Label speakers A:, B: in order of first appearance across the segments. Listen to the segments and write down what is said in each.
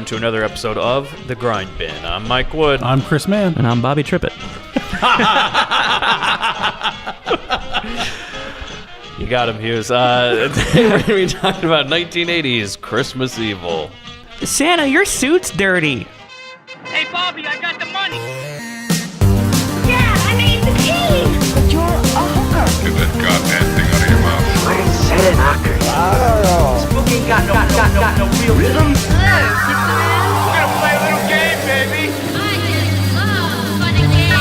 A: welcome to another episode of The Grindbin. I'm Mike Wood.
B: I'm Chris Mann.
C: And I'm Bobby Trippett.
A: You got him, Hughes. Today we're going to be talking about 1980s Christmas Evil.
C: Santa, your suit's dirty.
D: Hey, Bobby, I got the money.
E: Yeah, I made the tea. But you're a hooker.
F: Get that goddamn thing out of your mouth.
E: What is Santa knockers?
D: Spooky got no real rhythm.
E: Hello, Sister Ann.
D: We're gonna play a little game, baby.
G: I just love funny games.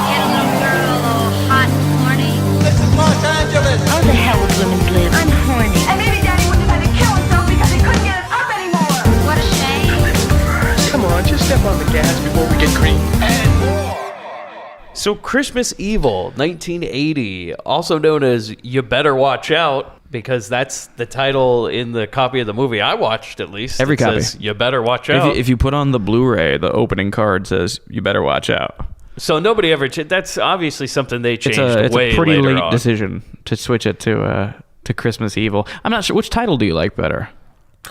G: Get a little girl all hot and horny.
D: This is Los Angeles.
E: How the hell would women live? I'm horny. And maybe Daddy wouldn't have had to kill himself because he couldn't get it up anymore.
G: What a shame.
D: Come on, just step on the gas before we get green. And more.
A: So Christmas Evil, 1980, also known as You Better Watch Out, because that's the title in the copy of the movie I watched, at least.
C: Every
A: it
C: copy.
A: says, You Better Watch Out.
C: If you put on the Blu-ray, the opening card says, "You better watch out."
A: So nobody ever... That's obviously something they changed
C: It's
A: way
C: a pretty
A: later
C: late
A: on.
C: decision to switch it to Christmas Evil. I'm not sure. Which title do you like better?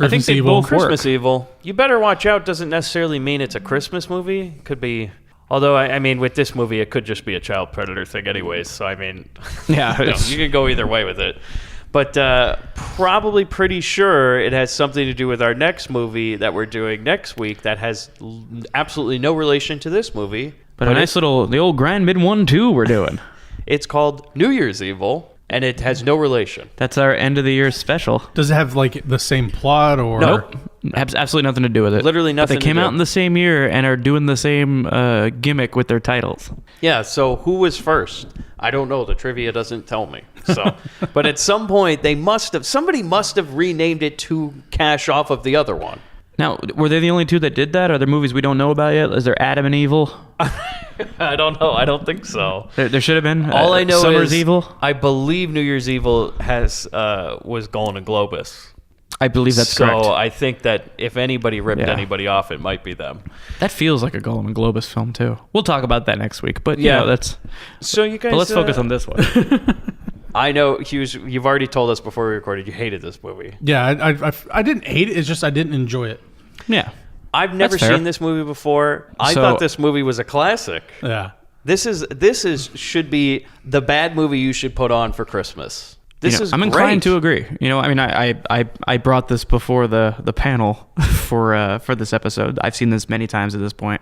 A: I think they
B: Evil.
A: both Christmas Evil. You Better Watch Out doesn't necessarily mean it's a Christmas movie. It could be... Although, I mean, with this movie, it could just be a child predator thing anyways. So, I mean...
C: Yeah,
A: you could go either way with it. But probably pretty sure it has something to do with our next movie that we're doing next week that has absolutely no relation to this movie.
C: But a nice little, the old Grindbin 1-2 we're doing.
A: It's called New Year's Evil, and it has no relation.
C: That's our end of the year special.
B: Does it have like the same plot or?
A: No.
C: Absolutely nothing to do with it.
A: Literally nothing
C: But they
A: to
C: came
A: do.
C: out in the same year and are doing the same gimmick with their titles.
A: Yeah, so who was first? I don't know. The trivia doesn't tell me. So, but at some point, somebody must have renamed it to cash off of the other one.
C: Now, were they the only two that did that? Are there movies we don't know about yet? Is there Adam and Evil?
A: I don't know. I don't think so.
C: There should have been.
A: All I know
C: Summer's
A: is
C: Evil.
A: I believe New Year's Evil was going to Globus.
C: I believe that's
A: so
C: correct.
A: I think that if anybody ripped
C: Yeah.
A: anybody off, it might be them.
C: That feels like a Gollum and Globus film too. We'll talk about that next week. But
A: Yeah.
C: yeah, that's.
A: So you guys.
C: But let's focus on this one.
A: I know, Hughes. You've already told us before we recorded you hated this movie.
B: Yeah, I didn't hate it. It's just I didn't enjoy it.
C: Yeah.
A: I've never
C: That's fair.
A: seen this movie before. I
C: So-
A: thought this movie was a classic.
B: Yeah.
A: This should be the bad movie you should put on for Christmas. This is
C: I'm
A: great.
C: inclined to agree. You know, I mean, I brought this before the panel for this episode. I've seen this many times at this point.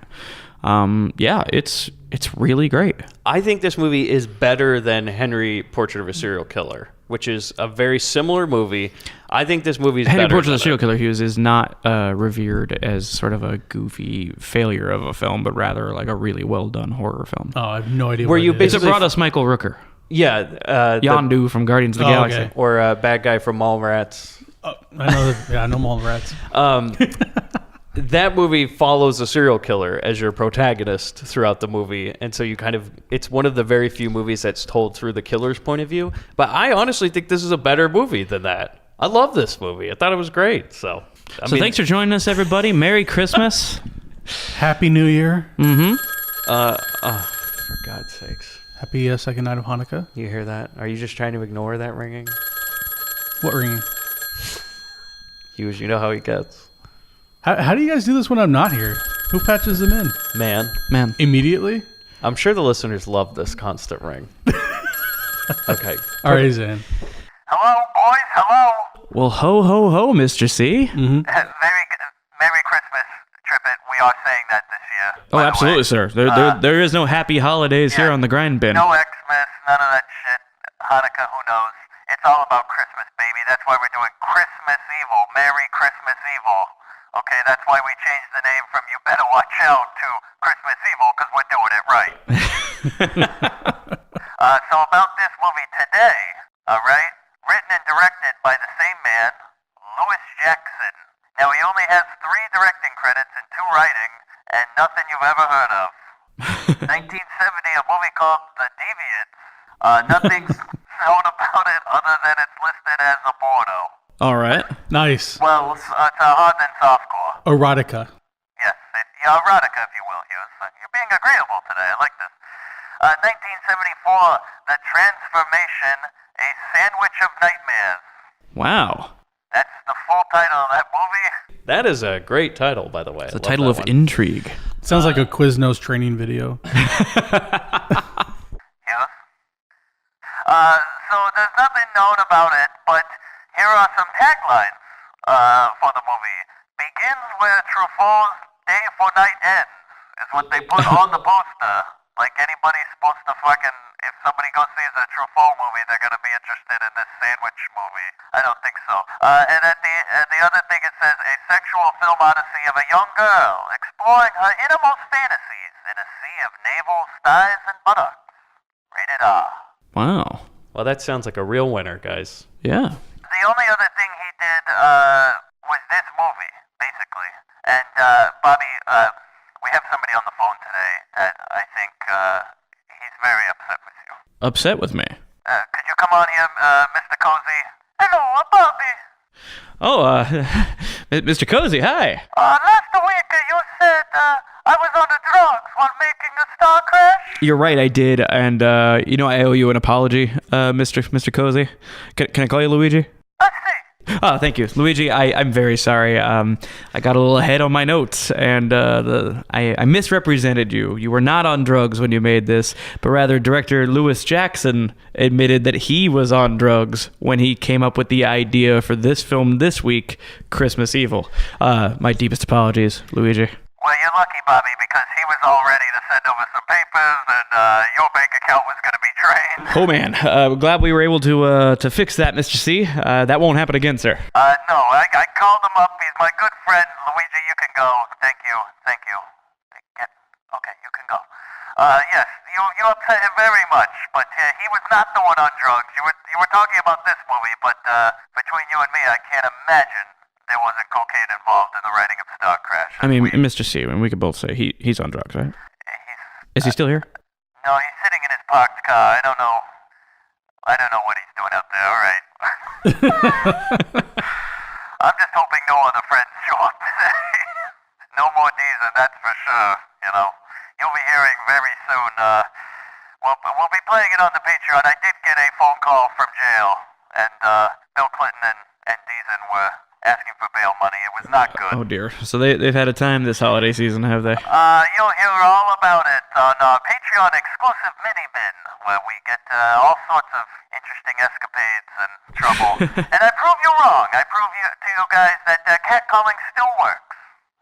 C: Yeah, it's really great.
A: I think this movie is better than Henry Portrait of a Serial Killer, which is a very similar movie. I think this movie is
C: Henry
A: better.
C: Portrait of
A: than
C: the Serial
A: it.
C: Killer, Hughes, is not revered as sort of a goofy failure of a film, but rather like a really well done horror film.
B: Oh, I have no idea.
A: Were
B: what
A: you
B: it is.
C: It's
A: basically-
C: brought us Michael Rooker,
A: Yeah,
C: Yondu from Guardians of the
B: Oh,
C: Galaxy.
B: okay.
A: or bad guy from Mallrats.
B: I know. Yeah, I know Mallrats.
A: That movie follows a serial killer as your protagonist throughout the movie, and so it's one of the very few movies that's told through the killer's point of view. But I honestly think this is a better movie than that. I love this movie. I thought it was great. So
C: Thanks for joining us, everybody. Merry Christmas.
B: Happy New Year.
A: for God's sakes.
B: Happy second night of Hanukkah.
A: You hear that? Are you just trying to ignore that ringing?
B: What ringing?
A: Hughes, you know how he gets.
B: How do you guys do this when I'm not here? Who patches them in?
A: Man,
B: Immediately?
A: I'm sure the listeners love this constant ring. Okay.
B: All right, Zan.
H: Hello, boys. Hello.
C: Well, ho, ho, ho, Mr. C.
H: Merry Christmas, Trippett. We are saying that this year.
C: Oh,
H: by the
C: absolutely,
H: way.
C: sir. There is no happy holidays here
H: yeah.
C: on the grind bin.
H: No Xmas, none of that shit. Hanukkah, who knows? It's all about Christmas, baby. That's why we're doing Christmas Evil. Merry Christmas Evil. Okay, that's why we changed the name from You Better Watch Out to Christmas Evil, because we're doing it right. So about this movie today, all right? Written and directed by the same man, Louis Jackson. Now, he only has 3 directing credits and 2 writing, and nothing you've ever heard of. 1970, a movie called The Deviants. Nothing's known about it other than it's listed as a porno.
C: All right.
B: Nice.
H: Well, it's a hard and softcore.
B: Erotica.
H: Yes, erotica, if you will, Hughes. You're being agreeable today. I like this. 1974, The Transformation, A Sandwich of Nightmares.
C: Wow.
H: That's the full title of that movie.
A: That is a great title, by the way.
C: The title of Intrigue.
B: Sounds like a Quiznos training video.
H: Yes? So there's nothing known about it, but here are some taglines for the movie. Begins where Truffaut's day for night ends, is what they put on the poster. Like anybody's supposed to fucking, if somebody goes sees a Truffaut movie, they're gonna be interested in this sandwich movie. I don't think so. And at the other thing it says, a sexual film odyssey of a young girl exploring her innermost fantasies in a sea of navels, thighs, and buttocks. Rated R.
C: Wow.
A: Well, that sounds like a real winner, guys.
C: Yeah.
H: The only other thing he did was this movie, basically. And Bobby, we have somebody on the phone today that I think he's very upset with you.
C: Upset with me.
H: Could you come on here, Mr. Cozy? Hello, Bobby.
C: Oh, Mr. Cozy, hi.
H: Last week you said I was on the drugs while making a star crash.
C: You're right, I did, and I owe you an apology, Mr. Cozy. Can I call you Luigi?
H: Let's see.
C: Oh, thank you, Luigi. I'm very sorry. I got a little ahead on my notes, and I misrepresented you. You were not on drugs when you made this, but rather director Louis Jackson admitted that he was on drugs when he came up with the idea for this film this week, Christmas Evil. My deepest apologies, Luigi.
H: Well, you're lucky, Bobby, because he was all ready to send over some papers, and your bank account was going to be drained.
C: Oh man, glad we were able to fix that, Mr. C. That won't happen again, sir.
H: No, I called him up. He's my good friend. Luigi, you can go. Thank you. Okay, you can go. Yes, you upset him very much, but he was not the one on drugs. You were talking about this movie, but between you and me, I can't imagine there wasn't cocaine involved in the writing of Star Crash.
C: I mean, Mr. C, we could both say he's on drugs, right? Is he still here?
H: No, he's sitting in his parked car. I don't know what he's doing out there. All right. I'm just hoping no other friends show up today. No more D's, that's for sure. You'll be hearing very soon. We'll be playing it on the Patreon. I did get a phone call from jail, and Bill Clinton and Deason were asking for bail money. It was not good.
C: Oh dear. So they've had a time this holiday season, have they?
H: You'll hear all about it on our Patreon exclusive mini-bin, where we get all sorts of interesting escapades and trouble. And I prove you wrong. I prove to you guys that catcalling still works.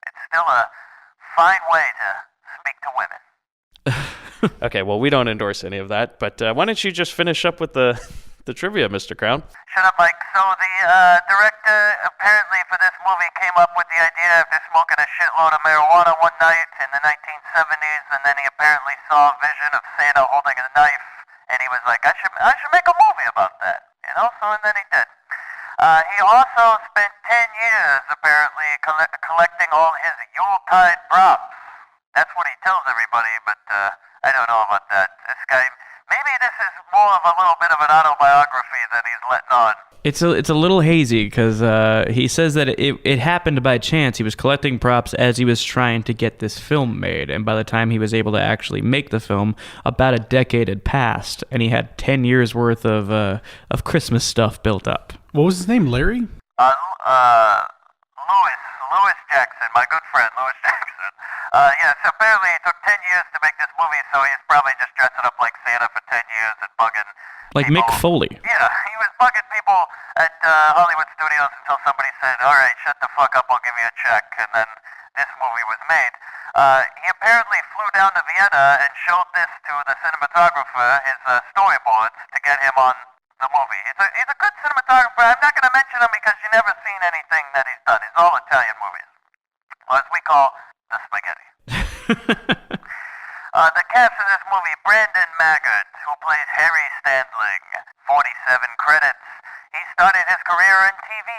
H: It's still a fine way to speak to women.
A: Okay, well, we don't endorse any of that, but why don't you just finish up with the trivia, Mr. Crown?
H: Shut up, Mike. So the director apparently for this movie came up with the idea after smoking a shitload of marijuana one night in the 1970s, and then he apparently saw a vision of Santa holding a knife, and he was like, I should make a movie about that, So and then he did. He also spent 10 years apparently collecting all his Yuletide props. That's what he tells everybody, but I don't know about that. This guy, maybe this is more of a little bit of an autobiography than he's letting on.
C: It's a little hazy because he says that it happened by chance. He was collecting props as he was trying to get this film made, and by the time he was able to actually make the film, about a decade had passed, and he had 10 years worth of Christmas stuff built up.
B: What was his name? Larry?
H: Louis Jackson, my good friend, Louis Jackson. Yes, apparently it took 10 years to make this movie, so he's probably just dressing up like Santa for 10 years and bugging
C: Like
H: people.
C: Mick Foley.
H: Yeah, he was bugging people at Hollywood studios until somebody said, all right, shut the fuck up, I'll give you a check, and then this movie was made. He apparently flew down to Vienna and showed this to the cinematographer, his storyboards, to get him on the movie. He's a good cinematographer. I'm not going to mention him because you've never seen anything that he's done. It's all Italian movies. Or as we call the spaghetti. The cast in this movie, Brandon Maggart, who plays Harry Standling, 47 credits. He started his career in TV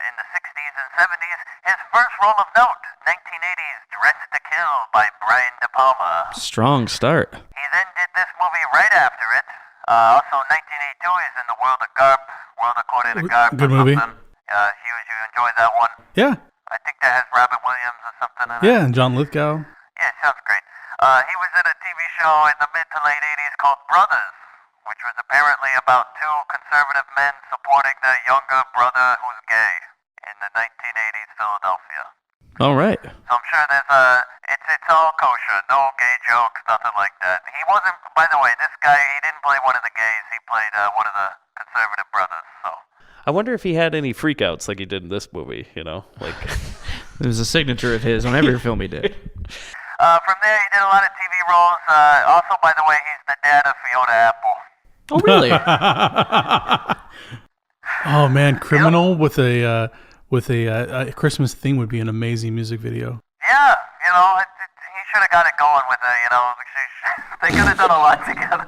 H: in the 60s and 70s. His first role of note, 1980's Dressed to Kill by Brian De Palma.
C: Strong start.
H: He then did this movie right after it. Also, 1982, he's in The World of Garp, World According to Garp.
B: Good movie.
H: Hughes, you enjoyed that one?
B: Yeah.
H: I think that has Robin Williams or something in it.
B: Yeah, and John Lithgow.
H: Yeah, sounds great. He was in a TV show in the mid to late 80s called Brothers, which was apparently about two conservative men supporting their younger brother who's gay in the 1980s Philadelphia.
C: All right.
H: So I'm sure it's all kosher, no gay jokes, nothing like that. He wasn't, by the way, this guy, he didn't play one of the gays, he played one of the conservative brothers, so.
A: I wonder if he had any freakouts like he did in this movie, you know? Like,
C: It was a signature of his on every film he did.
H: From there, he did a lot of TV roles. Also, by the way, he's the dad of Fiona Apple.
C: Oh, really?
B: Oh man, Criminal with a Christmas theme would be an amazing music video.
H: Yeah, you know, he should have got it going with it, you know. They could have done a lot together.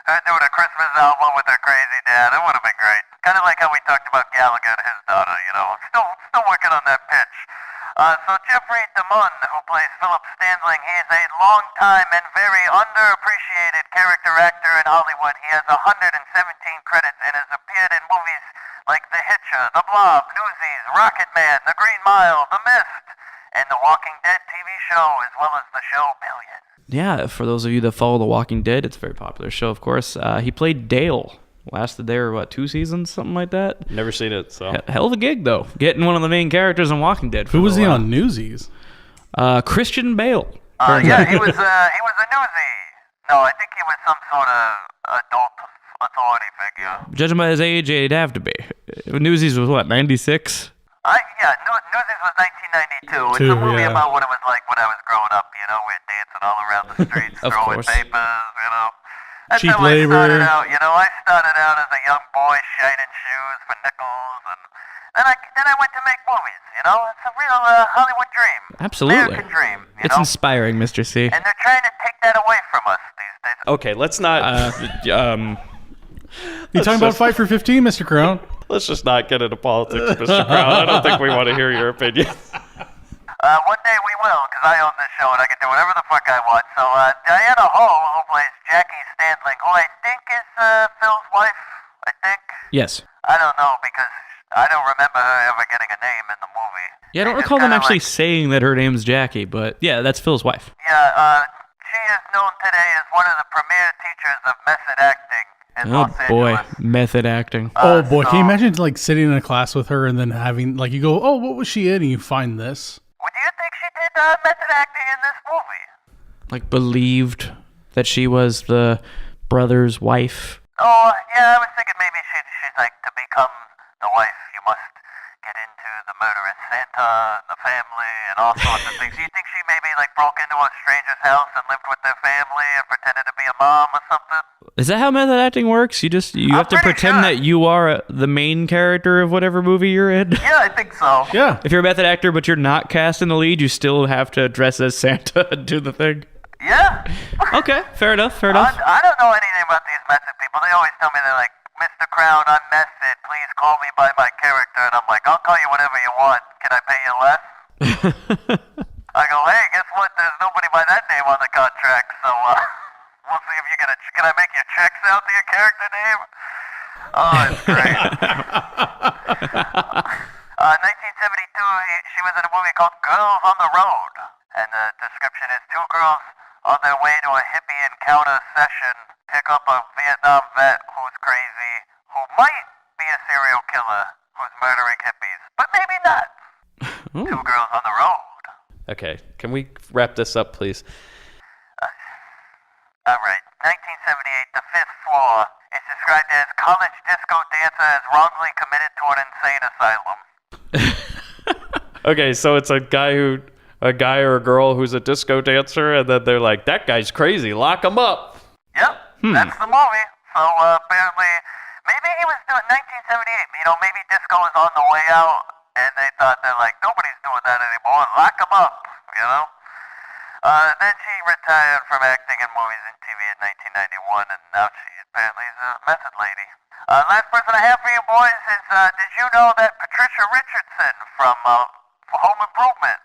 H: Her doing a Christmas album with her crazy dad, it would have been great. Kind of like how we talked about Gallagher and his daughter, you know. Still working on that pitch. So Jeffrey DeMunn, who plays Philip Stanling, he is a long-time and very underappreciated character actor in Hollywood. He has 117 credits and has appeared in movies like The Hitcher, The Blob, Newsies, Rocket Man, The Green Mile, The Mist, and The Walking Dead TV show, as well as the show Billions.
C: Yeah, for those of you that follow The Walking Dead, it's a very popular show, of course. He played Dale. Lasted there, 2 seasons, something like that?
A: never seen it, so.
C: Hell of a gig, though. Getting one of the main characters in Walking Dead.
B: Who was he on Newsies?
C: Christian Bale.
H: Yeah, he was a newsie. No, I think he was some sort of adult authority figure.
C: Judging by his age, he'd have to be. Newsies was what, 96?
H: Newsies was 1992. It's a movie about what it was like when I was growing up. You know, we're dancing all around the streets,
C: Of
H: throwing
C: course.
H: papers. You know, that's
B: Cheap
H: how
B: labor.
H: I started out. You know, I started out as a young boy shining shoes for nickels, and then I went to make movies. You know, it's a real Hollywood dream.
C: Absolutely.
H: American dream. You
C: It's
H: know,
C: inspiring, Mr. C.
H: and they're trying to take that away from us these days.
A: Okay, let's not.
B: You talking about Fight for 15, Mr. Crown?
A: Let's just not get into politics, Mr. Crown. I don't think we want to hear your opinion.
H: One day we will, because I own this show and I can do whatever the fuck I want. So, Diana Hall, who plays Jackie Standling, who I think is Phil's wife, I think.
C: Yes.
H: I don't know, because I don't remember her ever getting a name in the movie.
C: Yeah, I don't
H: She's
C: recall them
H: kinda
C: actually
H: like-
C: saying that her name's Jackie, but yeah, that's Phil's wife.
H: Yeah, she is known today as one of the premier teachers of method acting in
C: Oh
H: Los
C: boy,
H: Angeles.
C: method acting.
B: Oh boy, can you
H: so-
B: imagine like sitting in a class with her and then having like you go, oh, what was she in? And you find this.
H: Well, do you think she did method acting in this movie?
C: Like believed that she was the brother's wife.
H: Oh, yeah, I was thinking maybe she's like, to become the wife, you must get into the murderous Santa and the family and all sorts of things. Do you think she maybe like broke into a stranger's house and lived with their family and pretended to be a mom or something?
C: Is that how method acting works? You have to
H: pretty
C: pretend
H: sure.
C: that you are the main character of whatever movie you're in.
H: Yeah, I think so.
B: Yeah.
C: If you're a method actor but you're not cast in the lead, you still have to dress as Santa and do the thing.
H: Yeah.
C: Okay, fair enough.
H: I don't know anything about these method people. They always tell me, they're like, Mr. Crown, I'm method. Please call me by my character. And I'm like, I'll call you whatever you want. Can I pay you less? I go, hey, guess what? There's nobody by that name on the contract, so we'll see if you can I make your checks out to your character name? Oh, it's great. 1972, she was in a movie called Girls on the Road, and the description is 2 girls on their way to a hippie encounter session pick up a Vietnam vet who's crazy, who might be a serial killer who's murdering hippies, but maybe not. 2 girls on the road.
A: Okay, can we wrap this up, please?
H: All right. 1978, the 5th floor is described as college disco dancer is wrongly committed to an insane asylum.
A: Okay, so it's a guy or a girl who's a disco dancer, and then they're like, that guy's crazy, lock him up.
H: Yep, that's the movie. So apparently, maybe he was doing 1978. You know, maybe disco is on the way out, and they thought they're like, nobody's doing that anymore. Lock him up. You know. Then she retired from acting in movies and TV in 1991, and now she apparently is a method lady. Last person I have for you boys is, did you know that Patricia Richardson from Home Improvement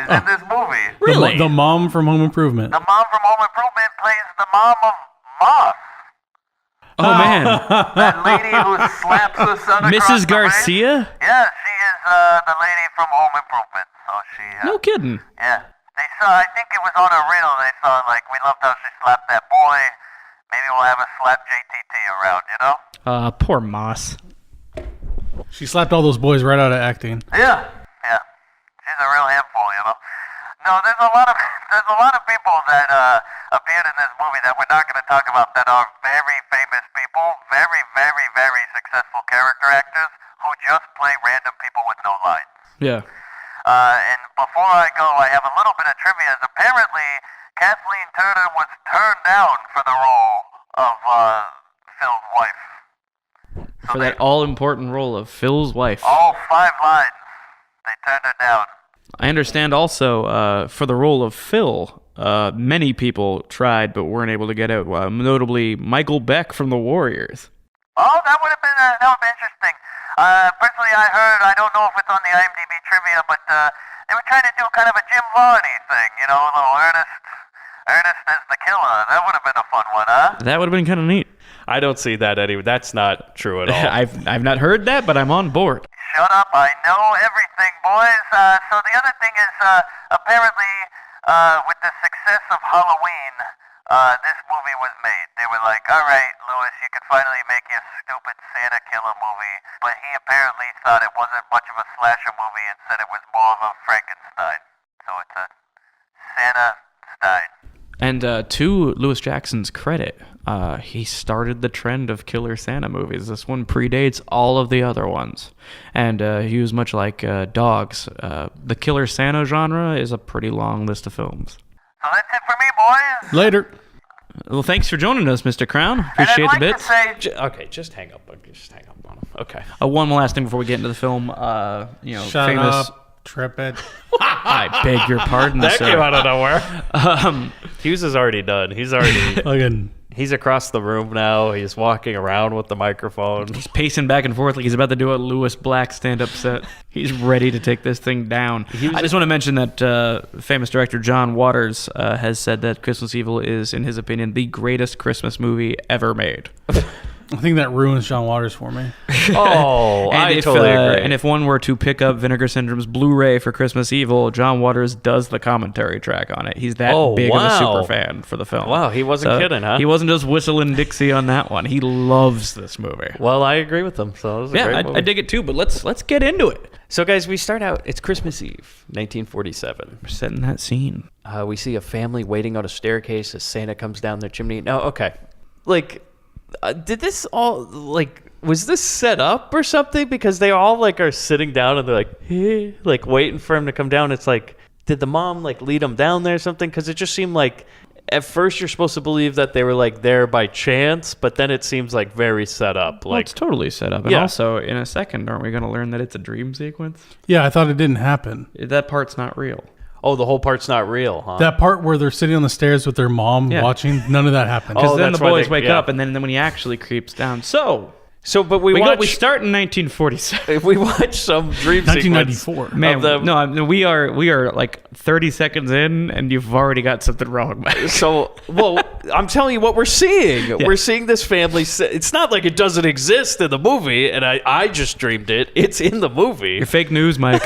H: is in this movie?
C: Really?
B: The mom from Home Improvement.
H: The mom from Home Improvement plays the mom of Moss.
C: Oh man,
H: That lady who slaps her son across
C: Mrs.
H: the face.
C: Garcia?
H: Yeah, she is the lady from Home Improvement. So she,
C: No kidding.
H: yeah. They saw, I think it was on a reel, they saw, like, we loved how she slapped that boy. Maybe we'll have a slap JTT around, you know?
C: Poor Moss.
B: She slapped all those boys right out of acting.
H: Yeah. Yeah. She's a there's a lot of people that appeared in this movie that we're not going to talk about that are very famous people, very, very, very successful character actors who just play random people with no lines.
C: Yeah.
H: And before I go, I have a little bit of trivia. Apparently, Kathleen Turner was turned down for the role of Phil's wife.
C: For that all-important role of Phil's wife.
H: All 5 lines. They turned her down.
C: I understand also for the role of Phil, many people tried but weren't able to get it. Notably, Michael Beck from the Warriors.
H: Oh, that would have been interesting. Personally, I heard, I don't know if it's on the IMDb trivia, but they were trying to do kind of a Jim Varney thing, you know, a little Ernest as the killer. That would have been a fun one, huh?
C: That would have been kind of neat.
A: I don't see that anyway. That's not true at all.
C: I've not heard that, but I'm on board.
H: Shut up, I know everything, boys. So the other thing is, apparently, with the success of Halloween, this movie was made. They were like, all right, Lewis, you can finally make your stupid Santa killer movie. But he apparently thought it wasn't much of a slasher movie and said it was more of a Frankenstein. So it's a Santa-stein.
C: And to Lewis Jackson's credit, he started the trend of killer Santa movies. This one predates all of the other ones. And he was much like Dogs. The killer Santa genre is a pretty long list of films.
H: So that's it for me, boys.
B: Later.
C: Well, thanks for joining us, Mr. Crown.
H: And
C: Appreciate
H: I'd
C: the
H: like
C: bits.
H: to say,
A: Okay, just hang up. Just hang up on him. Okay.
C: One last thing before we get into the film.
B: Shut
C: famous.
B: up, trip it.
C: I beg your pardon,
A: That
C: sir.
A: came out of nowhere. Hughes is already done. He's already...
B: Again.
A: He's across the room now. He's walking around with the microphone.
C: He's pacing back and forth like he's about to do a Lewis Black stand-up set. He's ready to take this thing down. I just want to mention that famous director John Waters has said that Christmas Evil is, in his opinion, the greatest Christmas movie ever made.
B: I think that ruins John Waters for me.
A: Oh, I
C: if,
A: totally agree.
C: And if one were to pick up Vinegar Syndrome's Blu-ray for Christmas Evil, John Waters does the commentary track on it. He's that big of a super fan for the film.
A: Wow, he wasn't kidding, huh?
C: He wasn't just whistling Dixie on that one. He loves this movie.
A: Well, I agree with them. So it was a great movie.
C: I dig it too, but let's get into it.
A: So, guys, we start out. It's Christmas Eve, 1947.
C: We're setting that scene.
A: We see a family waiting on a staircase as Santa comes down their chimney. No, okay. Like, did this all, like, was this set up or something? Because they all, like, are sitting down and they're like, hey, like, waiting for him to come down. It's like, did the mom, like, lead him down there or something? Because it just seemed like, at first you're supposed to believe that they were, like, there by chance, but then it seems, like, very set up.
C: Well,
A: Like,
C: it's totally set up. And also, in a second, aren't we going to learn that it's a dream sequence?
B: Yeah, I thought it didn't happen.
C: That part's not real.
A: oh, the whole part's not real, huh?
B: That part where they're sitting on the stairs with their mom watching, none of that happened.
A: Oh,
C: Because then the
A: that's why
C: boys
A: they-
C: wake
A: yeah.
C: up, and then when he actually creeps down. So,
A: So, but we
C: we start in 1947.
A: if we watch some dream sequence
B: 1994.
C: Man,
A: of them.
C: no, I mean, we are like 30 seconds in, and you've already got something wrong, Mike.
A: So, well, I'm telling you what we're seeing. We're seeing this family. It's not like it doesn't exist in the movie, and I just dreamed it. It's in the movie.
C: You're fake news, Mike.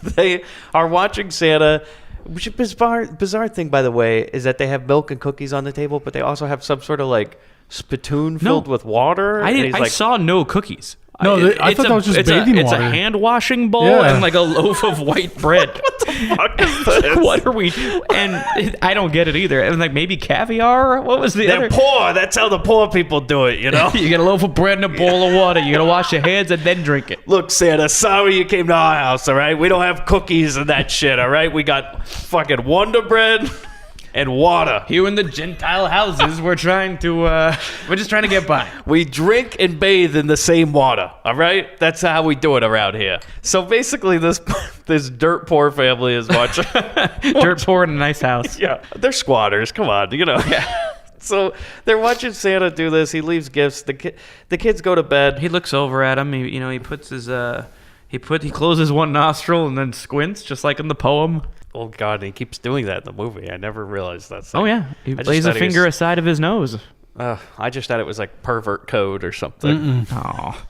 A: They are watching Santa. Which is bizarre thing, by the way, is that they have milk and cookies on the table, but they also have some sort of like spittoon filled with water.
C: I
A: and
C: didn't.
A: he's
C: I
A: like,
C: saw no cookies.
B: No, I thought that was just bathing
C: It's
B: water.
C: a hand washing bowl
B: Yeah.
C: and like a loaf of white bread.
A: fuck is this?
C: What are we? And I don't get it either. And like maybe caviar. What was the
A: They're
C: other?
A: poor. That's how the poor people do it, you know?
C: You get a loaf of bread and a bowl of water. You gotta wash your hands and then drink it.
A: Look, Santa, sorry you came to our house, all right? We don't have cookies and that shit, all right? We got fucking Wonder Bread and water.
C: Here in the Gentile houses, we're just trying to get by.
A: We drink and bathe in the same water, all right? That's how we do it around here. So basically, this dirt poor family is watching.
C: Dirt poor in a nice house.
A: Yeah, they're squatters. Come on, you know. Yeah. So they're watching Santa do this. He leaves gifts. The kids go to bed.
C: He looks over at him. He puts his he closes one nostril and then squints, just like in the poem.
A: Oh God, he keeps doing that in the movie. I never realized that.
C: Oh yeah, he
A: just
C: lays a
A: thought he
C: finger
A: was-
C: aside of his nose.
A: I just thought it was like pervert code or something.
C: Oh,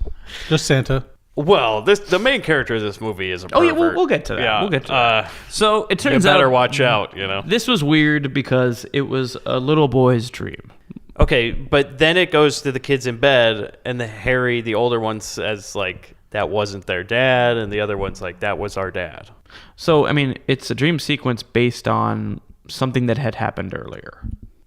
B: Just Santa.
A: Well, the main character of this movie is a pervert.
C: oh yeah, we'll get to that.
A: Yeah,
C: We'll get to that. So it
A: You
C: turns
A: better
C: out
A: watch out, you know.
C: this was weird because it was a little boy's dream.
A: Okay, but then it goes to the kids in bed, and Harry, the older one, says like that wasn't their dad, and the other one's like that was our dad.
C: So I mean, it's a dream sequence based on something that had happened earlier.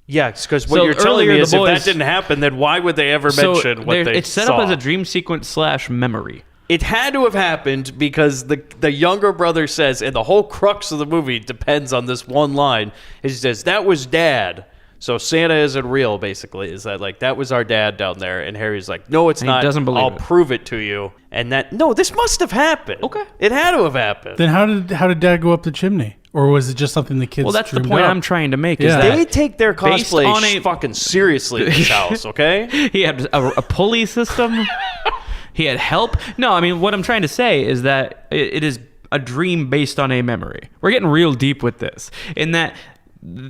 A: Yeah, because what
C: So
A: you're telling
C: earlier
A: me
C: the
A: is if
C: boys-
A: that didn't happen, then why would they ever mention what they
C: it's set
A: saw?
C: up as a dream sequence / memory.
A: It had to have happened because the younger brother says, and the whole crux of the movie depends on this one line. He says, that was Dad. So Santa isn't real, basically. Is that like, that was our dad down there? And Harry's like, no, it's
C: And he
A: not.
C: doesn't believe
A: I'll
C: it.
A: prove it to you. And no, this must have happened.
C: Okay.
A: It had to have happened.
B: Then how did Dad go up the chimney? Or was it just something the kids?
C: Well, that's the
B: dreamed
C: point
B: up?
C: I'm trying to make.
B: Yeah.
C: Is that
A: They take their
C: based
A: cosplay
C: on a-
A: fucking seriously in this house, okay?
C: he had a pulley system. He had help. No, I mean, what I'm trying to say is that it is a dream based on a memory. We're getting real deep with this. In that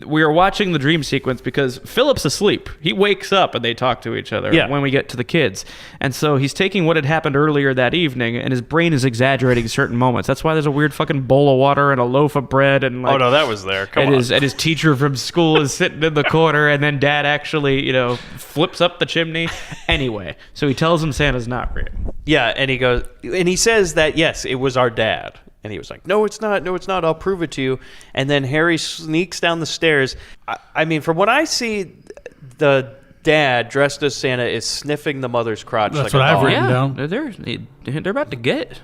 C: we are watching the dream sequence because Philip's asleep. He wakes up and they talk to each other
A: Yeah.
C: when we get to the kids. And so he's taking what had happened earlier that evening and his brain is exaggerating certain moments. That's why there's a weird fucking bowl of water and a loaf of bread and like
A: Oh, no, that was there. Come on.
C: and his teacher from school is sitting in the corner, and then Dad actually, flips up the chimney. Anyway, so he tells him Santa's not real.
A: Yeah, and he says that, yes, it was our dad. And he was like, no, it's not. No, it's not. I'll prove it to you. And then Harry sneaks down the stairs. I mean, from what I see, the dad dressed as Santa is sniffing the mother's crotch.
B: That's
A: like
B: what
A: a
B: I've
A: dog.
B: written
C: Yeah,
B: down.
C: they're about to get.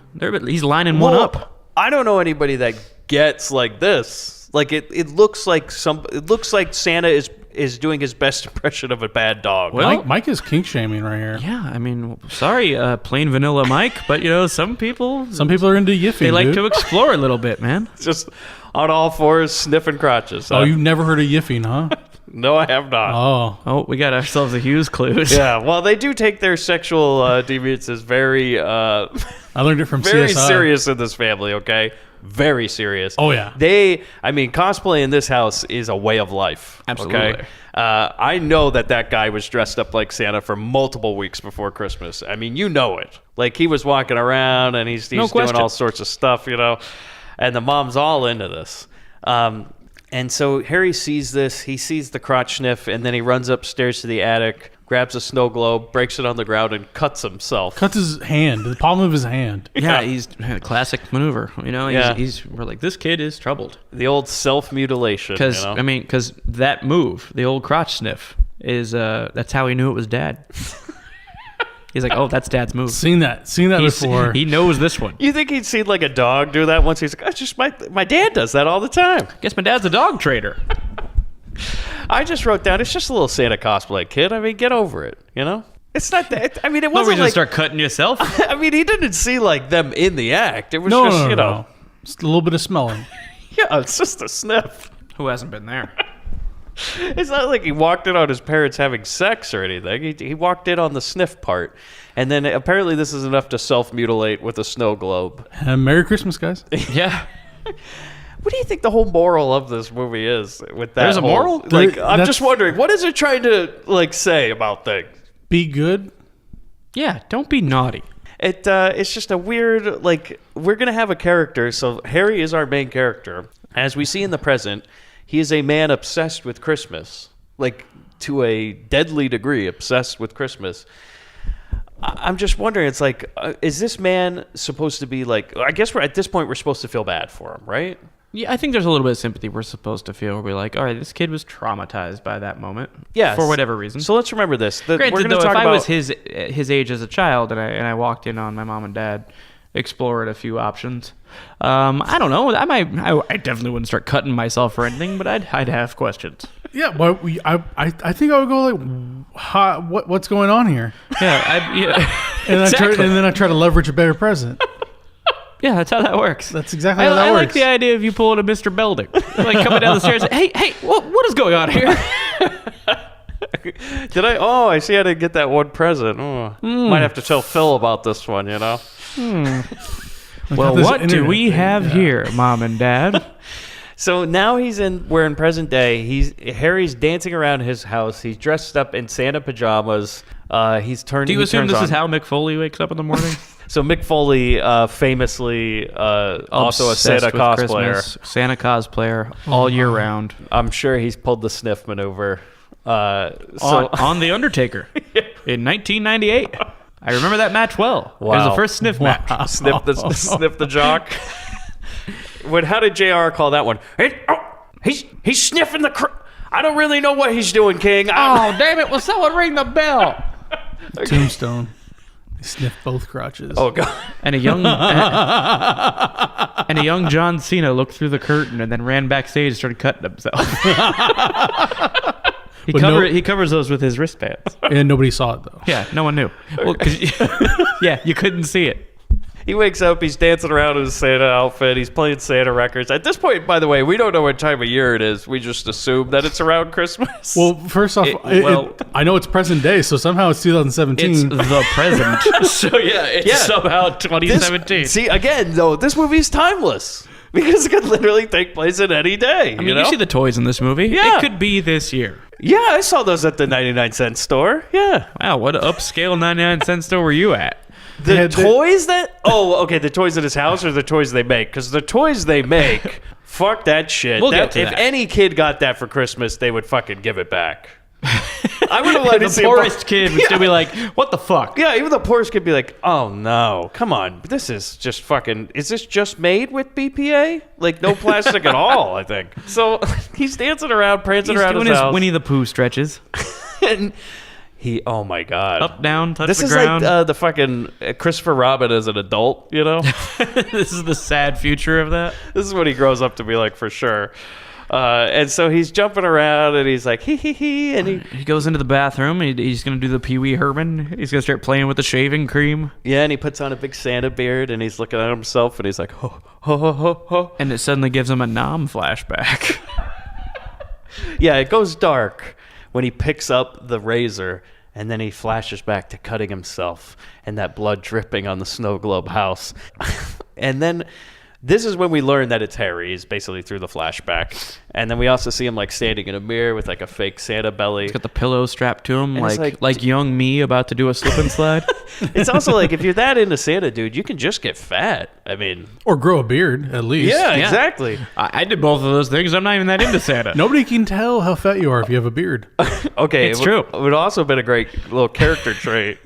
C: He's lining one
A: Well,
C: up.
A: I don't know anybody that gets like this. Like it looks like Santa is doing his best impression of a bad dog.
C: Well-
B: Mike is kink shaming right here.
C: Yeah, I mean, sorry, plain vanilla Mike, but some people
B: Some people are into yiffing.
C: they like
B: dude.
C: to explore a little bit, man.
A: Just on all fours sniffing crotches.
B: Oh, you've never heard of yiffing, huh?
A: No, I have not.
B: Oh,
C: Oh, we got ourselves a Hughes clues.
A: Yeah, well, they do take their sexual deviances very
B: I learned it from
A: very
B: CSI.
A: serious in this family, okay? Very serious.
B: Oh, yeah.
A: Cosplay in this house is a way of life.
C: Absolutely.
A: Okay? I know that guy was dressed up like Santa for multiple weeks before Christmas. I mean, you know it. Like, he was walking around and he's doing
C: question.
A: all sorts of stuff, and the mom's all into this. And so Harry sees this. He sees the crotch sniff, and then he runs upstairs to the attic, grabs a snow globe, breaks it on the ground, and cuts himself.
B: Cuts his hand, the palm of his hand.
C: Yeah, he's a classic maneuver.
A: Yeah.
C: We're like, this kid is troubled.
A: The old self-mutilation.
C: Because because that move, the old crotch sniff, is that's how he knew it was Dad. He's like, oh, that's Dad's move.
B: Seen that before.
C: He knows this one.
A: You think he'd seen like a dog do that once? He's like, just my dad does that all the time.
C: Guess my dad's a dog trader.
A: I just wrote down, it's just a little Santa cosplay, kid. I mean, get over it, It's not that. I mean, it
C: No
A: wasn't
C: reason
A: like.
C: to start cutting yourself.
A: I mean, he didn't see like them in the act. It was
B: no,
A: just,
B: no, no. Just a little bit of smelling.
A: yeah, it's just a sniff.
C: Who hasn't been there?
A: It's not like he walked in on his parents having sex or anything. He walked in on the sniff part. And then apparently this is enough to self-mutilate with a snow globe.
B: Merry Christmas, guys.
C: Yeah.
A: What do you think the whole moral of this movie is with that?
C: There's a moral?
A: Like,
B: There-
A: I'm
B: that's-
A: just wondering, what is it trying to like say about things?
B: Be good.
C: Yeah, don't be naughty.
A: It's just a weird, like, we're gonna have a character. So Harry is our main character. As we see in the present, he is a man obsessed with Christmas, like to a deadly degree, obsessed with Christmas. I'm just wondering, it's like, is this man supposed to be like? I guess at this point we're supposed to feel bad for him, right?
C: Yeah, I think there's a little bit of sympathy we're supposed to feel. We're like, all right, this kid was traumatized by that moment.
A: Yeah,
C: For whatever reason.
A: So let's remember this. We're
C: Granted,
A: going to
C: though,
A: talk
C: if I
A: about
C: was his age as a child and I walked in on my mom and dad exploring a few options, I don't know. I definitely wouldn't start cutting myself or anything, but I'd have questions.
B: Yeah, but I think I would go like, what's going on here?
C: Yeah,
B: And
C: exactly.
B: then I try to leverage a better present.
C: Yeah, that's how that works.
B: That's exactly how that
C: I
B: works.
C: like the idea of you pulling a Mr. Belding, like coming down the stairs. Hey, what is going on here?
A: Did I? Oh, I see. I didn't get that one present. Oh, Might have to tell Phil about this one.
C: Well,
B: this
C: what do
B: internet
C: we
B: thing,
C: have
B: yeah.
C: here, Mom and Dad?
A: So now we're in present day. Harry's dancing around his house. He's dressed up in Santa pajamas. He's turning.
C: Do you
A: he
C: assume
A: turns
C: this
A: on.
C: is how Mick Foley wakes up in the morning?
A: So Mick Foley, famously also a
C: Obsessed
A: Santa
C: with
A: cosplayer.
C: Christmas, Santa cosplayer all year round.
A: I'm sure he's pulled the sniff maneuver.
C: On The Undertaker in 1998. I remember that match well. It was
A: Wow.
C: the first sniff match.
A: sniff the jock. How did JR call that one? Hey, oh, He's sniffing the. I don't really know what he's doing, King.
C: Oh, damn it! Will someone ring the bell?
B: Tombstone. They sniff both crotches.
A: Oh God!
C: And a young John Cena looked through the curtain and then ran backstage and started cutting himself. He covers those with his wristbands.
B: And nobody saw it though.
C: Yeah, no one knew. Well, yeah, you couldn't see it.
A: He wakes up, he's dancing around in his Santa outfit, he's playing Santa records. At this point, by the way, we don't know what time of year it is. We just assume that it's around Christmas.
B: Well, first off, I know it's present day, so somehow it's 2017.
C: It's the present. So yeah, it's somehow 2017.
A: See, again, though, this movie's timeless. Because it could literally take place at any day.
C: I mean, you see the toys in this movie.
A: Yeah.
C: It could be this year.
A: Yeah, I saw those at the 99-cent store. Yeah.
C: Wow, what upscale 99-cent store were you at?
A: The toys that... Oh, okay, the toys in his house or the toys they make? Because the toys they make, fuck that shit.
C: We'll get to
A: if
C: that.
A: any kid got that for Christmas, they would fucking give it back. I would have liked to
C: The
A: see
C: poorest kid would still be like, what the fuck?
A: Yeah, even the poorest kid would be like, oh no, come on. This is just fucking... Is this just made with BPA? Like, no plastic at all, I think. So, he's dancing around, prancing
C: He's
A: around
C: doing
A: his
C: his
A: house.
C: Winnie the Pooh stretches.
A: And he... Oh my God.
C: Up, down, touch
A: This
C: the
A: is
C: ground.
A: like the fucking Christopher Robin as an adult, you know?
C: This is the sad future of that.
A: This is what he grows up to be like for sure. And so he's jumping around and he's like, hee, and
C: He goes into the bathroom. He's going to do the Pee Wee Herman. He's going to start playing with the shaving cream.
A: yeah, and he puts on a big Santa beard and he's looking at himself and he's like, ho, ho, ho, ho, ho.
C: And it suddenly gives him a Nom flashback.
A: Yeah, it goes dark when he picks up the razor and then he flashes back to cutting himself and that blood dripping on the snow globe house. And then this is when we learn that it's Harry. He's basically through the flashback. And then we also see him like standing in a mirror with like a fake Santa belly.
C: He's got the pillow strapped to him,
A: And it's
C: like young me about to do a slip and slide.
A: It's also like if you're that into Santa, dude, you can just get fat. I mean,
B: Or grow a beard, at least.
A: yeah, exactly.
C: I did both of those things. I'm not even that into Santa.
B: Nobody can tell how fat you are if you have a beard.
A: Okay,
C: It's true.
A: It would also have been a great little character trait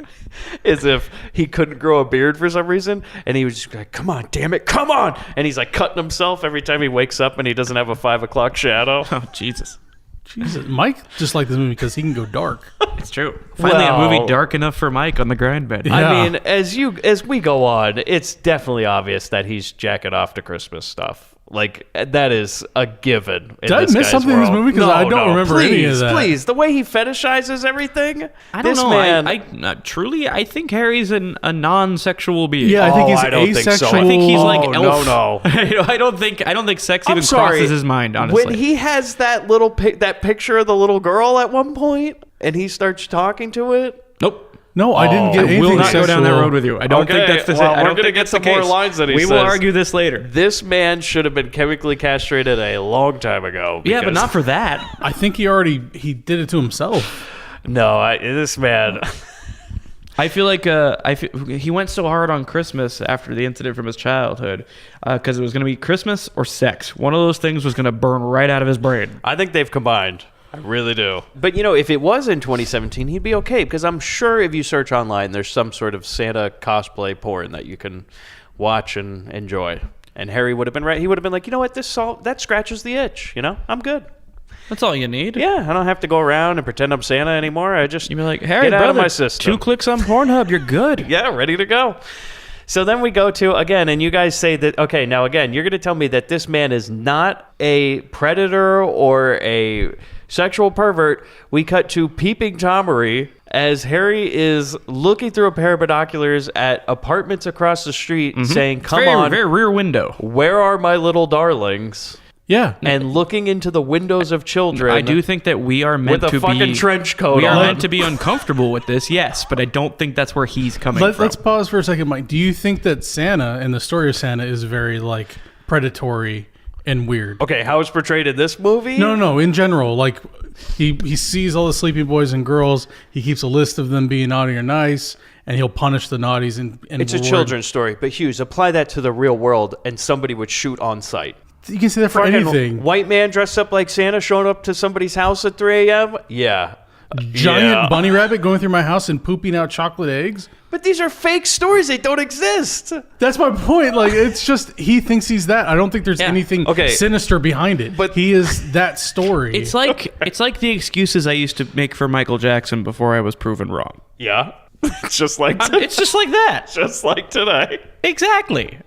A: is if he couldn't grow a beard for some reason and he was just like, come on, damn it, come on. And he's like cutting himself every time he wakes up and he doesn't have a 5 o'clock shadow.
C: Oh, Jesus.
B: Jesus. Mike just liked this movie because he can go dark.
C: It's true. Finally, a
A: Well-
C: movie dark enough for Mike on the Grindbin.
B: Yeah.
A: I mean, as we go on, it's definitely obvious that he's jacking off to Christmas stuff. Like, that is a given.
B: Did I miss something in this movie? 'Cause I don't remember any of that.
A: Please, the way he fetishizes everything.
C: I don't
A: this
C: know.
A: Man,
C: Truly, I think Harry's a non-sexual being.
B: Yeah, I think he's
A: I don't think so.
B: asexual.
C: I think he's like
A: Oh,
C: elf.
A: no.
C: I don't think sex
A: I'm
C: even
A: sorry.
C: crosses his mind. Honestly,
A: When he has that little that picture of the little girl at one point, and he starts talking to it.
C: nope.
B: No, I didn't get
C: I
B: anything
C: will not go down that
B: sexual.
C: road with you. I don't think that's the.
A: well,
C: I
A: we're
C: don't
A: gonna
C: think
A: get
C: that's the
A: some more
C: case.
A: lines that he
C: We
A: says.
C: will argue this later.
A: This man should have been chemically castrated a long time ago.
C: Yeah, but
A: because-
C: not for that.
B: I think he did it to himself.
A: No, this man.
C: I feel like he went so hard on Christmas after the incident from his childhood because it was going to be Christmas or sex. One of those things was going to burn right out of his brain.
A: I think they've combined. I really do. But, if it was in 2017, he'd be okay because I'm sure if you search online, there's some sort of Santa cosplay porn that you can watch and enjoy. And Harry would have been right. He would have been like, you know what? That scratches the itch. I'm good.
C: That's all you need.
A: Yeah, I don't have to go around and pretend I'm Santa anymore. I just
C: You'd be like, Harry,
A: get out
C: brother,
A: of my system.
C: 2 clicks on Pornhub, you're good.
A: Yeah, ready to go. So then we go to, again, and you guys say that, okay, now again, you're going to tell me that this man is not a predator or a sexual pervert. We cut to Peeping Tomery as Harry is looking through a pair of binoculars at apartments across the street saying, come on,
C: Very rear window.
A: where are my little darlings?
B: Yeah.
A: And looking into the windows of children.
C: I do think that we are meant
A: with a
C: to
A: fucking
C: be
A: trench coat
C: We are
A: on.
C: meant to be uncomfortable with this, yes, but I don't think that's where he's coming from.
B: Let's pause for a second, Mike. Do you think that Santa and the story of Santa is very predatory and weird?
A: Okay, how it's portrayed in this movie?
B: No. In general, he sees all the sleeping boys and girls. He keeps a list of them being naughty or nice, and he'll punish the naughties. And
A: It's a
B: reward.
A: children's story, but Hughes, apply that to the real world, and somebody would shoot on sight.
B: You can say that for
A: Fucking
B: anything.
A: White man dressed up like Santa showing up to somebody's house at 3 a.m. Yeah,
B: giant bunny rabbit going through my house and pooping out chocolate eggs.
A: But these are fake stories. They don't exist.
B: That's my point. Like, it's just he thinks he's that. I don't think there's anything sinister behind it. But he is that story.
C: It's like the excuses I used to make for Michael Jackson before I was proven wrong.
A: Yeah. It's just like
C: it's just like that.
A: Just like today.
C: Exactly.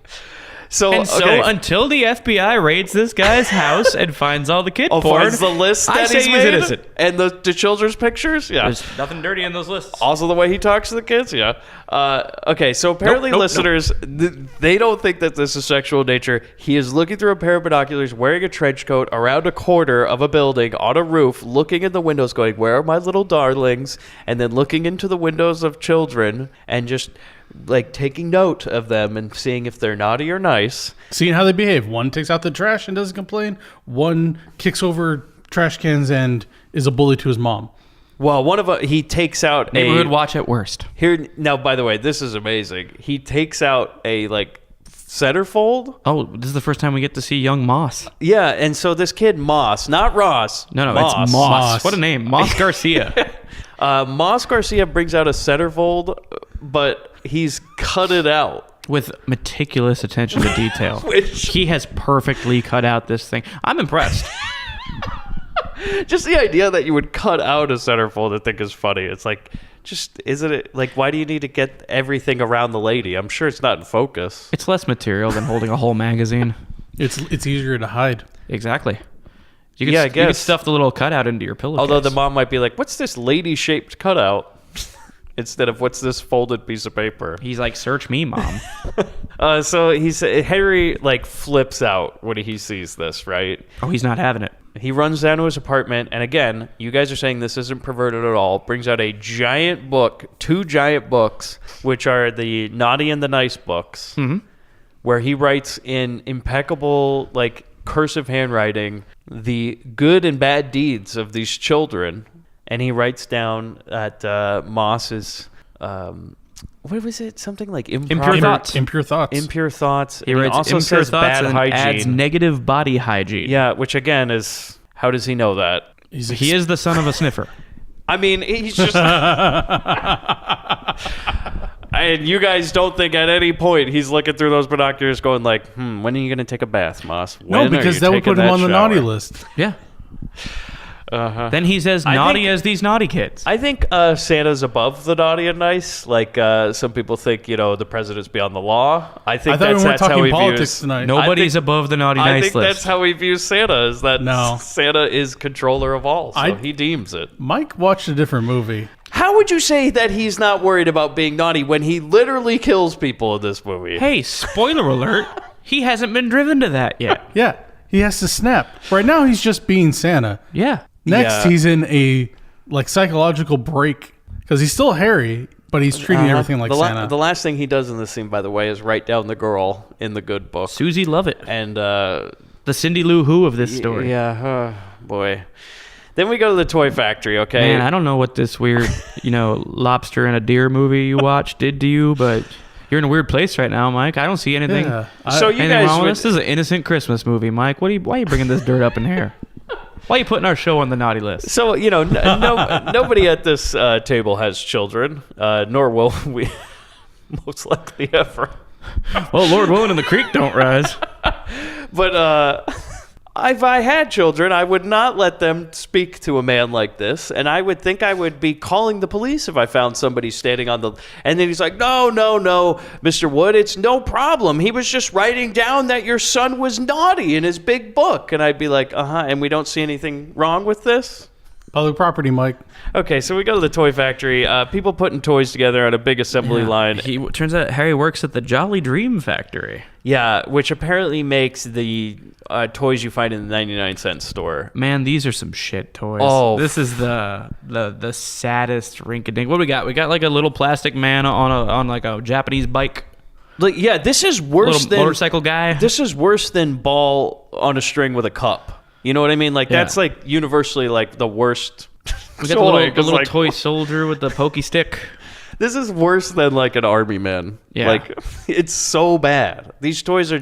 C: So
A: okay.
C: Until the FBI raids this guy's house and finds all the kid porn,
A: finds the list that
C: I say
A: he's
C: he's
A: made
C: innocent.
A: And the children's pictures. Yeah,
C: there's nothing dirty in those lists.
A: Also, the way he talks to the kids. Yeah. Okay, so apparently, listeners, they don't think that this is sexual in nature. He is looking through a pair of binoculars, wearing a trench coat, around a corner of a building on a roof, looking in the windows, going, "Where are my little darlings?" And then looking into the windows of children and just like taking note of them and seeing if they're naughty or nice.
B: Seeing how they behave. One takes out the trash and doesn't complain. One kicks over trash cans and is a bully to his mom.
A: Well, he takes out
C: neighborhood watch at worst.
A: Here now, by the way, this is amazing. He takes out a centerfold.
C: Oh, this is the first time we get to see young Moss.
A: Yeah, and so this kid Moss, not Ross.
C: No,
A: Moss.
C: it's Moss. What a name, Moss Garcia.
A: Moss Garcia brings out a centerfold, but he's cut it out
C: with meticulous attention to detail. He has perfectly cut out this thing. I'm impressed.
A: Just the idea that you would cut out a centerfold, I think is funny. It's like, isn't it like, why do you need to get everything around the lady? I'm sure it's not in focus.
C: It's less material than holding a whole magazine.
B: It's easier to hide.
C: Exactly. You could stuff the little cutout into your pillowcase.
A: Although the mom might be like, what's this lady-shaped cutout? Instead of what's this folded piece of paper?
C: He's like, search me, Mom.
A: So Harry flips out when he sees this, right?
C: Oh, he's not having it.
A: He runs down to his apartment, and again, you guys are saying this isn't perverted at all. Brings out a giant book, 2 giant books, which are the naughty and the nice books, where he writes in impeccable, cursive handwriting, the good and bad deeds of these children. And he writes down that Moss is, what was it? Something like
C: impure thoughts.
B: Impure thoughts.
A: Impure thoughts.
C: He writes
A: also
C: impure
A: says
C: thoughts
A: bad
C: and
A: hygiene.
C: adds negative body hygiene.
A: Yeah, which again is, how does he know that?
C: He is the son of a sniffer.
A: I mean, he's just... And you guys don't think at any point he's looking through those binoculars going when are you going to take a bath, Moss?
B: No, because that would put him on the naughty list.
C: Yeah. Then he's as naughty as these naughty kids.
A: I think Santa's above the naughty and nice. Some people think, the president's beyond the law. I thought
B: we weren't talking
A: how he
B: politics
A: views
B: tonight.
C: Nobody's above the naughty nice list.
A: I think that's how he views Santa, is that Santa is controller of all. So he deems it.
B: Mike watched a different movie.
A: How would you say that he's not worried about being naughty when he literally kills people in this movie?
C: Hey, spoiler alert. He hasn't been driven to that yet.
B: Yeah, he has to snap. Right now, he's just being Santa.
C: Yeah.
B: Next, he's in a psychological break because he's still Harry, but he's treating everything like Santa.
A: The last thing he does in this scene, by the way, is write down the girl in the good book.
C: Susie Lovett.
A: And
C: the Cindy Lou Who of this story.
A: Yeah, boy. Then we go to the toy factory, okay?
C: Man, I don't know what this weird, lobster and a deer movie you watched did to you, but you're in a weird place right now, Mike. I don't see anything.
B: Yeah,
A: so you
C: anything
A: guys
C: wrong with this? This is an innocent Christmas movie, Mike. Why are you bringing this dirt up in here? Why are you putting our show on the naughty list?
A: So, nobody at this table has children, nor will we most likely ever.
C: Well, Lord willing and the creek don't rise.
A: But if I had children, I would not let them speak to a man like this. And I would think I would be calling the police if I found somebody standing on the... And then he's like, no, Mr. Wood, it's no problem. He was just writing down that your son was naughty in his big book. And I'd be like, and we don't see anything wrong with this?
B: Public property, Mike.
A: Okay, so we go to the toy factory. People putting toys together on a big assembly line.
C: Turns out Harry works at the Jolly Dream Factory.
A: Yeah, which apparently makes the toys you find in the 99-cent store.
C: Man, these are some shit toys.
A: Oh,
C: this is the saddest rink-a-dink. What do we got? We got a little plastic man on a Japanese bike.
A: This is worse than
C: motorcycle guy.
A: This is worse than ball on a string with a cup. You know what I mean? That's universally the worst.
C: We got the little toy soldier with the pokey stick.
A: This is worse than like an army man.
C: Yeah.
A: Like, it's so bad. These toys are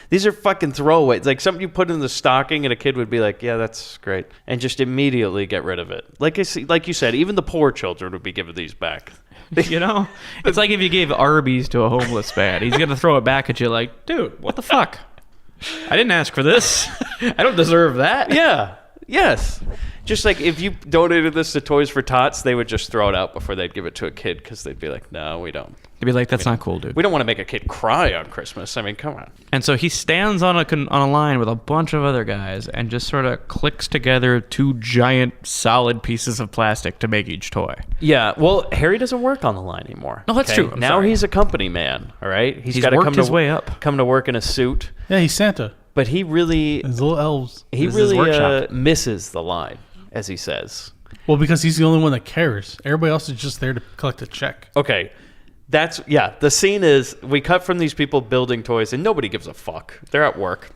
A: these are fucking throwaways. Like something you put in the stocking and a kid would be like, yeah, that's great. And just immediately get rid of it. Like you said, even the poor children would be given these back.
C: You know? It's like if you gave Arby's to a homeless man. He's going to throw it back at you like, dude, what the fuck? I didn't ask for this. I don't deserve that.
A: Yeah. Yes. Just like if you donated this to Toys for Tots, they would just throw it out before they'd give it to a kid because they'd be like, no, we don't.
C: They'd be like, that's not cool, dude.
A: We don't want to make a kid cry on Christmas. I mean, come on.
C: And so he stands on a line with a bunch of other guys and just sort of clicks together two giant solid pieces of plastic to make each toy.
A: Yeah, well, Harry doesn't work on the line anymore.
C: No, that's true. I'm
A: now
C: sorry.
A: he's a company man, all right?
C: He's
A: got to
C: worked his way up.
A: Come to work in a suit.
B: Yeah, he's Santa.
A: But he really
B: His little elves.
A: he
C: This is his
A: really
C: workshop.
A: misses the line, as he says.
B: Well, because he's the only one that cares. Everybody else is just there to collect a check.
A: Okay. The scene is we cut from these people building toys and nobody gives a fuck. They're at work.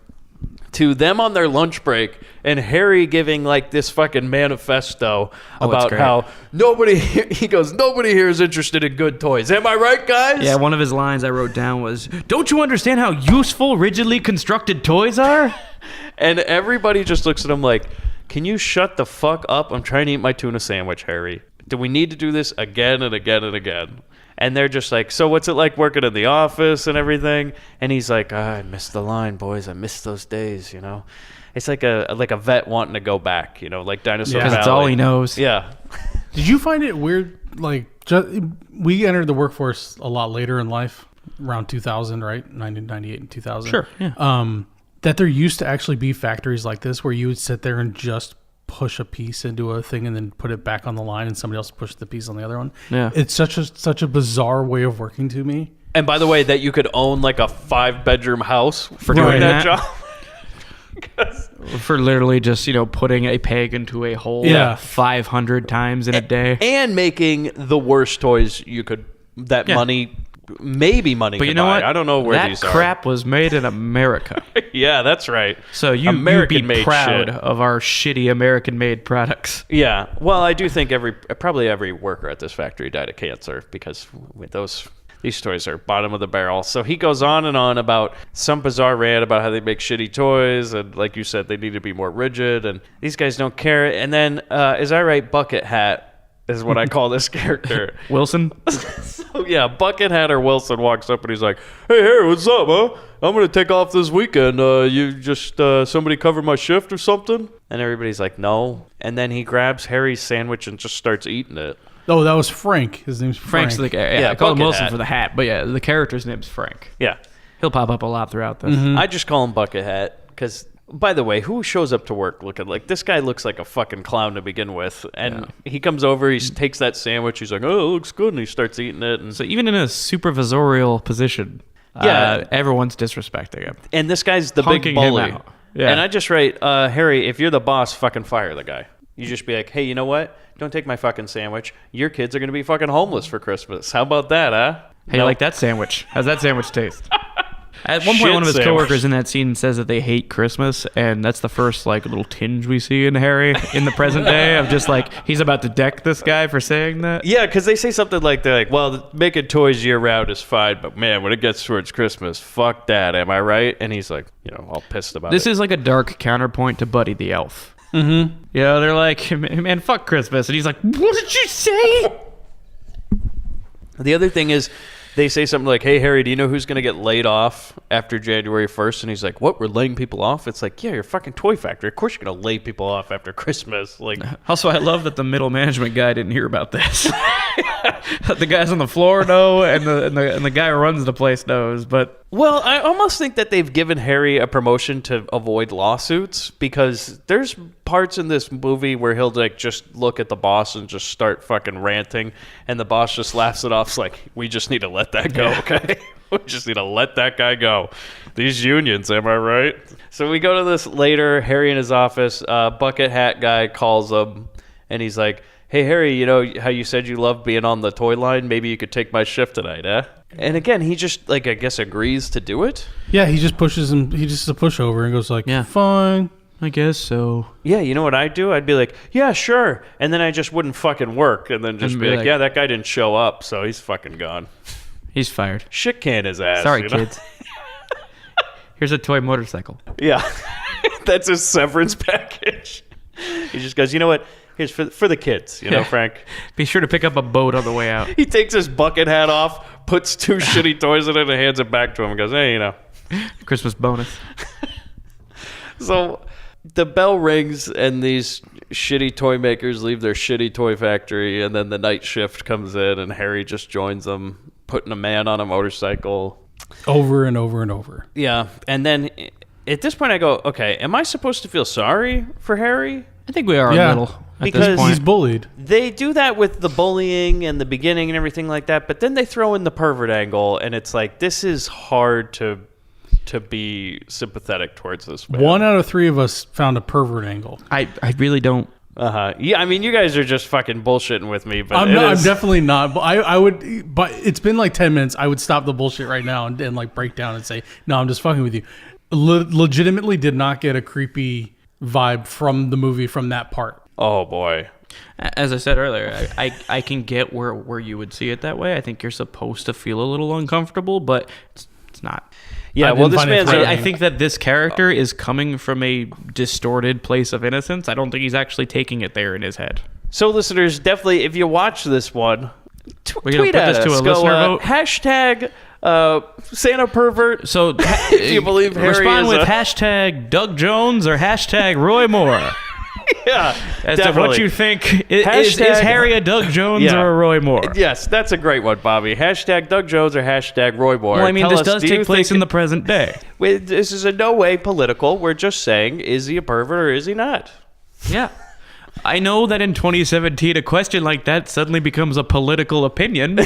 A: To them on their lunch break and Harry giving like this fucking manifesto about
C: great.
A: how nobody here is interested in good toys. Am I right, guys?
C: Yeah, one of his lines I wrote down was, don't you understand how useful, rigidly constructed toys are?
A: And everybody just looks at him like, can you shut the fuck up? I'm trying to eat my tuna sandwich, Harry. Do we need to do this again and again and again? And they're just like, so what's it like working in the office and everything? And he's like, I missed the line, boys. I missed those days, you know? It's like a vet wanting to go back, you know, like Dinosaur
C: Because
A: Valley.
C: it's all he knows.
A: Yeah.
B: Did you find it weird? Like, we entered the workforce a lot later in life, around 2000, right? 1998 and 2000.
C: Sure, yeah.
B: That there used to actually be factories like this where you would sit there and just push a piece into a thing and then put it back on the line and somebody else pushed the piece on the other one.
C: Yeah.
B: It's such a bizarre way of working to me.
A: And by the way, that you could own like a 5-bedroom house for
C: Right.
A: doing that
C: That-
A: job. 'Cause-
C: For literally just, putting a peg into a hole
B: Yeah.
C: 500 times in a day.
A: and making the worst toys you could, that
C: Yeah.
A: money, maybe money
C: But
A: could
C: you know
A: buy.
C: what?
A: I don't know where
C: that
A: these
C: crap was made in America.
A: are. Yeah, that's right.
C: So you be
A: American-made
C: proud
A: shit.
C: of our shitty American-made products.
A: Yeah, well, I do think probably every worker at this factory died of cancer because with these toys are bottom of the barrel. So he goes on and on about some bizarre rant about how they make shitty toys and, like you said, they need to be more rigid and these guys don't care. And then, is I right, Bucket Hat is what I call this character.
C: Wilson?
A: So yeah, Bucket Hat or Wilson walks up and he's like, "Hey, Harry, what's up, huh? I'm gonna take off this weekend. You just somebody cover my shift or something?" And everybody's like, "No." And then he grabs Harry's sandwich and just starts eating it.
B: Oh, that was Frank. His name's Frank.
C: Frank's the guy. Yeah, I call him
A: Bucket
C: Wilson
A: Hat.
C: for the hat. But yeah, the character's name's Frank.
A: Yeah,
C: He'll pop up a lot throughout this.
A: I just call him Bucket Hat because, by the way, who shows up to work looking like this guy looks like a fucking clown to begin with, and he comes over, he takes that sandwich, he's like, "Oh, it looks good," and he starts eating it, and
C: So even in a supervisorial position,
A: Yeah.
C: everyone's disrespecting him.
A: and this guy's the
C: Honking
A: big
C: him
A: bully.
C: out. Yeah.
A: And I just write, Harry, if you're the boss, fucking fire the guy. You just be like, "Hey, you know what? Don't take my fucking sandwich. Your kids are going to be fucking homeless for Christmas. How about that, huh?"
C: How you like that sandwich? How's that sandwich taste? At one point,
A: Shit
C: one of his
A: sandwich.
C: coworkers in that scene says that they hate Christmas, and that's the first little tinge we see in Harry in the present day of just he's about to deck this guy for saying that.
A: Yeah, because they say something like, they're like, "Well, making toys year round is fine, but man, when it gets towards Christmas, fuck that. Am I right?" And he's like, all pissed about
C: This
A: it.
C: is like a dark counterpoint to Buddy the Elf. Mm-hmm. They're like, "Man, fuck Christmas," and he's like, "What did you say?"
A: The other thing is, they say something like, "Hey, Harry, do you know who's going to get laid off after January 1st?" And he's like, "What? We're laying people off?" It's like, yeah, you're a fucking toy factory. Of course you're going to lay people off after Christmas. Like,
C: Also, I love that the middle management guy didn't hear about this. The guys on the floor know, and the guy who runs the place knows. But
A: well, I almost think that they've given Harry a promotion to avoid lawsuits because there's parts in this movie where he'll just look at the boss and just start fucking ranting, and the boss just laughs it off. It's like, we just need to let that go, okay? We just need to let that guy go. These unions, am I right? So we go to this later. Harry in his office, Bucket Hat guy calls him, and he's like, "Hey, Harry, you know how you said you loved being on the toy line? Maybe you could take my shift tonight, eh?" And again, he just, I guess, agrees to do it.
B: Yeah, he just pushes him. He just is a pushover and goes like,
C: Yeah.
B: "Fine."
C: I guess so.
A: Yeah, you know what I'd do? I'd be like, yeah, sure. And then I just wouldn't fucking work. And then just
C: And
A: be
C: be
A: like,
C: like-
A: yeah, that guy didn't show up, so he's fucking gone.
C: He's fired.
A: Shit can his ass.
C: Sorry,
A: you know?
C: kids. Here's a toy motorcycle.
A: Yeah. That's his severance package. He just goes, you know what? Here's for the kids, you know,
C: Yeah.
A: Frank.
C: Be sure to pick up a boat on the way out.
A: He takes his bucket hat off, puts 2 shitty toys in it, and hands it back to him and goes, hey, you know.
C: Christmas bonus.
A: So the bell rings and these shitty toy makers leave their shitty toy factory, and then the night shift comes in and Harry just joins them, putting a man on a motorcycle.
B: Over and over and over.
A: Yeah, and then at this point I go, okay, am I supposed to feel sorry for Harry?
C: I think we are
B: Yeah,
C: a little at
A: because
C: this point.
B: He's bullied.
A: They do that with the bullying and the beginning and everything like that, but then they throw in the pervert angle, and it's like, this is hard to be sympathetic towards this man.
B: 1 out of 3 of us found a pervert angle.
C: I really don't.
A: Yeah, I mean, you guys are just fucking bullshitting with me, but
B: I'm
A: it
B: not. I'm
A: is-
B: definitely not. But I would. But it's been like 10 minutes. I would stop the bullshit right now and like break down and say, no, I'm just fucking with you. Legitimately did not get a creepy vibe from the movie from that part.
A: Oh boy.
C: As I said earlier, I can get where you would see it that way. I think you're supposed to feel a little uncomfortable, but it's not.
A: Yeah,
B: I
A: well,
B: didn't
A: this
B: find it
A: man's.
B: threatening.
C: I think that this character is coming from a distorted place of innocence. I don't think he's actually taking it there in his head.
A: So, listeners, definitely, if you watch this one,
C: We're gonna
A: tweet
C: put
A: at
C: this
A: us.
C: to a
A: Go,
C: listener vote?
A: Hashtag Santa pervert.
C: So,
A: If you believe Harry
C: respond
A: is
C: with
A: a-
C: hashtag Doug Jones or hashtag Roy Moore.
A: Yeah,
C: As to
A: definitely.
C: what you think. Is
A: Hashtag-
C: Harry a Doug Jones
A: Yeah.
C: or a Roy Moore?
A: Yes, that's a great one, Bobby. Hashtag Doug Jones or hashtag Roy Moore.
C: Well, I mean,
A: Tell
C: this
A: us,
C: does
A: do you
C: take place
A: think-
C: in the present day.
A: Wait, this is in no way political. We're just saying, is he a pervert or is he not?
C: Yeah. I know that in 2017, a question like that suddenly becomes a political opinion.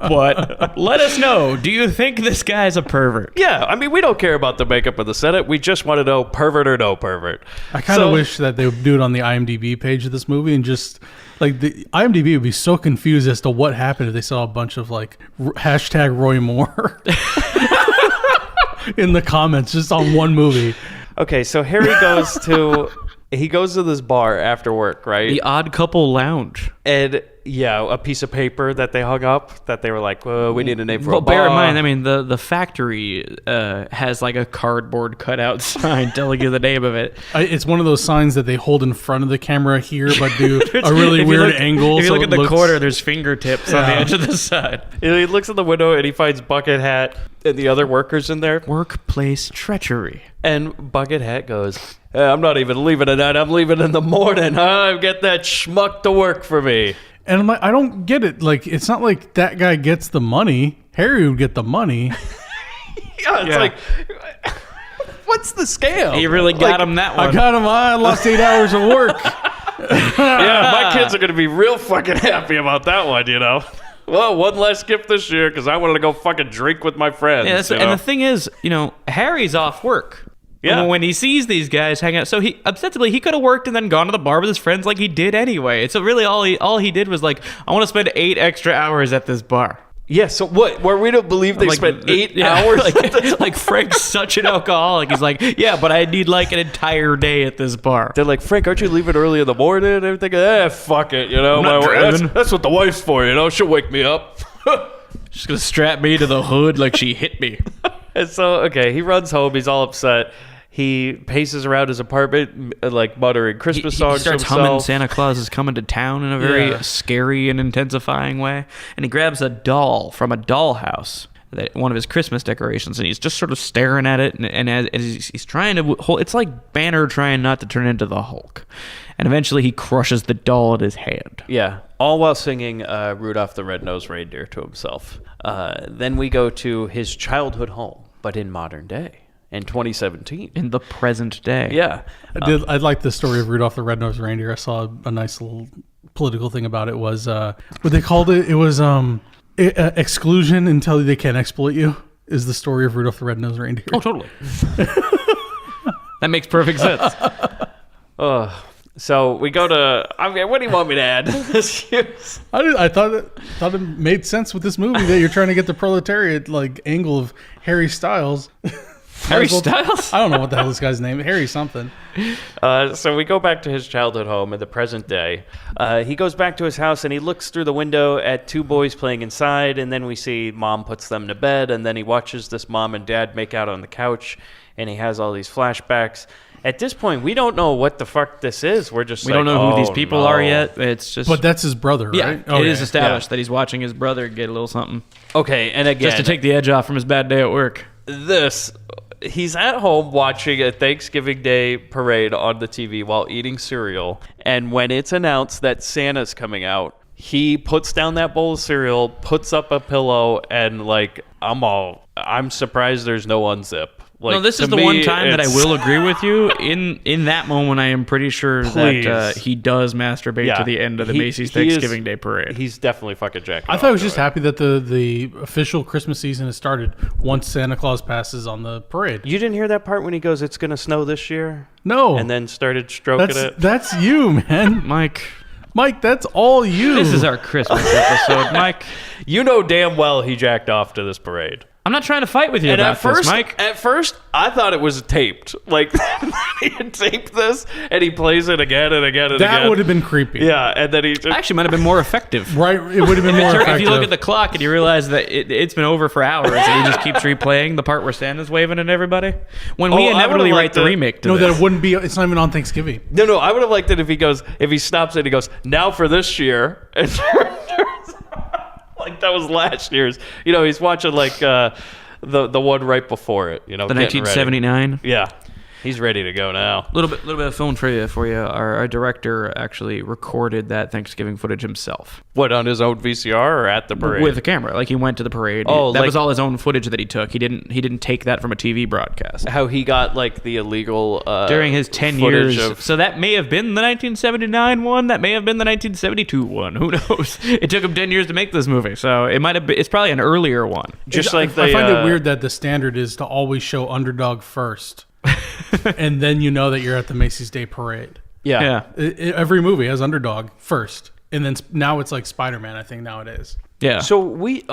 C: But let us know. Do you think this guy's a pervert?
A: Yeah, I mean, we don't care about the makeup of the Senate. We just want to know pervert or no pervert.
B: I kind of
A: So-
B: wish that they would do it on the IMDb page of this movie and just like the IMDb would be so confused as to what happened if they saw a bunch of like hashtag Roy Moore in the comments just on one movie.
A: Okay, so Harry goes to this bar after work, right?
C: The Odd Couple Lounge.
A: And yeah, a piece of paper that they hung up that they were like, well, we need a name for
C: Well,
A: a bar.
C: bear in mind, I mean, the factory has like a cardboard cutout sign telling you the name of it.
B: It's one of those signs that they hold in front of the camera here, but do a really
C: If you
B: weird
C: look-
B: angle.
C: If you
B: so
C: look
B: it
C: at the
B: looks-
C: corner, there's fingertips on the
B: Yeah.
C: edge of the side.
A: And he looks in the window and he finds Bucket Hat and the other workers in there.
C: Workplace treachery.
A: And Bucket Hat goes, I'm not even leaving tonight. I'm leaving in the morning. Get that schmuck to work for me.
B: And I'm like, I don't get it. Like, it's not like that guy gets the money. Harry would get the money.
A: Yeah, it's
C: Yeah.
A: like, what's the scale?
C: He really got him that one.
B: I got him. I lost 8 hours of work.
A: Yeah, my kids are going to be real fucking happy about that one, you know? Well, one less gift this year because I wanted to go fucking drink with my friends.
C: Yeah, that's,
A: you
C: and
A: know?
C: the thing is, Harry's off work.
A: Yeah.
C: When he sees these guys hang out, so he ostensibly he could have worked and then gone to the bar with his friends like he did anyway. So really, all he did was like, I want to spend 8 extra hours at this bar.
A: Yeah, so what? Where we don't believe they
C: Like,
A: spent 8
C: yeah,
A: hours?
C: like Frank's such an alcoholic. He's like, yeah, but I need like an entire day at this bar.
A: They're like, Frank, aren't you leaving early in the morning and everything? Fuck it, you know?
C: I'm not driving.
A: That's what the wife's for, you know? She'll wake me up.
C: She's gonna strap me to the hood like she hit me.
A: And so, okay, he runs home. He's all upset. He paces around his apartment, like muttering Christmas
C: He
A: songs
C: starts
A: to
C: humming
A: himself.
C: Santa Claus is coming to town in a very
B: Yeah.
C: scary and intensifying way. And he grabs a doll from a dollhouse, one of his Christmas decorations, and he's just sort of staring at it. And as he's trying to hold, it's like Banner trying not to turn into the Hulk. And eventually he crushes the doll in his hand.
A: Yeah, all while singing Rudolph the Red-Nosed Reindeer to himself. Then we go to his childhood home, but in modern day, in 2017.
C: In the present day.
A: Yeah.
B: I like the story of Rudolph the Red-Nosed Reindeer. I saw a nice little political thing about it. Was what they called it? It was exclusion until they can exploit you. Is the story of Rudolph the Red-Nosed Reindeer?
C: Oh, totally. That makes perfect sense.
A: So we go to. I mean, what do you want me to add?
B: I thought it made sense with this movie that you're trying to get the proletariat like angle of Harry Styles.
C: Harry Styles?
B: I don't know what the hell this guy's name is. Harry something.
A: So we go back to his childhood home in the present day. He goes back to his house and he looks through the window at two boys playing inside, and then we see mom puts them to bed, and then he watches this mom and dad make out on the couch, and he has all these flashbacks. At this point, we don't know what the fuck this is. We're just
C: We don't know who these people
A: no.
C: are yet. It's just...
B: But that's his brother,
C: yeah,
B: right?
C: it is established that he's watching his brother get a little something.
A: Okay, and again...
C: Just to take the edge off from his bad day at work.
A: He's at home watching a Thanksgiving Day parade on the TV while eating cereal, and when it's announced that Santa's coming out, he puts down that bowl of cereal, puts up a pillow, and like, I'm surprised there's no unzip. Like,
C: no, this is
A: to
C: the
A: me,
C: one time that I
A: it's-
C: will agree with you. In that moment, I am pretty sure that he does masturbate to the end of the Macy's Thanksgiving Day parade.
A: He's definitely fucking jacking
B: I thought I was
A: off
B: just
A: to it.
B: happy that the official Christmas season has started once Santa Claus passes on the parade.
A: You didn't hear that part when he goes, "It's gonna snow this year,"
B: No.
A: and then started stroking it.
B: That's you, man. Mike, that's all you.
C: This is our Christmas episode, Mike.
A: You know damn well he jacked off to this parade.
C: I'm not trying to fight with you
A: And
C: about this, Mike.
A: at first, I thought it was taped. Like, he had taped this, and he plays it again and again and again.
B: That would have been creepy.
A: Yeah, and then he just...
C: Actually, might have been more effective.
B: Right? It would have been more effective.
C: If you look at the clock and you realize that it's been over for hours, and he just keeps replaying the part where Santa's waving at everybody, when we
A: I
C: inevitably
A: would've
C: write the
A: liked it.
C: remake to
B: No,
C: this.
B: that it wouldn't be. It's not even on Thanksgiving.
A: No, I would have liked it if he stops it and he goes, "Now for this year." And like, that was last year's. You know, he's watching, like, the one right before it, you know,
C: the
A: getting ready.
C: 1979.
A: Yeah. He's ready to go now.
C: Little bit of film trivia for you. Our director actually recorded that Thanksgiving footage himself
A: What, on his own VCR or at the parade?
C: with a camera. Like, he went to the parade.
A: Oh,
C: that
A: like-
C: was all his own footage that he took. He didn't take that from a TV broadcast.
A: How he got, like, the illegal
C: During his 10
A: footage
C: years.
A: of-
C: So that may have been the 1979 one. That may have been the 1972 one. Who knows? It took him 10 years to make this movie. So it might have been. It's probably an earlier one.
A: just like
B: I
A: the,
B: find it weird that the standard is to always show underdog first, and then you know that you're at the Macy's Day Parade.
A: Yeah.
B: Every movie has underdog first, and then now it's like Spider-Man. I think nowadays.
C: Yeah.
A: So we,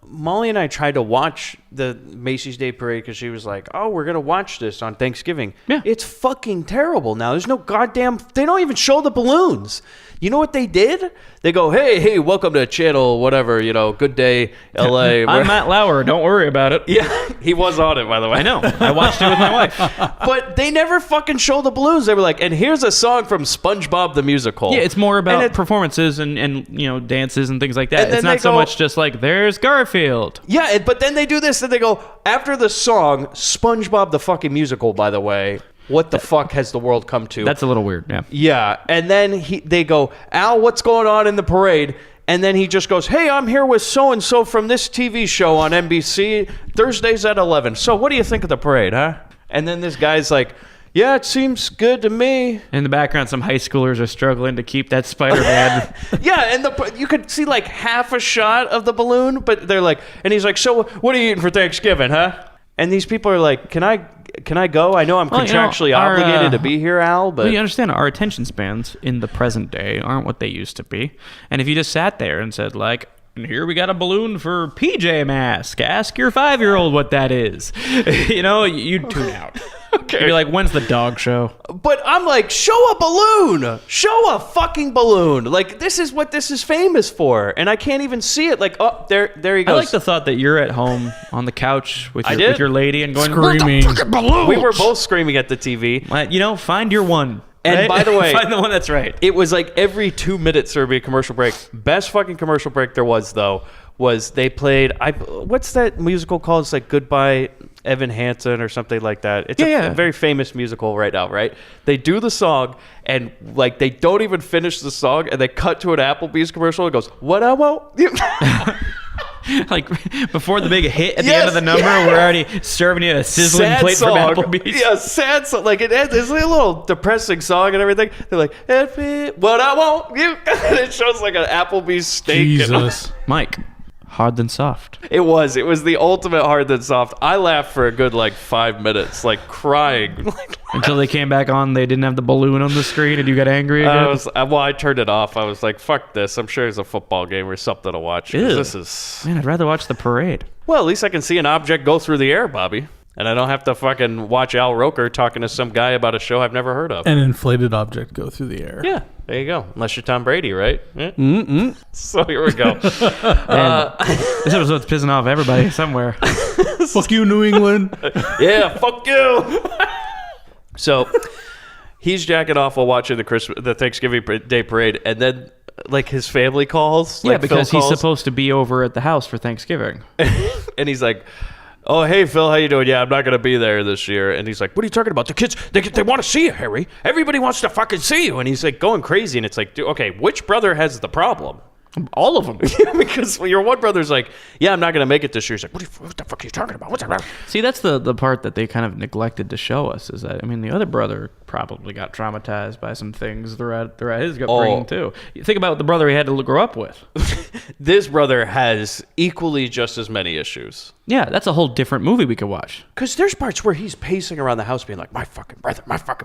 A: Molly and I tried to watch the Macy's Day Parade because she was like, "Oh, we're gonna watch this on Thanksgiving."
C: Yeah.
A: It's fucking terrible now. There's no goddamn. They don't even show the balloons. You know what they did? They go, "Hey, welcome to channel whatever. You know, good day, L.A."
C: I'm Matt Lauer. Don't worry about it.
A: Yeah, he was on it, by the way.
C: I know. I watched it with my wife.
A: But they never fucking show the balloons. They were like, "And here's a song from SpongeBob the Musical."
C: Yeah, it's more about
A: And it-
C: performances and you know, dances and things like that.
A: And then
C: It's not
A: they
C: so
A: go-
C: much just like, there's Garfield.
A: Yeah, but then they do this, and they go, after the song, SpongeBob the fucking Musical, by the way, what the fuck has the world come to?
C: That's a little weird, yeah.
A: Yeah, and then they go, "Al, what's going on in the parade?" And then he just goes, "Hey, I'm here with so-and-so from this TV show on NBC, Thursdays at 11. So what do you think of the parade, huh?" And then this guy's like, "Yeah, it seems good to me."
C: In the background, some high schoolers are struggling to keep that Spider-Man.
A: Yeah, and you could see like half a shot of the balloon, but they're like, and he's like, "So what are you eating for Thanksgiving, huh?" And these people are like, "Can I go? I know I'm
C: Well, you know,
A: contractually
C: our,
A: obligated to be here, Al, but..."
C: Well, you understand, our attention spans in the present day aren't what they used to be. And if you just sat there and said, like, "And here we got a balloon for PJ Mask. Ask your 5-year-old what that is." You know, you'd tune out.
A: Okay.
C: You'd be like, "When's the dog show?"
A: But I'm like, show a balloon! Show a fucking balloon! Like, this is what this is famous for. And I can't even see it. Like, oh, there he
C: I
A: goes.
C: like the thought that you're at home on the couch with
A: I
C: your,
A: did.
C: with your lady and going,
B: Screaming.
C: "What the fucking balloons?"
A: We were both screaming at the TV.
C: Well, you know, find your one.
A: And
C: right?
A: by the way-
C: find the one that's right.
A: It was like every 2 minutes there would be a commercial break. Best fucking commercial break there was, though, was they played... what's that musical called? It's like Goodbye Evan Hansen or something like that. It's a very famous musical right now, right? They do the song, and like they don't even finish the song, and they cut to an Applebee's commercial. It goes, "What I want..."
C: Like, before the big hit at the
A: Yes,
C: end of the number,
A: yes.
C: we're already serving you a sizzling
A: Sad
C: plate
A: song.
C: from Applebee's.
A: Yeah, sad song. Like it's a little depressing song and everything. They're like, "What I want," you. And it shows like an Applebee's steak. and-
B: Jesus.
C: Mike, hard than soft.
A: It was the ultimate hard than soft. I laughed for a good like 5 minutes, like crying.
C: Until they came back on, they didn't have the balloon on the screen, and you got angry again.
A: I turned it off. I was like, "Fuck this!" I'm sure there's a football game or something to watch. 'Cause
C: Ew.
A: this is
C: Man, I'd rather watch the parade.
A: well, at least I can see an object go through the air, Bobby. And I don't have to fucking watch Al Roker talking to some guy about a show I've never heard of.
B: An inflated object go through the air.
A: Yeah, there you go. Unless you're Tom Brady, right? Yeah. So here we go.
C: This episode's pissing off everybody somewhere.
B: Fuck you, New England.
A: Yeah, fuck you. So he's jacking off while watching the Thanksgiving Day parade, and then like his family calls.
C: Yeah,
A: like
C: because
A: Phil
C: he's
A: calls,
C: supposed to be over at the house for Thanksgiving.
A: and he's like, "Oh, hey Phil, how you doing? Yeah, I'm not gonna be there this year." And he's like, "What are you talking about? The kids, they want to see you, Harry. Everybody wants to fucking see you." And he's like going crazy, and it's like, dude, okay, which brother has the problem? All of them. Because your one brother's like, "Yeah, I'm not gonna make it this year." He's like, "What the fuck are you talking about? What's that?"
C: See, that's the part that they kind of neglected to show us is that, I mean, the other brother probably got traumatized by some things throughout his upbringing, too. You think about the brother he had to grow up with.
A: This brother has equally just as many issues.
C: Yeah, that's a whole different movie we could watch.
A: Because there's parts where he's pacing around the house being like, my fucking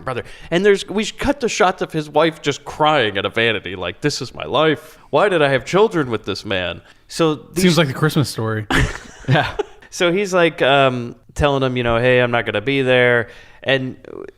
A: brother. And we cut the shots of his wife just crying at a vanity, like, this is my life. Why did I have children with this man? So
B: Seems like the Christmas Story.
C: Yeah.
A: So he's like telling him, hey, I'm not going to be there. And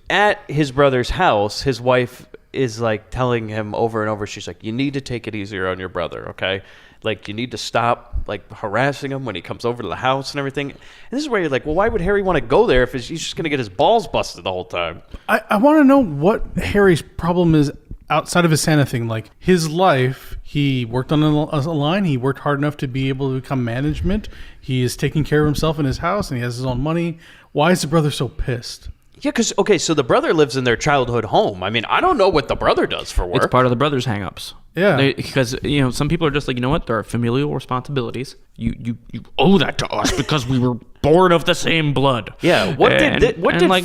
A: at his brother's house, his wife is like telling him over and over, she's like, you need to take it easier on your brother, okay? Like, you need to stop, like, harassing him when he comes over to the house and everything. And this is where you're like, well, why would Harry want to go there if he's just going to get his balls busted the whole time?
B: I want to know what Harry's problem is outside of his Santa thing. Like, his life, he worked on a line. He worked hard enough to be able to become management. He is taking care of himself in his house, and he has his own money. Why is the brother so pissed?
A: Yeah, because, okay, so the brother lives in their childhood home. I mean, I don't know what the brother does for work.
C: It's part of the brother's hangups.
B: Yeah.
C: Because, some people are just like, you know what? There are familial responsibilities. You owe that to us because we were born of the same blood.
A: Yeah, what did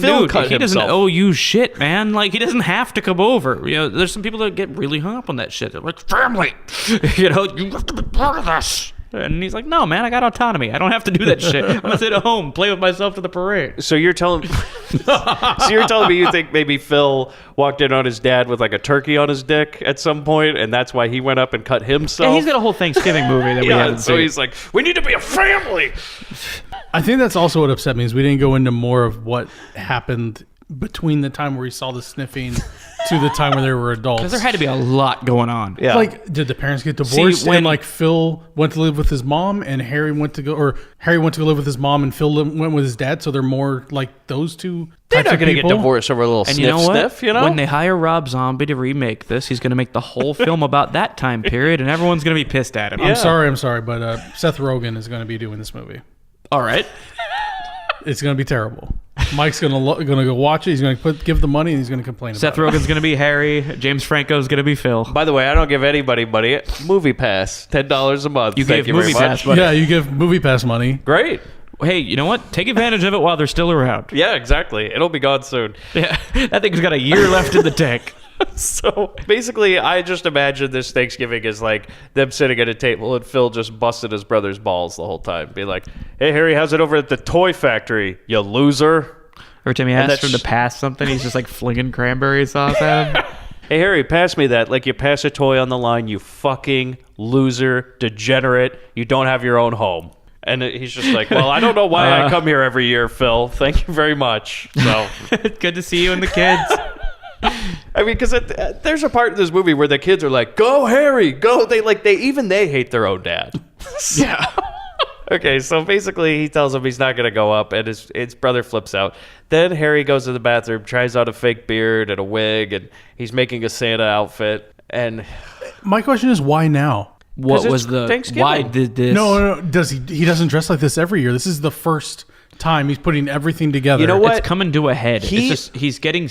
A: Phil cut
C: he doesn't
A: himself?
C: owe you shit, man. Like, he doesn't have to come over. There's some people that get really hung up on that shit. They're like, family. You have to be part of this. And he's like, no, man, I got autonomy. I don't have to do that shit. I'm going to sit at home, play with myself to the parade.
A: So you're telling me you think maybe Phil walked in on his dad with like a turkey on his dick at some point, and that's why he went up and cut himself?
C: Yeah, he's got a whole Thanksgiving movie that we haven't
A: so
C: seen.
A: he's like, we need to be a family.
B: I think that's also what upset me is we didn't go into more of what happened between the time where he saw the sniffing to the time where they were adults.
C: Because there had to be a lot going on.
A: Yeah.
B: Like, did the parents get divorced?
C: when-
B: And like Phil went to live with his mom, and Harry went to go live with his mom, and Phil went with his dad. So they're more like those two.
A: They're
B: types
A: not
B: of
A: going to get
B: people.
A: divorced over a little
C: And
A: sniff,
C: you know what?
A: sniff,
C: When they hire Rob Zombie to remake this, he's going to make the whole film about that time period, and everyone's going to be pissed at him.
B: I'm sorry, but Seth Rogen is going to be doing this movie.
C: All right.
B: It's going to be terrible. Mike's going to go watch it. He's going to give the money, and he's going to complain
C: Seth
B: about
C: Rogen's going to be Harry. James Franco's going to be Phil.
A: By the way, I don't give anybody money. Movie Pass, $10 a month.
C: You
A: Thank
C: gave
A: you very
C: Movie
A: much.
C: Pass
B: it.
C: money.
B: Yeah, you give Movie Pass money.
A: Great.
C: Hey, you know what? Take advantage of it while they're still around.
A: Yeah, exactly. It'll be gone soon.
C: Yeah, that thing's got a year left in the tank.
A: So basically, I just imagine this Thanksgiving is like them sitting at a table and Phil just busted his brother's balls the whole time. Be like, hey, Harry, how's it over at the toy factory, you loser?
C: Every time he
A: And
C: asks him to pass something, he's just like flinging cranberry sauce at him.
A: Hey, Harry, pass me that. Like you pass a toy on the line, you fucking loser, degenerate. You don't have your own home. And he's just like, well, I don't know why I come here every year, Phil. Thank you very much. So
C: Good to see you and the kids.
A: I mean, because there's a part in this movie where the kids are like, "Go, Harry, go!" They hate their own dad.
C: Yeah.
A: Okay, so basically, he tells him he's not going to go up, and his brother flips out. Then Harry goes to the bathroom, tries out a fake beard and a wig, and he's making a Santa outfit. And
B: My question is, why now?
C: What
A: 'Cause
C: was
A: it's
C: the
A: Thanksgiving.
C: why did this?
B: No. Does he doesn't dress like this every year? This is the first time he's putting everything together.
A: You know what?
C: It's coming to a head.
A: He-
C: It's just he's getting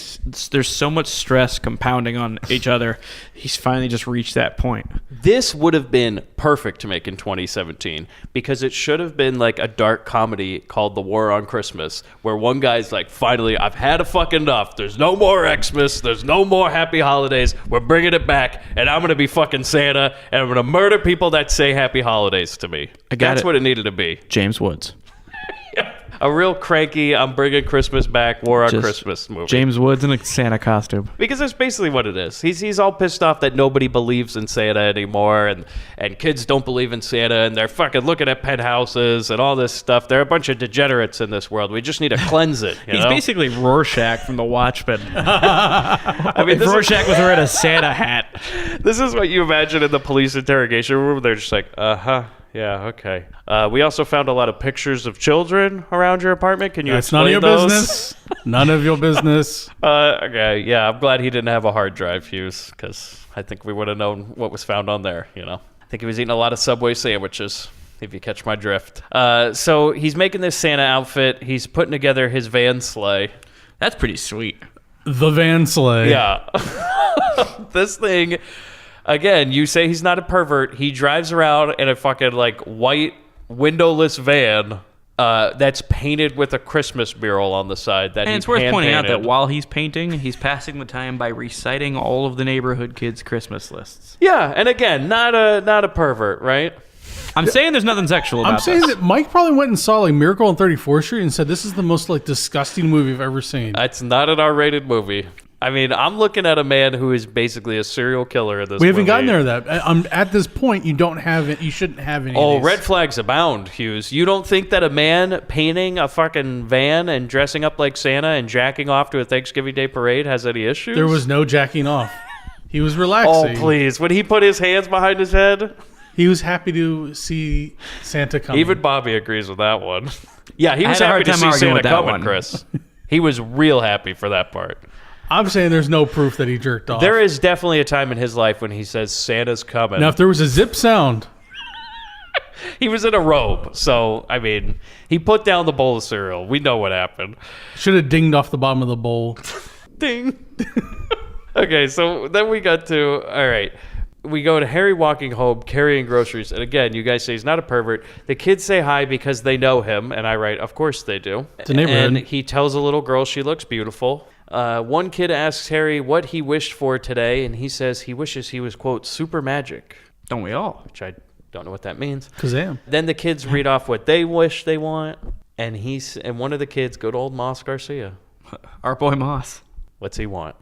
C: there's so much stress compounding on each other. He's finally just reached that point.
A: this would have been perfect to make in 2017 because it should have been like a dark comedy called The War on Christmas, where one guy's like, finally, I've had a fucking enough. There's no more Xmas. There's no more happy holidays. We're bringing it back, and I'm going to be fucking Santa, and I'm going to murder people that say happy holidays to me.
C: I got
A: That's
C: it.
A: what it needed to be.
C: James Woods.
A: A real cranky, I'm bringing Christmas back, War on
C: Just
A: Christmas movie.
C: James Woods in a Santa costume.
A: Because that's basically what it is. He's all pissed off that nobody believes in Santa anymore, and kids don't believe in Santa, and they're fucking looking at penthouses and all this stuff. They're a bunch of degenerates in this world. We just need to cleanse it.
C: He's basically Rorschach from The Watchmen.
A: I mean,
C: If Rorschach was wearing a Santa hat.
A: This is what you imagine in the police interrogation room. They're just like, yeah, okay. We also found a lot of pictures of children around your apartment. Can you
B: That's
A: explain
B: none of your
A: those?
B: business. None of your business.
A: Okay, yeah, I'm glad he didn't have a hard drive fuse, because I think we would have known what was found on there, I think he was eating a lot of Subway sandwiches, if you catch my drift. So he's making this Santa outfit. He's putting together his van sleigh.
C: That's pretty sweet.
B: The van sleigh.
A: Yeah. This thing, again, you say he's not a pervert. He drives around in a fucking, white, windowless van that's painted with a Christmas mural on the side.
C: And it's worth pointing out that while he's painting, he's passing the time by reciting all of the neighborhood kids' Christmas lists.
A: Yeah, and again, not a pervert, right?
C: I'm saying there's nothing sexual about
B: I'm saying
C: this.
B: that Mike probably went and saw Miracle on 34th Street and said this is the most disgusting movie I've ever seen.
A: It's not an R-rated movie. I mean, I'm looking at a man who is basically a serial killer in this
B: We haven't
A: movie.
B: gotten there to that. At this point, you don't have it. You shouldn't have any.
A: Oh,
B: of these.
A: red flags abound, Hughes. You don't think that a man painting a fucking van and dressing up like Santa and jacking off to a Thanksgiving Day parade has any issues?
B: There was no jacking off. He was
A: Oh,
B: relaxing.
A: please. When he put his hands behind his head?
B: He was happy to see Santa coming.
A: Even Bobby agrees with that one. Yeah, he
C: I
A: was
C: had a
A: happy
C: hard
A: to
C: time
A: see
C: arguing
A: Santa
C: with that
A: coming,
C: one.
A: Chris. He was real happy for that part.
B: I'm saying there's no proof that he jerked off.
A: There is definitely a time in his life when he says Santa's coming.
B: Now, if there was a zip sound,
A: He was in a robe, so, I mean, he put down the bowl of cereal. We know what happened.
B: should have dinged off the bottom of the bowl.
A: Ding. Okay, so then we got to, all right, we go to Harry walking home, carrying groceries. And again, you guys say he's not a pervert. The kids say hi because they know him. And I write, of course they do.
B: It's a neighborhood.
A: And he tells a little girl she looks beautiful. One kid asks Harry what he wished for today. And he says he wishes he was, quote, super magic.
C: Don't we all?
A: Which I don't know what that means.
B: Kazam.
A: Then the kids read off what they wish they want. And one of the kids, good old Moss Garcia.
C: Our boy Moss.
A: What's he want?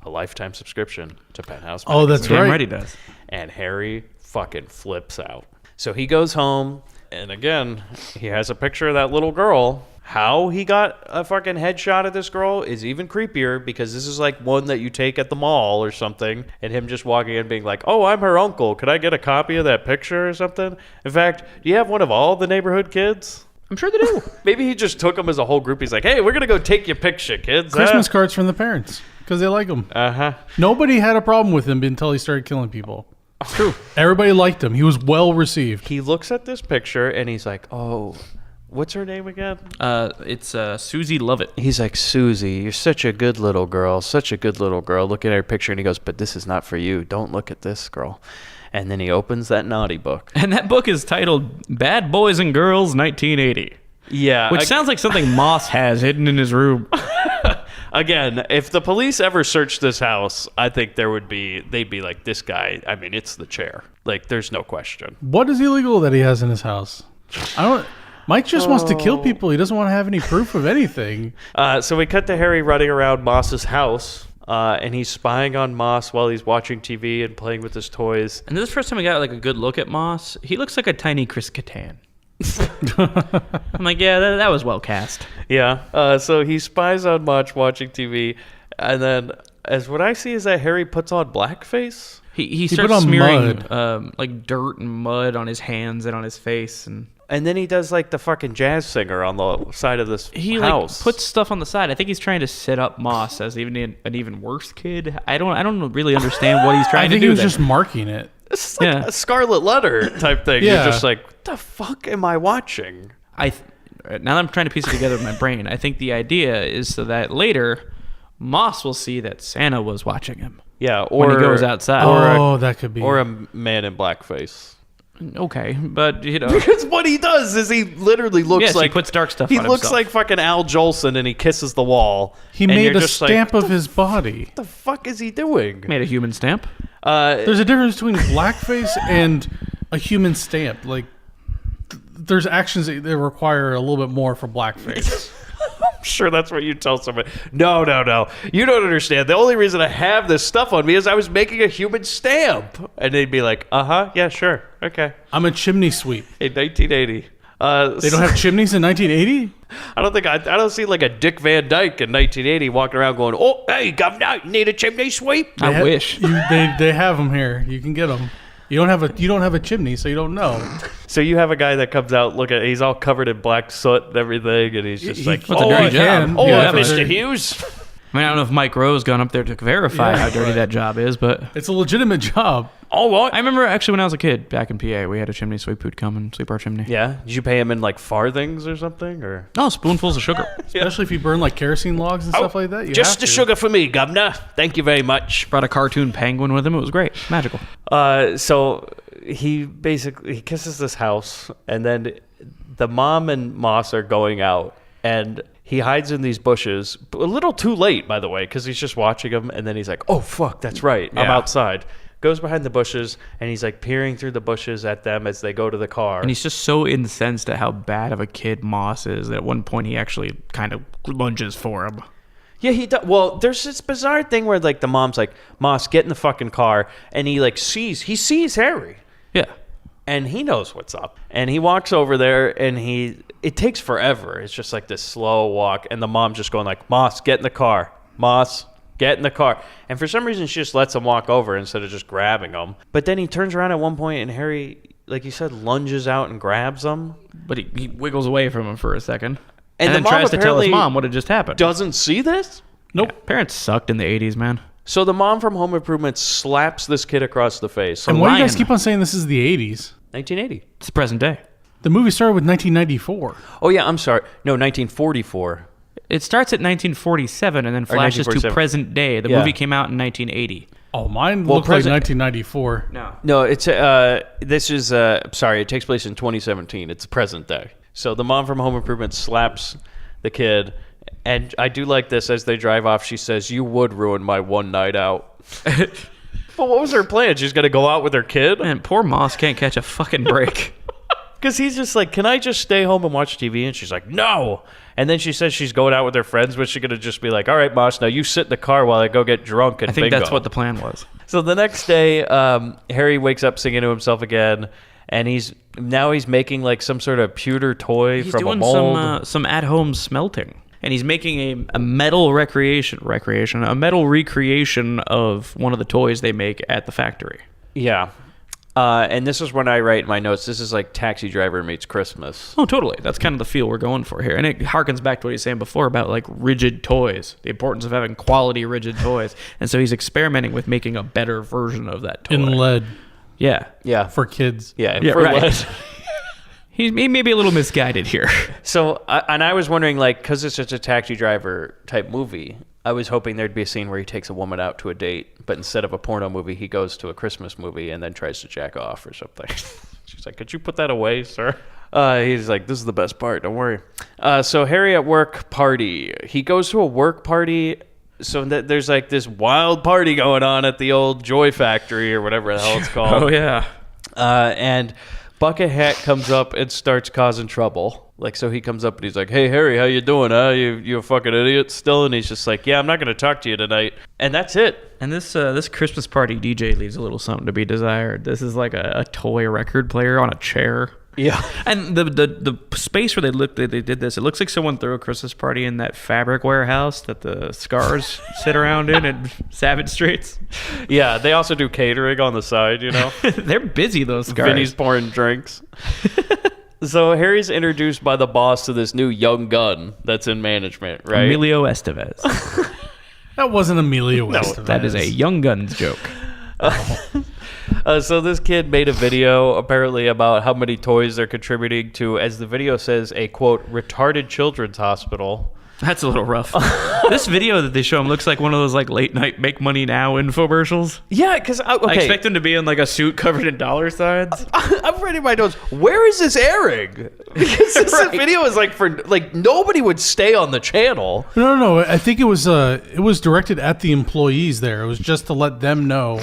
A: A lifetime subscription to Penthouse
B: Oh,
A: Magazine.
B: that's
C: Damn
B: right.
C: right he does.
A: And Harry fucking flips out. So he goes home, and again, he has a picture of that little girl. How he got a fucking headshot of this girl is even creepier, because this is like one that you take at the mall or something, and him just walking in being like, oh, I'm her uncle. Could I get a copy of that picture or something? In fact, do you have one of all the neighborhood kids?
C: I'm sure they do.
A: Maybe he just took them as a whole group. He's like, hey, we're going to go take your picture, kids.
B: Christmas cards from the parents because they like him.
A: Uh-huh.
B: Nobody had a problem with him until he started killing people.
A: True.
B: Everybody liked him. He was well received.
A: He looks at this picture, and he's like, oh, what's her name again?
C: It's Susie Lovett.
A: He's like, Susie, you're such a good little girl, such a good little girl. Looking at her picture, and he goes, but this is not for you. Don't look at this girl. And then he opens that naughty book.
C: And that book is titled Bad Boys and Girls 1980.
A: Yeah.
C: Which sounds like something Moss has hidden in his room.
A: Again, if the police ever searched this house, I think they'd be like, this guy, I mean, it's the chair. Like, there's no question.
B: What is illegal that he has in his house? Mike just wants to kill people. He doesn't want to have any proof of anything.
A: So we cut to Harry running around Moss's house, and he's spying on Moss while he's watching TV and playing with his toys.
C: And this is the first time we got like a good look at Moss. He looks like a tiny Chris Kattan. I'm like, yeah, that was well cast.
A: Yeah. So he spies on Moss watching TV, and then as what I see is that Harry puts on blackface.
C: He
B: put
C: starts
B: on
C: smearing
B: mud.
C: like dirt and mud on his hands and on his face, and
A: And then he does like the fucking jazz singer on the side of this
C: he
A: house.
C: like puts stuff on the side. I think he's trying to set up Moss as an even worse kid. I don't really understand what he's trying
B: I
C: to
B: think
C: do.
B: he was
C: there.
B: just marking it.
A: It's like
C: Yeah.
A: a Scarlet Letter type thing.
B: Yeah.
A: You're just like, what the fuck am I watching?
C: Now that I'm trying to piece it together in my brain, I think the idea is so that later Moss will see that Santa was watching him.
A: Yeah, or
C: when he goes outside.
B: That could be.
A: or a man in blackface.
C: Okay, but you know,
A: Because what he does is he literally looks
C: yes,
A: like
C: he puts dark stuff.
A: he
C: on
A: looks
C: himself.
A: like fucking Al Jolson, and he kisses the wall.
B: he
A: and
B: made
A: you're
B: a
A: just
B: stamp
A: like,
B: of his body.
A: What the fuck is he doing?
C: made a human stamp.
B: There's a difference between blackface and a human stamp. Like, there's actions that require a little bit more for blackface.
A: Sure, that's what you tell somebody. No. You don't understand. The only reason I have this stuff on me is I was making a human stamp. And they'd be like, yeah, sure. Okay.
B: I'm a chimney sweep.
A: In 1980.
B: They don't have chimneys in 1980?
A: I don't see like a Dick Van Dyke in 1980 walking around going, oh, hey, governor, you need a chimney sweep?
C: I wish.
B: They have them here. You can get them. You don't have a chimney, so you don't know.
A: So you have a guy that comes out, he's all covered in black soot and everything, and he's just like,
C: What's a dirty job?
A: Mr. Hughes.
C: I mean, I don't know if Mike Rowe's gone up there to verify how dirty that job is, but
B: It's a legitimate job.
A: Oh, what?
C: I remember actually when I was a kid back in PA, we had a chimney sweep who'd come and sweep our chimney.
A: Yeah? Did you pay him in like farthings or something? Or
C: Oh, spoonfuls of sugar.
B: Especially if you burn like kerosene logs and stuff like that. You
A: just
B: have
A: the
B: to.
A: sugar for me, governor. Thank you very much.
C: Brought a cartoon penguin with him. It was great. Magical.
A: So he kisses this house, and then the mom and Moss are going out, and he hides in these bushes. A little too late, by the way, because he's just watching them, and then he's like, oh, fuck, that's right. I'm
C: Yeah.
A: outside. Goes behind the bushes, and he's like peering through the bushes at them as they go to the car.
C: And he's just so incensed at how bad of a kid Moss is that at one point he actually kind of lunges for him.
A: Yeah, he does. Well, there's this bizarre thing where like the mom's like, Moss, get in the fucking car, and he sees Harry.
C: Yeah.
A: And he knows what's up. And he walks over there, and it takes forever. It's just like this slow walk, and the mom's just going like, Moss, get in the car. Moss, get in the car. And for some reason, she just lets him walk over instead of just grabbing him. But then he turns around at one point, and Harry, like you said, lunges out and grabs him.
C: But he wiggles away from him for a second.
A: And the
C: then
A: mom
C: tries to tell his
A: apparently
C: mom what had just happened.
A: Doesn't see this?
C: Nope. Yeah, parents sucked in the 80s, man.
A: So the mom from Home Improvement slaps this kid across the face.
B: And why do you guys
C: Ryan.
B: keep on saying this is the 80s?
A: 1980.
C: It's the present day.
B: The movie started with 1994.
A: Oh, yeah, I'm sorry. No, 1944.
C: It starts at 1947 and then flashes to
A: 1947.
C: present day. The
A: Yeah.
C: movie came out in 1980.
B: Oh, mine looked like
A: present-
B: 1994.
A: No, it's this is sorry, it takes place in 2017. It's present day. So the mom from Home Improvement slaps the kid, and I do like this as they drive off. She says, "You would ruin my one night out." But what was her plan? She's gonna go out with her kid?
C: Man, poor Moss can't catch a fucking break.
A: Because he's just like, "Can I just stay home and watch TV?" And she's like, "No." And then she says she's going out with her friends, but she's gonna just be like, "All right, Moss, now you sit in the car while I go get drunk and
C: I think
A: bingo."
C: that's what the plan was.
A: So the next day, Harry wakes up singing to himself again, and he's making like some sort of pewter toy
C: He's
A: from a
C: doing
A: mold.
C: some at-home smelting. And he's making a metal a metal recreation of one of the toys they make at the factory.
A: Yeah. And this is when I write in my notes, this is like Taxi Driver meets Christmas.
C: Oh, totally. That's kind of the feel we're going for here. And it harkens back to what he was saying before about like rigid toys, the importance of having quality rigid toys. And so he's experimenting with making a better version of that toy.
B: In lead
C: Yeah.
A: Yeah.
B: for kids.
A: Yeah,
C: Yeah,
A: for
C: right.
A: lead.
C: He may be a little misguided here.
A: So, and I was wondering, like, because it's such a Taxi Driver type movie, I was hoping there'd be a scene where he takes a woman out to a date, but instead of a porno movie, he goes to a Christmas movie and then tries to jack off or something. She's like, "Could you put that away, sir?" He's like, "This is the best part, don't worry." So Harry at work party. He goes to a work party. So there's like this wild party going on at the old Joy Factory or whatever the hell it's called.
C: Oh, yeah.
A: And Bucket Hat comes up and starts causing trouble. Like, so he comes up and he's like, "Hey, Harry, how you doing, huh? You a fucking idiot still?" And he's just like, "Yeah, I'm not going to talk to you tonight." And that's it.
C: And this Christmas party DJ leaves a little something to be desired. This is like a toy record player on a chair.
A: Yeah.
C: And the space where they did this, it looks like someone threw a Christmas party in that fabric warehouse that the Scars sit around in Savage Streets.
A: Yeah, they also do catering on the side, you know?
C: They're busy, those Scars.
A: Vinny's pouring drinks. So Harry's introduced by the boss to this new young gun that's in management, right?
C: Emilio Estevez.
B: That wasn't Emilio Estevez.
C: That is a Young Guns joke.
A: So this kid made a video apparently about how many toys they're contributing to, as the video says, a quote, retarded children's hospital.
C: That's a little rough. This video that they show him looks like one of those like late night make money now infomercials.
A: Yeah, because
C: I expect him to be in like a suit covered in dollar signs.
A: I'm reading my notes. Where is this airing? Because this video is like for like nobody would stay on the channel.
B: No. I think it was directed at the employees there. It was just to let them know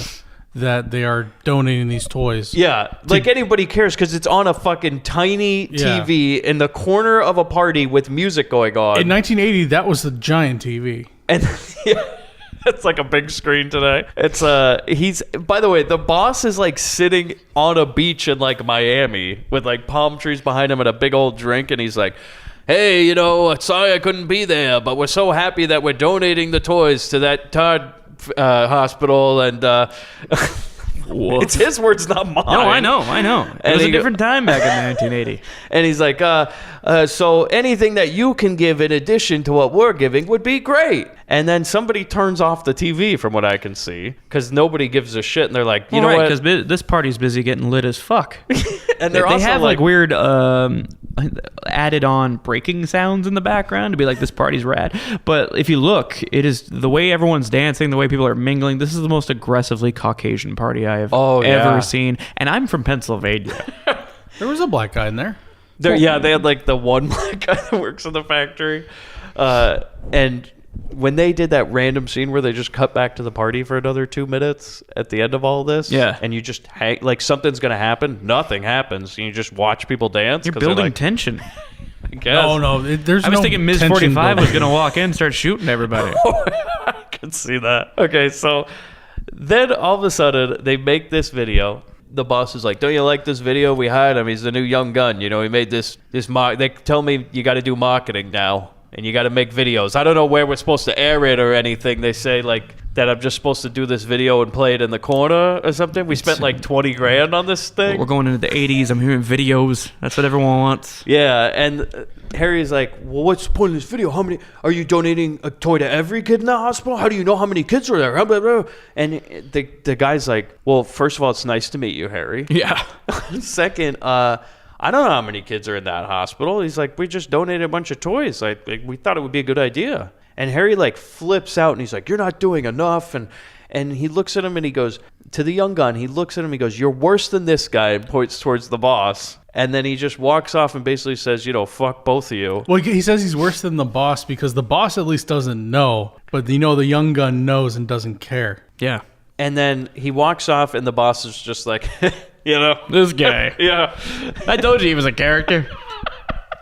B: that they are donating these toys.
A: Yeah, like anybody cares because it's on a fucking tiny TV in the corner of a party with music going on.
B: In 1980, that was the giant TV.
A: And it's like a big screen today. It's he's, by the way, the boss is like sitting on a beach in like Miami with like palm trees behind him and a big old drink, and he's like, hey, sorry I couldn't be there, but we're so happy that we're donating the toys to that Todd hospital, and it's his words, not mine.
C: No, I know. It was a different time back in 1980.
A: And he's like, so anything that you can give in addition to what we're giving would be great. And then somebody turns off the TV, from what I can see, because nobody gives a shit. And they're like, you know what?
C: Because this party's busy getting lit as fuck.
A: And
C: they
A: also
C: have like weird added on breaking sounds in the background to be like, this party's rad. But if you look, it is the way everyone's dancing, the way people are mingling. This is the most aggressively Caucasian party I have ever seen. And I'm from Pennsylvania.
B: There was a black guy in there.
A: they had like the one black guy that works in the factory. And when they did that random scene where they just cut back to the party for another 2 minutes at the end of all this, and you just hang, like something's gonna happen, nothing happens, and you just watch people dance.
C: You're building tension.
A: I guess.
B: No, there's
C: I was
B: no
C: thinking Ms.
B: tension
C: 45 was
B: building.
C: gonna walk in and start shooting everybody.
A: I can see that. Okay, so then all of a sudden they make this video. The boss is like, don't you like this video? We hired him. He's the new young gun. He made this they tell me you got to do marketing now. And you got to make videos. I don't know where we're supposed to air it or anything. They say like that I'm just supposed to do this video and play it in the corner or something. We spent like $20,000 on this thing.
C: We're going into the 80s. I'm hearing videos. That's what everyone wants.
A: Yeah, and Harry's like, well, what's the point of this video? How many are you donating a toy to every kid in the hospital? How do you know how many kids are there? Blah, blah, blah. And the guy's like, well, first of all, it's nice to meet you, Harry.
C: Yeah.
A: Second, I don't know how many kids are in that hospital. He's like, we just donated a bunch of toys. Like we thought it would be a good idea. And Harry like flips out and he's like, you're not doing enough. And he looks at him and he goes, to the young gun, he looks at him, he goes, you're worse than this guy, and points towards the boss. And then he just walks off and basically says, fuck both of you.
B: Well, he says he's worse than the boss because the boss at least doesn't know, but the young gun knows and doesn't care.
C: Yeah.
A: And then he walks off and the boss is just like,
C: this guy.
A: Yeah.
C: I told you he was a character.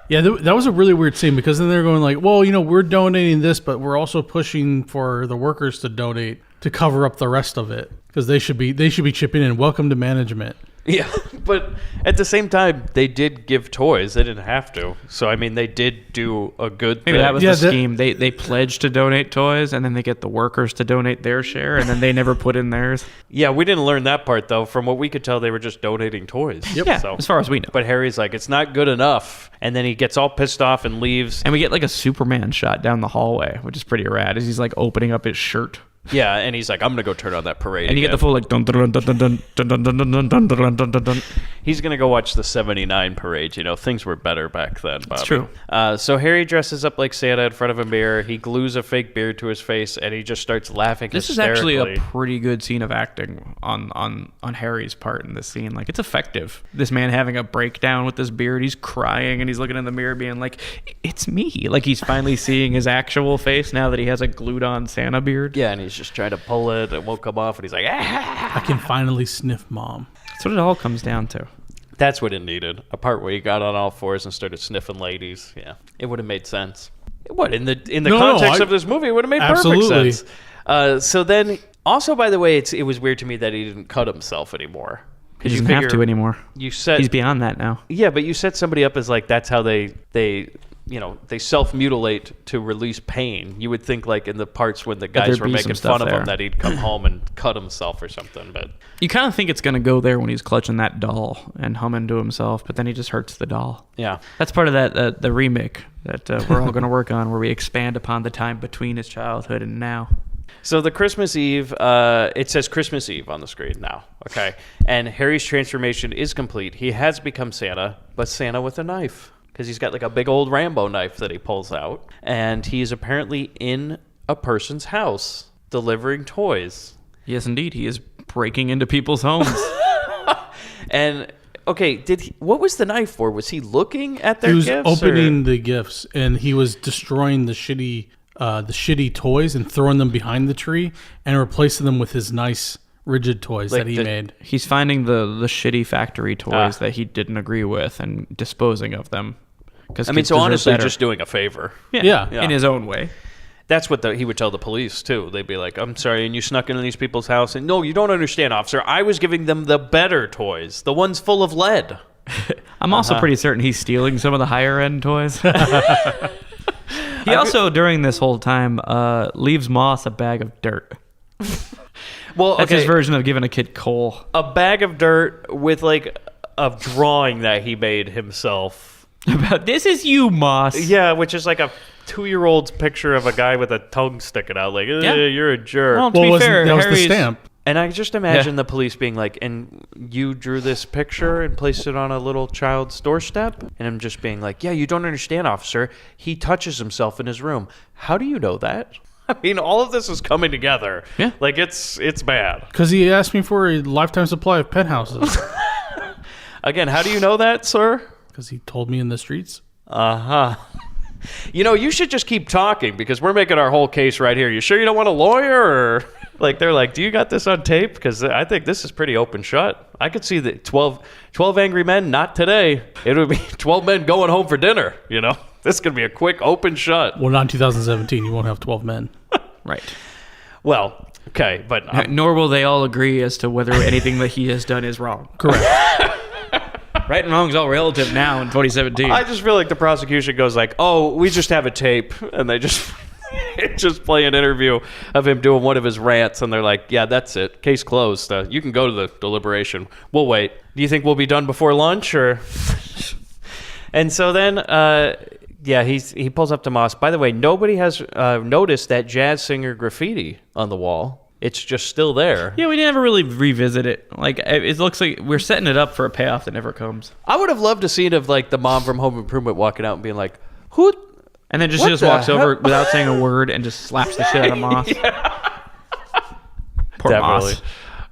B: Yeah, that was a really weird scene because then they're going like, well, we're donating this, but we're also pushing for the workers to donate to cover up the rest of it because they should be chipping in. Welcome to management.
A: Yeah, but at the same time, they did give toys. They didn't have to. So, I mean, they did do a good thing.
C: Maybe that was the scheme. They pledged to donate toys, and then they get the workers to donate their share, and then they never put in theirs.
A: Yeah, we didn't learn that part, though. From what we could tell, they were just donating toys.
C: Yep. Yeah, as far as we know.
A: But Harry's like, it's not good enough. And then he gets all pissed off and leaves.
C: And we get like a Superman shot down the hallway, which is pretty rad, as he's like opening up his shirt.
A: Yeah, and he's like, I'm gonna go turn on that parade.
C: And you get the full like dun dun dun dun dun dun dun dun dun dun dun dun dun dun.
A: He's gonna go watch the '79 parade. Things were better back then. Bobby.
C: It's true.
A: So Harry dresses up like Santa in front of a mirror. He glues a fake beard to his face, and he just starts laughing.
C: This is actually a pretty good scene of acting on Harry's part in this scene. Like, it's effective. This man having a breakdown with this beard. He's crying, and he's looking in the mirror, being like, "It's me." Like he's finally seeing his actual face now that he has a glued-on Santa beard.
A: Yeah, and he's just trying to pull it. It won't come off, and he's like, ah!
B: I can finally sniff mom.
C: That's what it all comes down to.
A: That's what it needed. A part where he got on all fours and started sniffing ladies. Yeah, it would have made sense. What in the context of this movie, it would have made perfect sense. So then, also by the way, it was weird to me that he didn't cut himself anymore.
C: He doesn't have to anymore. He's beyond that now.
A: Yeah, but you set somebody up as like that's how they self-mutilate to release pain. You would think like in the parts when the guys were making fun of him that he'd come home and cut himself or something. But
C: you kind of think it's going to go there when he's clutching that doll and humming to himself, but then he just hurts the doll.
A: Yeah.
C: That's part of that the remake that we're all going to work on, where we expand upon the time between his childhood and now.
A: So the Christmas Eve, it says Christmas Eve on the screen now, okay? And Harry's transformation is complete. He has become Santa, but Santa with a knife. Because he's got like a big old Rambo knife that he pulls out. And he's apparently in a person's house delivering toys.
C: Yes, indeed. He is breaking into people's homes.
A: And, okay, what was the knife for? Was he looking at their gifts?
B: He was opening the gifts, and he was destroying the shitty toys and throwing them behind the tree and replacing them with his nice rigid toys
A: Like
B: that he
A: the-
B: made.
C: He's finding the shitty factory toys that he didn't agree with and disposing of them. Because
A: I mean, so honestly, just doing a favor.
B: Yeah.
C: in his own way.
A: That's what he would tell the police, too. They'd be like, I'm sorry, and you snuck into these people's house. And no, you don't understand, officer. I was giving them the better toys, the ones full of lead.
C: I'm also pretty certain he's stealing some of the higher end toys. He also, during this whole time, leaves Moss a bag of dirt.
A: Well,
C: That's his version of giving a kid coal.
A: A bag of dirt with, like, a drawing that he made himself.
C: About this is you, Moss.
A: Yeah, which is like a 2-year-old's picture of a guy with a tongue sticking out. Like, you're a jerk.
C: Well, to be fair,
B: that was the
C: Harry's-
B: stamp.
A: And I just imagine the police being like, and you drew this picture and placed it on a little child's doorstep? And I'm just being like, yeah, you don't understand, officer. He touches himself in his room. How do you know that? I mean, all of this is coming together.
C: Yeah.
A: Like, it's bad.
B: Because he asked me for a lifetime supply of penthouses.
A: Again, how do you know that, sir?
B: Because he told me in the streets.
A: Uh-huh. You know, you should just keep talking because we're making our whole case right here. You sure you don't want a lawyer? Or like, they're like, do you got this on tape? Because I think this is pretty open shut. I could see the 12 angry men, not today. It would be 12 men going home for dinner, you know? This could be a quick open shut.
B: Well, not in 2017. You won't have 12 men.
C: Right.
A: Well, okay, but
C: Nor will they all agree as to whether anything that he has done is wrong.
B: Correct.
C: Right and wrong is all relative now in 2017.
A: I just feel like the prosecution goes like, oh, we just have a tape. And they just just play an interview of him doing one of his rants. And they're like, yeah, that's it. Case closed. You can go to the deliberation. We'll wait. Do you think we'll be done before lunch? Or And so then, he pulls up to Moss. By the way, nobody has noticed that jazz singer graffiti on the wall. It's just still there.
C: Yeah, we never really revisit it. Like, it looks like we're setting it up for a payoff that never comes.
A: I would have loved to see it of like the mom from Home Improvement walking out and being like, who?
C: And then
A: What
C: just
A: the
C: walks over
A: hell?
C: without saying a word and just slaps the shit out of Moss. Poor
A: Definitely.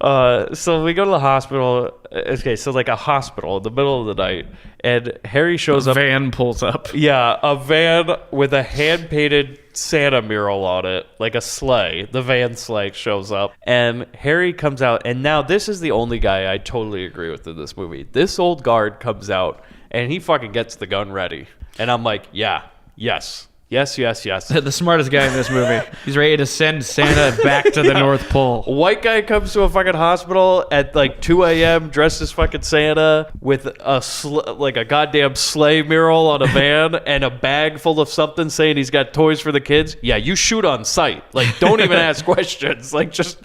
C: Moss.
A: So we go to the hospital. Okay, so like a hospital in the middle of the night, and Harry shows up.
C: Van pulls up.
A: Yeah, a van with a hand-painted Santa mural on it, like a sleigh. The van sleigh shows up, and Harry comes out. And now this is the only guy I totally agree with in this movie. This old guard comes out, and he fucking gets the gun ready. And I'm like, yeah, yes. Yes.
C: The smartest guy in this movie. He's ready to send Santa back to the North Pole.
A: White guy comes to a fucking hospital at like 2 a.m. dressed as fucking Santa with like a goddamn sleigh mural on a van and a bag full of something saying he's got toys for the kids. Yeah, you shoot on sight. Like, don't even ask questions. Like, just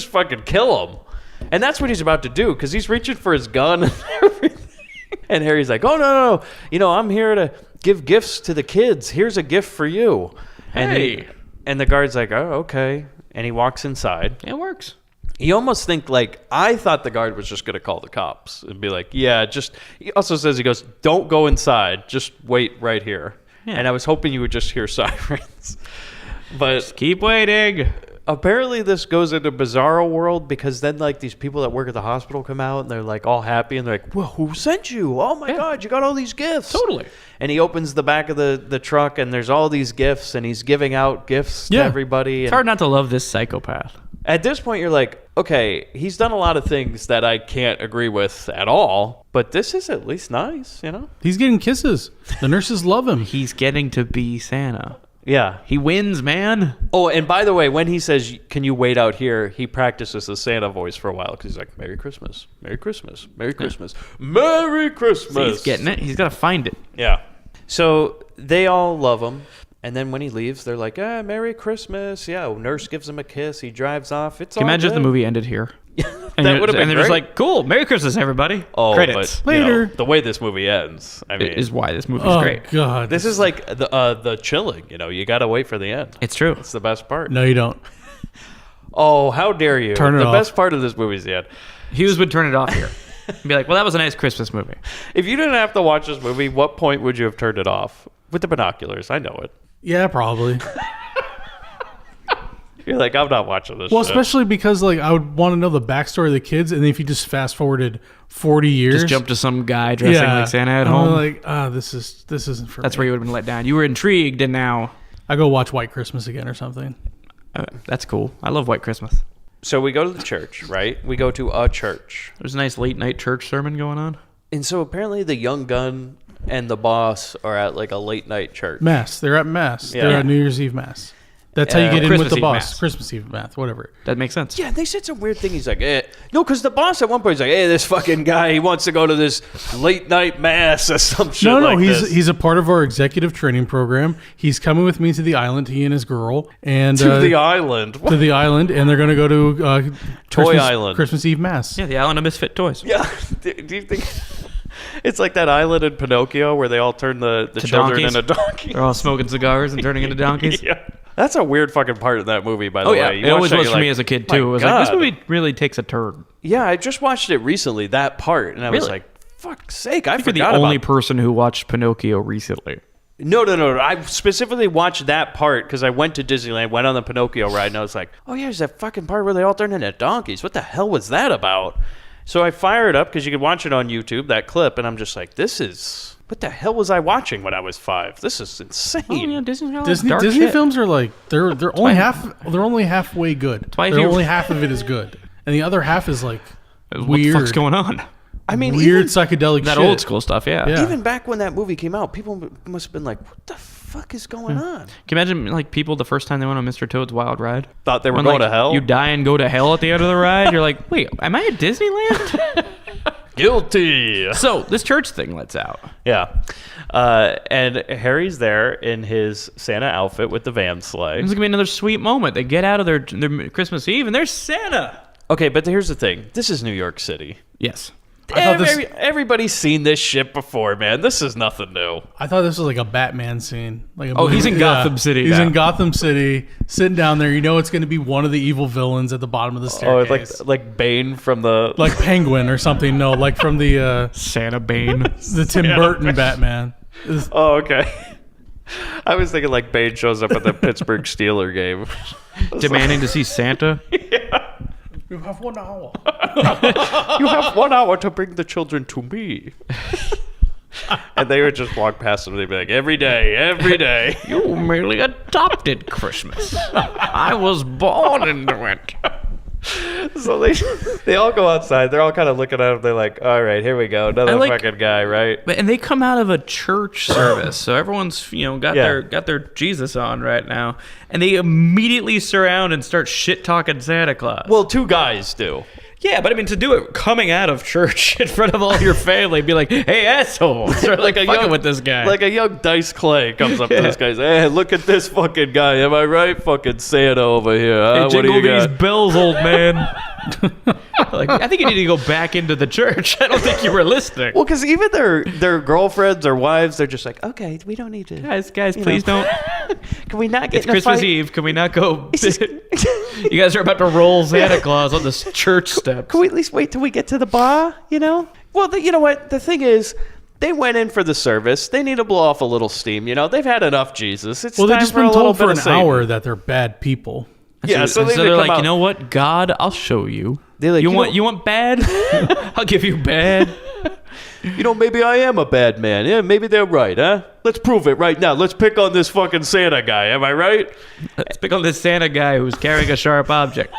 A: fucking kill him. And that's what he's about to do because he's reaching for his gun and everything. And Harry's like, oh, no. You know, I'm here to give gifts to the kids. Here's a gift for you.
C: Hey.
A: And the guard's like, oh, okay. And he walks inside.
C: It works.
A: You almost think like, I thought the guard was just going to call the cops and be like, yeah, he also says, he goes, don't go inside. Just wait right here.
C: Yeah.
A: And I was hoping you would just hear sirens. But
C: Keep waiting.
A: apparently this goes into Bizarro World because then like these people that work at the hospital come out and they're like all happy and they're like, well, who sent you? Oh my God, you got all these gifts.
C: Totally.
A: And he opens the back of the truck and there's all these gifts and he's giving out gifts to everybody.
C: It's hard not to love this psychopath.
A: At this point, you're like, okay, he's done a lot of things that I can't agree with at all, but this is at least nice, you know?
B: He's getting kisses. The nurses love him.
C: He's getting to be Santa.
A: Yeah.
C: He wins, man.
A: Oh, and by the way, when he says, can you wait out here, he practices the Santa voice for a while because he's like, Merry Christmas, Merry Christmas, Merry Christmas, Merry Christmas.
C: See, he's getting it. He's got to find it.
A: Yeah. So they all love him. And then when he leaves, they're like, Merry Christmas. Yeah, nurse gives him a kiss. He drives off. It's
C: Can you
A: all
C: imagine if
A: good.
C: the movie ended here?
A: That would have been
C: And they're just
A: great.
C: like, cool, Merry Christmas, everybody.
A: Oh,
C: Credits.
A: but, you know,
B: Later.
A: the way this movie ends, I mean,
C: Is why this movie's
B: Oh,
C: great.
B: God.
A: this is like the chilling. You know, you got to wait for the end.
C: It's true.
A: It's the best part.
B: No, you don't.
A: Oh, how dare you!
B: Turn it
A: the
B: off.
A: best part of this movie is the end.
C: Hughes would turn it off here. Be like, well, that was a nice Christmas movie.
A: If you didn't have to watch this movie, what point would you have turned it off? With the binoculars, I know it.
B: Yeah, probably.
A: You're like, I'm not watching this.
B: Well,
A: shit.
B: especially because like I would want to know the backstory of the kids, and if you just fast forwarded 40 years,
C: Just jump to some guy dressing like Santa at
B: I'm
C: home.
B: like, this isn't for
C: That's
B: me.
C: where you would have been let down. You were intrigued, and now
B: I go watch White Christmas again or something.
C: that's cool. I love White Christmas.
A: So we go to the church, right? We go to a church.
C: There's a nice late night church sermon going on.
A: And so apparently the young gun and the boss are at like a late night church.
B: Mass. They're at Mass.
A: Yeah.
B: They're at New Year's Eve Mass. That's how you get in
C: Christmas
B: with the
C: Eve
B: boss.
C: Mass.
B: Christmas Eve Mass, whatever.
C: That makes sense.
A: Yeah, they said some weird thing. He's like, no, because the boss at one point is like, hey, this fucking guy, he wants to go to this late night mass or some shit like this.
B: He's a part of our executive training program. He's coming with me to the island, he and his girl. And
A: To the island.
B: To the island, and they're going to go to
A: Island.
B: Christmas Eve Mass.
C: Yeah, the island of misfit toys.
A: Yeah. Do you think it's like that island in Pinocchio where they all turn the children
C: donkeys.
A: into donkeys?
C: They're all smoking cigars and turning into donkeys.
A: Yeah. That's a weird fucking part of that movie, by the
C: Oh yeah,
A: way.
C: it always
A: watch
C: was
A: you're
C: for me
A: like,
C: as a kid
A: "My
C: too. It was like, this
A: God."
C: movie really takes a turn.
A: Yeah, I just watched it recently, that part, and I was
C: Really?
A: like, fuck's sake, I
C: You're the
A: forgot
C: only
A: about
C: person who watched Pinocchio recently.
A: No. I specifically watched that part because I went to Disneyland, went on the Pinocchio ride, and I was like, oh, yeah, there's that fucking part where they all turn into donkeys. What the hell was that about? So I fire it up because you can watch it on YouTube, that clip, and I'm just like, what the hell was I watching when I was 5? This is insane.
C: Oh yeah, Disney's got
B: Disney films are like they're only halfway good.
C: why if
B: They're
C: you-
B: only half of it is good, and the other half is like
C: What
B: weird.
C: the fuck's going on?
A: I mean,
B: weird
A: even,
B: psychedelic
C: That
B: shit.
C: old school stuff, yeah.
B: Yeah.
A: even back when that movie came out, people must have been like, what the fuck is going on?
C: Can you imagine like people the first time they went on Mr. Toad's Wild Ride?
A: Thought they were
C: When,
A: going
C: like,
A: to hell?
C: You die and go to hell at the end of the ride. You're like, wait, am I at Disneyland?
A: Guilty.
C: So this church thing lets out.
A: Yeah. And Harry's there in his Santa outfit with the van sleigh.
C: This is gonna be another sweet moment. They get out of their Christmas Eve and there's Santa.
A: Okay, but here's the thing. This is New York City.
C: Yes.
A: Everybody's seen this shit before, man. This is nothing new.
B: I thought this was like a Batman scene. Like a
C: Oh,
B: movie.
C: he's in Gotham City
B: He's
C: now.
B: in Gotham City, sitting down there. You know it's going to be one of the evil villains at the bottom of the
A: Oh,
B: staircase.
A: like Bane from the...
B: like Penguin or something. No, like from the
C: Santa Bane.
B: Tim Burton Batman.
A: Oh, okay. I was thinking like Bane shows up at the Pittsburgh Steeler game.
C: Demanding to see Santa.
B: You have 1 hour.
A: You have 1 hour to bring the children to me. And they would just walk past them. They'd be like, every day.
C: You merely adopted Christmas. I was born into it.
A: So they all go outside. They're all kind of looking at him. They're like, all right, here we go. Another fucking guy, right?
C: And they come out of a church service, so everyone's got
A: Yeah.
C: their Jesus on right now, and they immediately surround and start shit talking Santa Claus.
A: Well, 2 guys do.
C: yeah, but I mean to do it coming out of church in front of all your family, be like, "Hey, asshole!" Start like fucking with this guy.
A: Like a young Dice Clay comes up to this guy and says, hey, look at this fucking guy. Am I right? Fucking Santa over here. Huh?
C: Hey,
A: What do
C: jingle
A: you
C: these
A: got?
C: bells, old man. Like, I think you need to go back into the church. I don't think you were listening.
A: Well, because even their girlfriends or wives, they're just like, okay, we don't need to.
C: Guys, please don't.
A: Can we not get
C: It's
A: in a
C: Christmas
A: fight?
C: Eve. Can we not go? You guys are about to roll Santa Claus on this church steps.
A: Can we at least wait till we get to the bar? You know? Well, you know what? The thing is, they went in for the service. They need to blow off a little steam. You know, they've had enough Jesus. It's
B: Well, they've
A: time
B: just
A: for a
B: been
A: little
B: told
A: bit
B: for
A: of
B: an
A: Satan.
B: hour that they're bad people.
A: Yeah, so
C: they're
A: come
C: like,
A: out-
C: you know what, God, I'll show you.
A: They're like,
C: you
A: you
C: want
A: know-
C: you want bad? I'll give you bad.
A: You know, maybe I am a bad man. Yeah, maybe they're right, huh? Let's prove it right now. Let's pick on this fucking Santa guy. Am I right?
C: Let's pick on this Santa guy who's carrying a sharp object.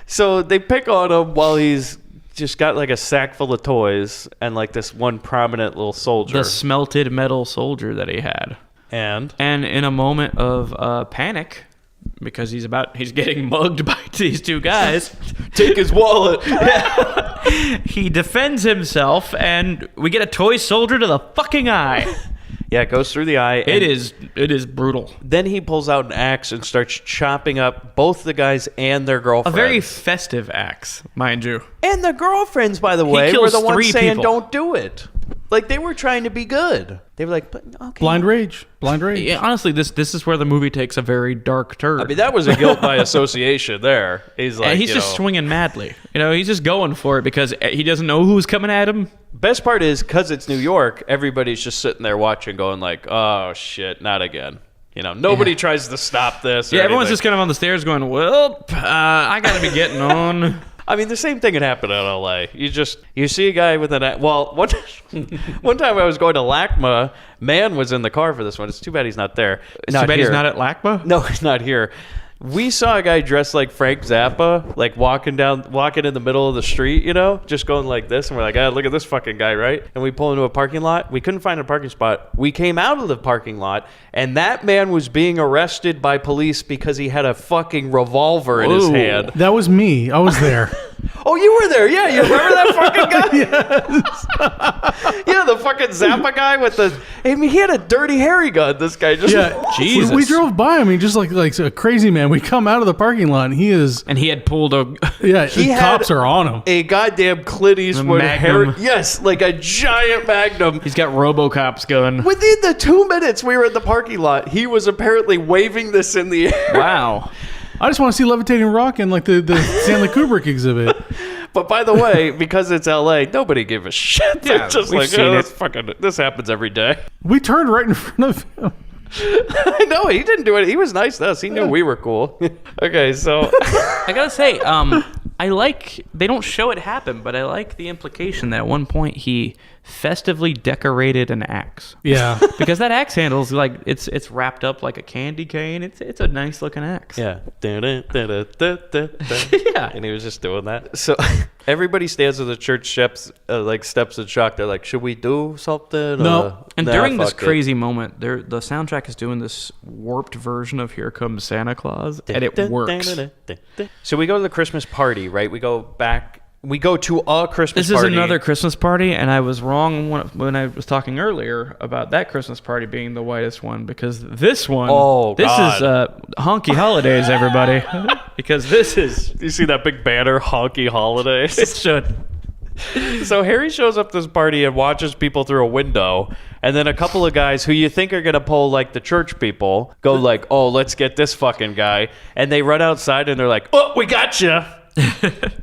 A: So they pick on him while he's just got like a sack full of toys and like this one prominent little soldier.
C: The smelted metal soldier that he had.
A: And
C: And in a moment of panic, because he's getting mugged by these two guys,
A: take his wallet.
C: he defends himself, and we get a toy soldier to the fucking eye.
A: Yeah, it goes through the eye.
C: It is brutal.
A: Then he pulls out an axe and starts chopping up both the guys and their
C: A
A: girlfriends.
C: very festive axe, mind you.
A: And the girlfriends, by the way, were
C: kills
A: the ones
C: 3
A: saying
C: people.
A: don't do it. Like, they were trying to be good. They were like, but okay.
B: Blind rage. Yeah.
C: Honestly, this is where the movie takes a very dark turn.
A: I mean, that was a guilt by association there. He's like,
C: And he's just swinging madly. He's just going for it because he doesn't know who's coming at him.
A: Best part is, because it's New York, everybody's just sitting there watching going like, oh, shit, not again. Nobody tries to stop this. Or
C: Everyone's
A: anything.
C: just kind of on the stairs going, well, I got to be getting on.
A: I mean, the same thing had happened in LA. You see a guy with one time I was going to LACMA. Man was in the car for this one. It's too bad he's not there.
C: Too bad he's not at LACMA?
A: No, he's not here. We saw a guy dressed like Frank Zappa, like walking in the middle of the street, just going like this. And we're like, look at this fucking guy, right? And we pull into a parking lot. We couldn't find a parking spot. We came out of the parking lot, and that man was being arrested by police because he had a fucking revolver in his hand.
B: That was me. I was there.
A: Oh, you were there. Yeah, you remember that fucking guy? Yeah, the fucking Zappa guy with he had a dirty hairy gun, this guy.
C: Jesus.
B: We drove by him. He just like a crazy man. We come out of the parking lot, and he is...
C: And he had pulled a...
B: Yeah,
A: He
B: the cops are on him.
A: a goddamn Clint Eastwood
C: Magnum.
A: Yes, like a giant Magnum.
C: He's got RoboCop's going.
A: Within the 2 minutes we were in the parking lot, he was apparently waving this in the air.
C: Wow.
B: I just want to see Levitating Rock in like the Stanley Kubrick exhibit.
A: But by the way, because it's LA, nobody gave a shit. They're
C: Yeah,
A: just
C: we've
A: like,
C: seen
A: that's this happens every day.
B: We turned right in front of him.
A: I know, he didn't do it. He was nice to us. He knew we were cool. Okay, so
C: I gotta say, I like, they don't show it happen, but I like the implication that at one point he festively decorated an axe.
B: Yeah.
C: Because that axe handle's like, it's wrapped up like a candy cane. It's a nice looking axe.
A: yeah.
C: Yeah.
A: And he was just doing that. So everybody stands at the church steps in shock. They're like, should we do something?
B: No.
C: And
A: Nah,
C: during this
A: fuck it.
C: crazy moment, the soundtrack is doing this warped version of Here Comes Santa Claus, and it works.
A: So we go to the Christmas party, right? We go to a Christmas
C: This
A: party.
C: is another Christmas party, and I was wrong when I was talking earlier about that Christmas party being the whitest one, because this one, this is Honky Holidays, everybody. Because this is...
A: You see that big banner, Honky Holidays?
C: It should.
A: So Harry shows up to this party and watches people through a window, and then a couple of guys who you think are going to pull like the church people go like, oh, let's get this fucking guy. And they run outside and they're like, oh, we got you.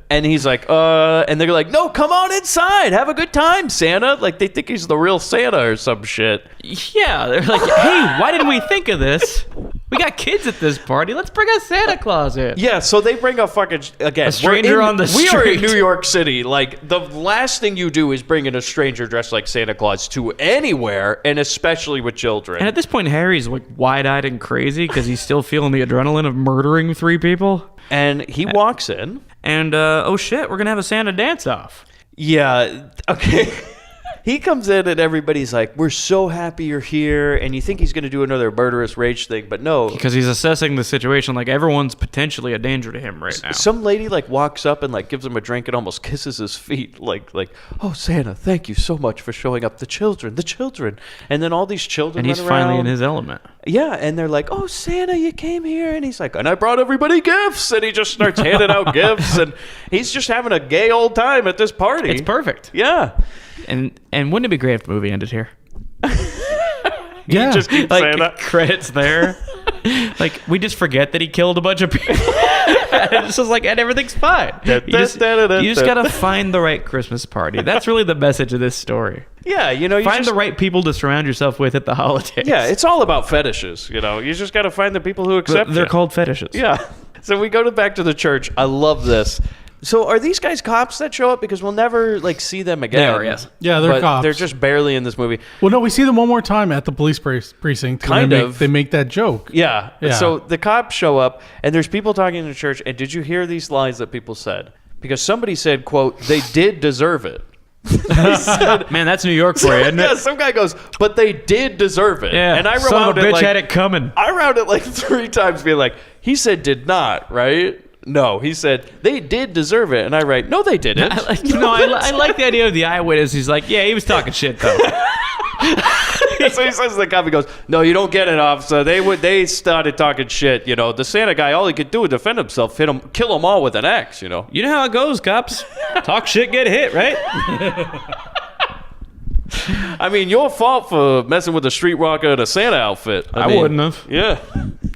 A: And he's like, and they're like, no, come on inside. Have a good time, Santa. Like, they think he's the real Santa or some shit.
C: Yeah, they're like, hey, why didn't we think of this? We got kids at this party. Let's bring a Santa Claus in.
A: Yeah, so they bring a fucking, again,
C: A stranger on the
A: We are in
C: street.
A: New York City. Like, the last thing you do is bring in a stranger dressed like Santa Claus to anywhere, and especially with children.
C: And at this point, Harry's like wide-eyed and crazy because he's still feeling the adrenaline of murdering 3 people.
A: And he walks in.
C: And, oh shit, we're going to have a Santa dance-off.
A: Yeah, okay. He comes in and everybody's like, we're so happy you're here. And you think he's going to do another murderous rage thing, but no.
C: Because he's assessing the situation like everyone's potentially a danger to him right now.
A: Some lady like walks up and like gives him a drink and almost kisses his feet. Like, oh, Santa, thank you so much for showing up. The children. And then all these children
C: And he's
A: run around.
C: finally in his element.
A: Yeah, and they're like, oh, Santa, you came here. And he's like, and I brought everybody gifts. And he just starts handing out gifts. And he's just having a gay old time at this party.
C: It's perfect.
A: Yeah.
C: And wouldn't it be great if the movie ended here?
B: Yeah.
A: Just keep
C: Like,
A: saying that.
C: credits there. Like, we just forget that he killed a bunch of people. It's just like, and everything's fine. You just gotta find the right Christmas party. That's really the message of this story.
A: Yeah, you
C: Find the right people to surround yourself with at the holidays.
A: Yeah, it's all about fetishes. You just got to find the people who accept
C: They're
A: you.
C: called fetishes.
A: Yeah. So we go back to the church. I love this. So are these guys cops that show up? Because we'll never see them again.
C: They are, yes.
B: Yeah, they're
A: But
B: cops.
A: They're just barely in this movie.
B: Well, no, we see them one more time at the police precinct. when
A: Kind
B: they
A: of.
B: They make that joke.
A: Yeah.
B: Yeah.
A: So the cops show up, and there's people talking in the church. And did you hear these lines that people said? Because somebody said, quote, they did deserve it.
C: Man, that's New York for you, isn't it?
A: Yeah, some guy goes, but they did deserve it.
C: Yeah.
A: And I
C: Son of
A: rewound
C: a bitch
A: it
C: had it coming.
A: I round it 3 times, being like, he said did not, right? No, he said they did deserve it, and I write, no, they didn't.
C: I like the idea of the eyewitness. He's like, yeah, he was talking shit though.
A: So he says to the cop, he goes, no, you don't get it, officer. They started talking shit. The Santa guy, all he could do was defend himself, kill them all with an axe.
C: You know how it goes, cops. Talk shit, get hit, right?
A: I mean, your fault for messing with a streetwalker in a Santa outfit.
C: I
A: mean,
C: wouldn't have.
A: Yeah.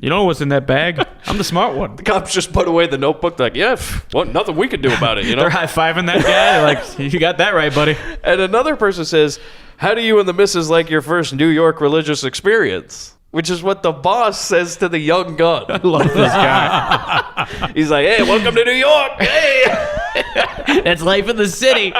C: You know what's in that bag? I'm the smart one.
A: The cops just put away the notebook, like, yeah, nothing we can do about it,
C: They're high-fiving that guy. They're like, you got that right, buddy.
A: And another person says, how do you and the missus like your first New York religious experience? Which is what the boss says to the young gun.
C: I love this guy.
A: He's like, hey, welcome to New York. Hey.
C: That's life in the city.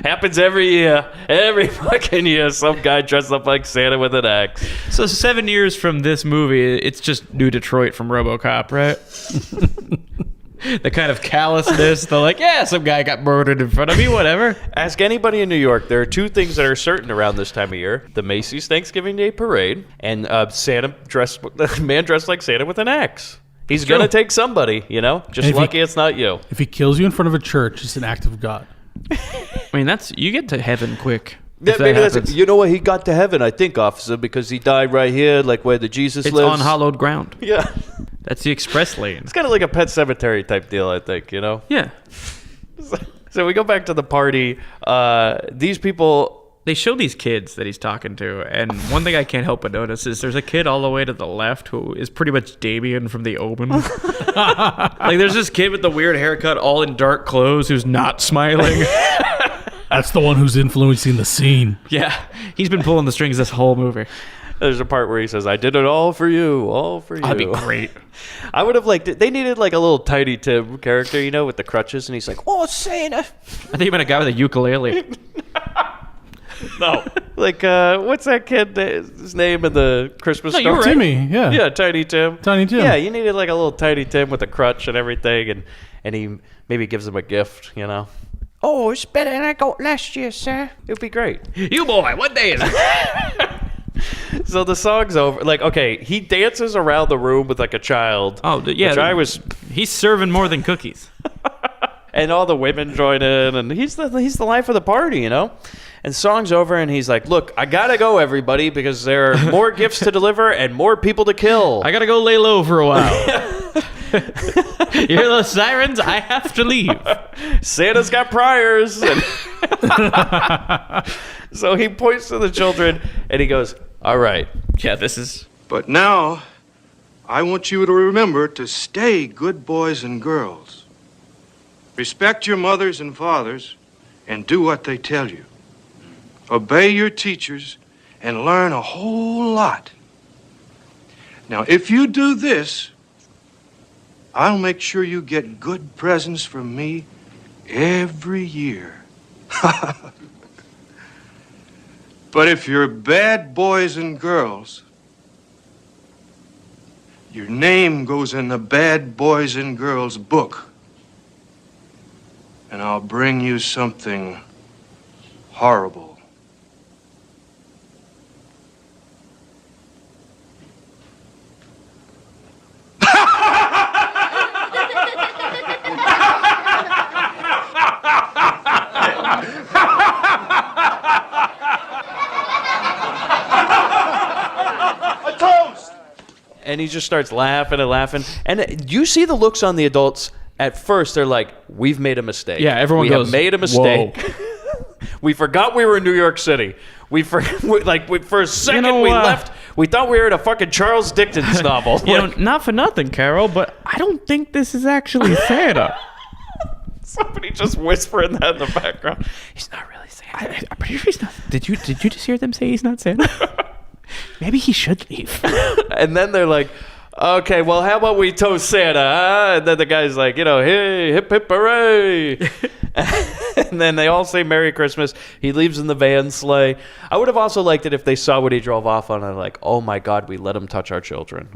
A: Happens every year. Every fucking year, some guy dressed up like Santa with an axe.
C: So 7 years from this movie, it's just New Detroit from RoboCop, right? The kind of callousness, the like, yeah, some guy got murdered in front of me, whatever.
A: Ask anybody in New York. There are two things that are certain around this time of year: the Macy's Thanksgiving Day Parade and man dressed like Santa with an axe. He's gonna take somebody, you know. Just lucky it's not you.
B: If he kills you in front of a church, it's an act of God.
C: I mean, you get to heaven quick.
A: Yeah, maybe that's, you know what? He got to heaven, I think, officer, because he died right here, like where the Jesus
C: It's
A: lives.
C: on hallowed ground.
A: Yeah.
C: That's the express lane.
A: It's kind of like a Pet Cemetery type deal, I think, you know?
C: Yeah.
A: So we go back to the party. These people...
C: They show these kids that he's talking to, and one thing I can't help but notice is there's a kid all the way to the left who is pretty much Damien from The Omen. Like, there's this kid with the weird haircut, all in dark clothes, who's not smiling.
B: That's the one who's influencing the scene.
C: Yeah, he's been pulling the strings this whole movie.
A: There's a part where he says, I did it all for you, all for you.
C: That'd be great.
A: I would have liked it. They needed like a little Tiny Tim character, you know, with the crutches, and he's like, oh, Santa.
C: I think you meant a guy with a ukulele.
A: No. Like, what's that kid, his name in the Christmas
C: No,
A: story?
C: you're right.
B: Timmy, yeah.
A: Yeah, Tiny Tim.
B: Tiny Tim.
A: Yeah, you needed like a little Tiny Tim with a crutch and everything, and he maybe gives him a gift, you know? Oh, it's better than I got last year, sir. It would be great.
C: You boy, what day is it?
A: So the song's over. Like, okay, he dances around the room with like a child.
C: Oh, yeah.
A: Which I was...
C: He's serving more than cookies.
A: And all the women join in, and he's the life of the party, you know? And the song's over, and he's like, look, I gotta go, everybody, because there are more gifts to deliver and more people to kill.
C: I gotta go lay low for a while. You hear those sirens? I have to leave.
A: Santa's got priors. And so he points to the children, and he goes, all right.
C: Yeah, this is...
I: But now, I want you to remember to stay good boys and girls. Respect your mothers and fathers, and do what they tell you. Obey your teachers, and learn a whole lot. Now, if you do this, I'll make sure you get good presents from me every year. But if you're bad boys and girls, your name goes in the bad boys and girls book. And I'll bring you something horrible.
A: And he just starts laughing and laughing. And you see the looks on the adults. At first, they're like, we've made a mistake.
C: Yeah, everyone goes,
A: have made a mistake. We forgot we were in New York City. For a second, we left. We thought we were in a fucking Charles Dickens novel.
C: You know, not for nothing, Carol, but I don't think this is actually Santa.
A: Somebody just whispering that in the background. He's not really Santa.
C: I'm pretty sure he's not. Did you just hear them say he's not Santa? Maybe he should leave.
A: And then they're like, okay, well, how about we toast Santa? Huh? And then the guy's like, hey, hip, hip, hooray. And then they all say Merry Christmas. He leaves in the van sleigh. I would have also liked it if they saw what he drove off on and like, oh my God, we let him touch our children.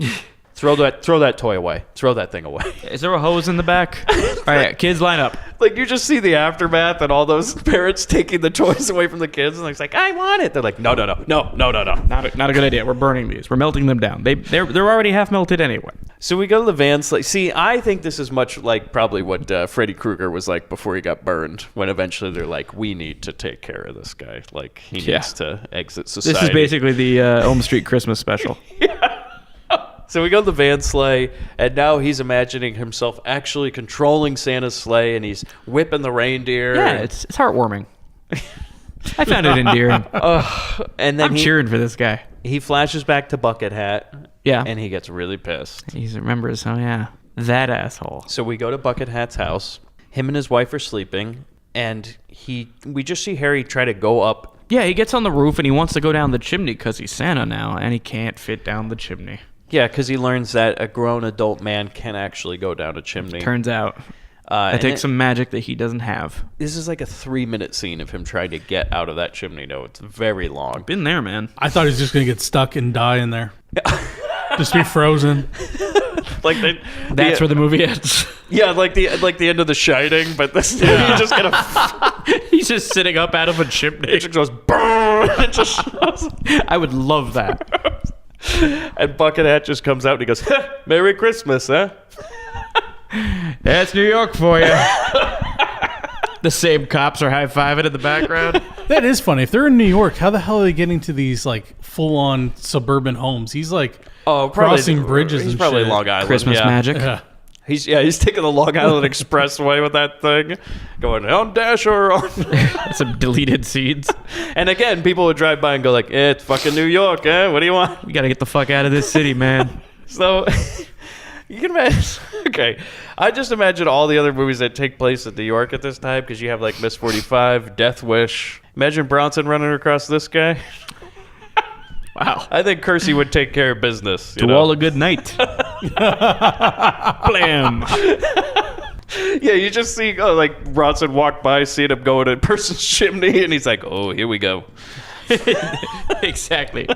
A: Throw that toy away. Throw that thing away.
C: Is there a hose in the back? All right, kids, line up.
A: Like, you just see the aftermath and all those parents taking the toys away from the kids. And it's like, I want it. They're like, no.
C: Not a good idea. We're burning these. We're melting them down. They're already half melted anyway.
A: So we go to the van sleigh. See, I think this is much like probably what Freddy Krueger was like before he got burned, when eventually they're like, we need to take care of this guy. Like, he needs to exit society.
C: This is basically the Elm Street Christmas special.
A: So we go to the van sleigh, and now he's imagining himself actually controlling Santa's sleigh, and he's whipping the reindeer.
C: Yeah, it's heartwarming. I found it endearing.
A: And then
C: I'm cheering for this guy.
A: He flashes back to Bucket Hat.
C: Yeah.
A: And he gets really pissed.
C: He remembers, oh yeah, that asshole.
A: So we go to Bucket Hat's house. Him and his wife are sleeping, and we just see Harry try to go up.
C: Yeah, he gets on the roof, and he wants to go down the chimney because he's Santa now, and he can't fit down the chimney.
A: Yeah, because he learns that a grown adult man can actually go down a chimney.
C: Turns out. It takes some magic that he doesn't have.
A: This is like a 3-minute scene of him trying to get out of that chimney. No, it's very long.
C: Been there, man.
B: I thought he was just gonna get stuck and die in there. Just be frozen.
A: Like
C: That's where the movie ends.
A: Yeah, like the end of The Shining, but this he's just gonna.
C: He's just sitting up out of a chimney.
A: It just goes burn. It just.
C: I would love that.
A: And Buckethead just comes out and he goes, "Merry Christmas, huh?"
C: That's New York for you. The same cops are high-fiving in the background.
B: That is funny. If they're in New York, how the hell are they getting to these like full-on suburban homes? He's like crossing bridges.
A: He's
B: and
A: probably
B: shit.
A: Long Island.
C: Christmas
A: yeah.
C: magic.
B: Yeah.
A: He's taking the Long Island Expressway with that thing, going on Dasher on.
C: Some deleted scenes.
A: And again, people would drive by and go like, "It's fucking New York, eh? What do you want?"
C: We got to get the fuck out of this city, man.
A: So you can imagine. Okay, I just imagine all the other movies that take place in New York at this time, because you have like Miss 45, Death Wish. Imagine Bronson running across this guy.
C: Wow.
A: I think Kersey would take care of business.
C: To all a good night. Blam.
A: Yeah, you just see like Bronson walk by, seeing him go in a person's chimney, and he's like, "Oh, here we go."
C: Exactly.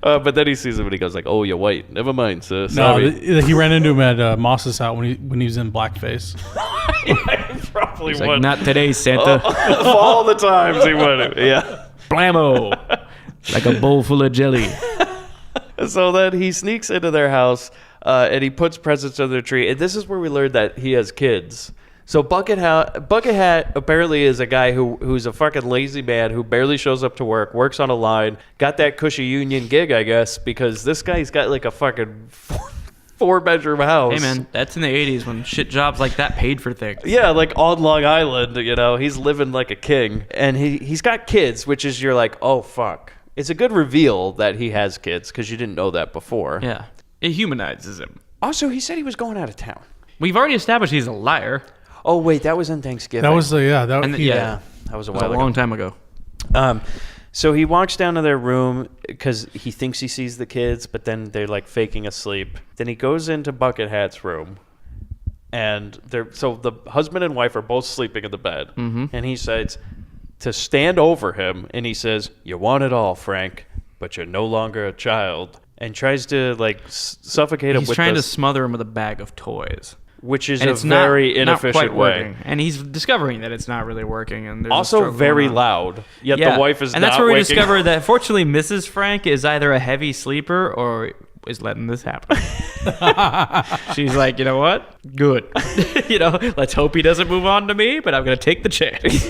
A: But then he sees him and he goes like, "Oh, you're white. Never mind, sir.
B: No,
A: Sorry."
B: he ran into him at Moss's house when he was in blackface.
A: Yeah, he probably
C: He's
A: would.
C: like, "Not today, Santa."
A: Of all the times he would. Yeah.
C: Blammo. Like a bowl full of jelly.
A: So then he sneaks into their house and he puts presents under their tree. And this is where we learned that he has kids. So Bucket Hat apparently is a guy who's a fucking lazy man who barely shows up to work, works on a line, got that cushy union gig, I guess, because this guy's got like a fucking 4-bedroom house.
C: Hey, man, that's in the 80s when shit jobs like that paid for things.
A: Yeah, like on Long Island, he's living like a king. And he's got kids, which is you're like, oh, fuck. It's a good reveal that he has kids because you didn't know that before.
C: Yeah. It humanizes him.
A: Also, he said he was going out of town.
C: We've already established he's a liar.
A: Oh, wait, that was on Thanksgiving.
B: That was
A: that was a
C: That was
A: while
C: a
A: ago.
C: long time ago.
A: So he walks down to their room because he thinks he sees the kids, but then they're like faking asleep. Then he goes into Bucket Hat's room, and so the husband and wife are both sleeping in the bed. Mm-hmm. And he says to stand over him, and he says, "You want it all, Frank, but you're no longer a child," and tries to like suffocate him.
C: He's
A: with
C: trying to smother him with a bag of toys.
A: which is
C: and
A: a
C: it's
A: very
C: not
A: inefficient
C: quite
A: way.
C: working. And he's discovering that it's not really working. And there's a
A: Also
C: struggle
A: very
C: going on.
A: loud. Yet
C: Yeah.
A: the wife is
C: and
A: not
C: that's where we
A: waking
C: discover that fortunately Mrs. Frank is either a heavy sleeper or is letting this happen. She's like, you know what? Good. Let's hope he doesn't move on to me, but I'm going to take the chance.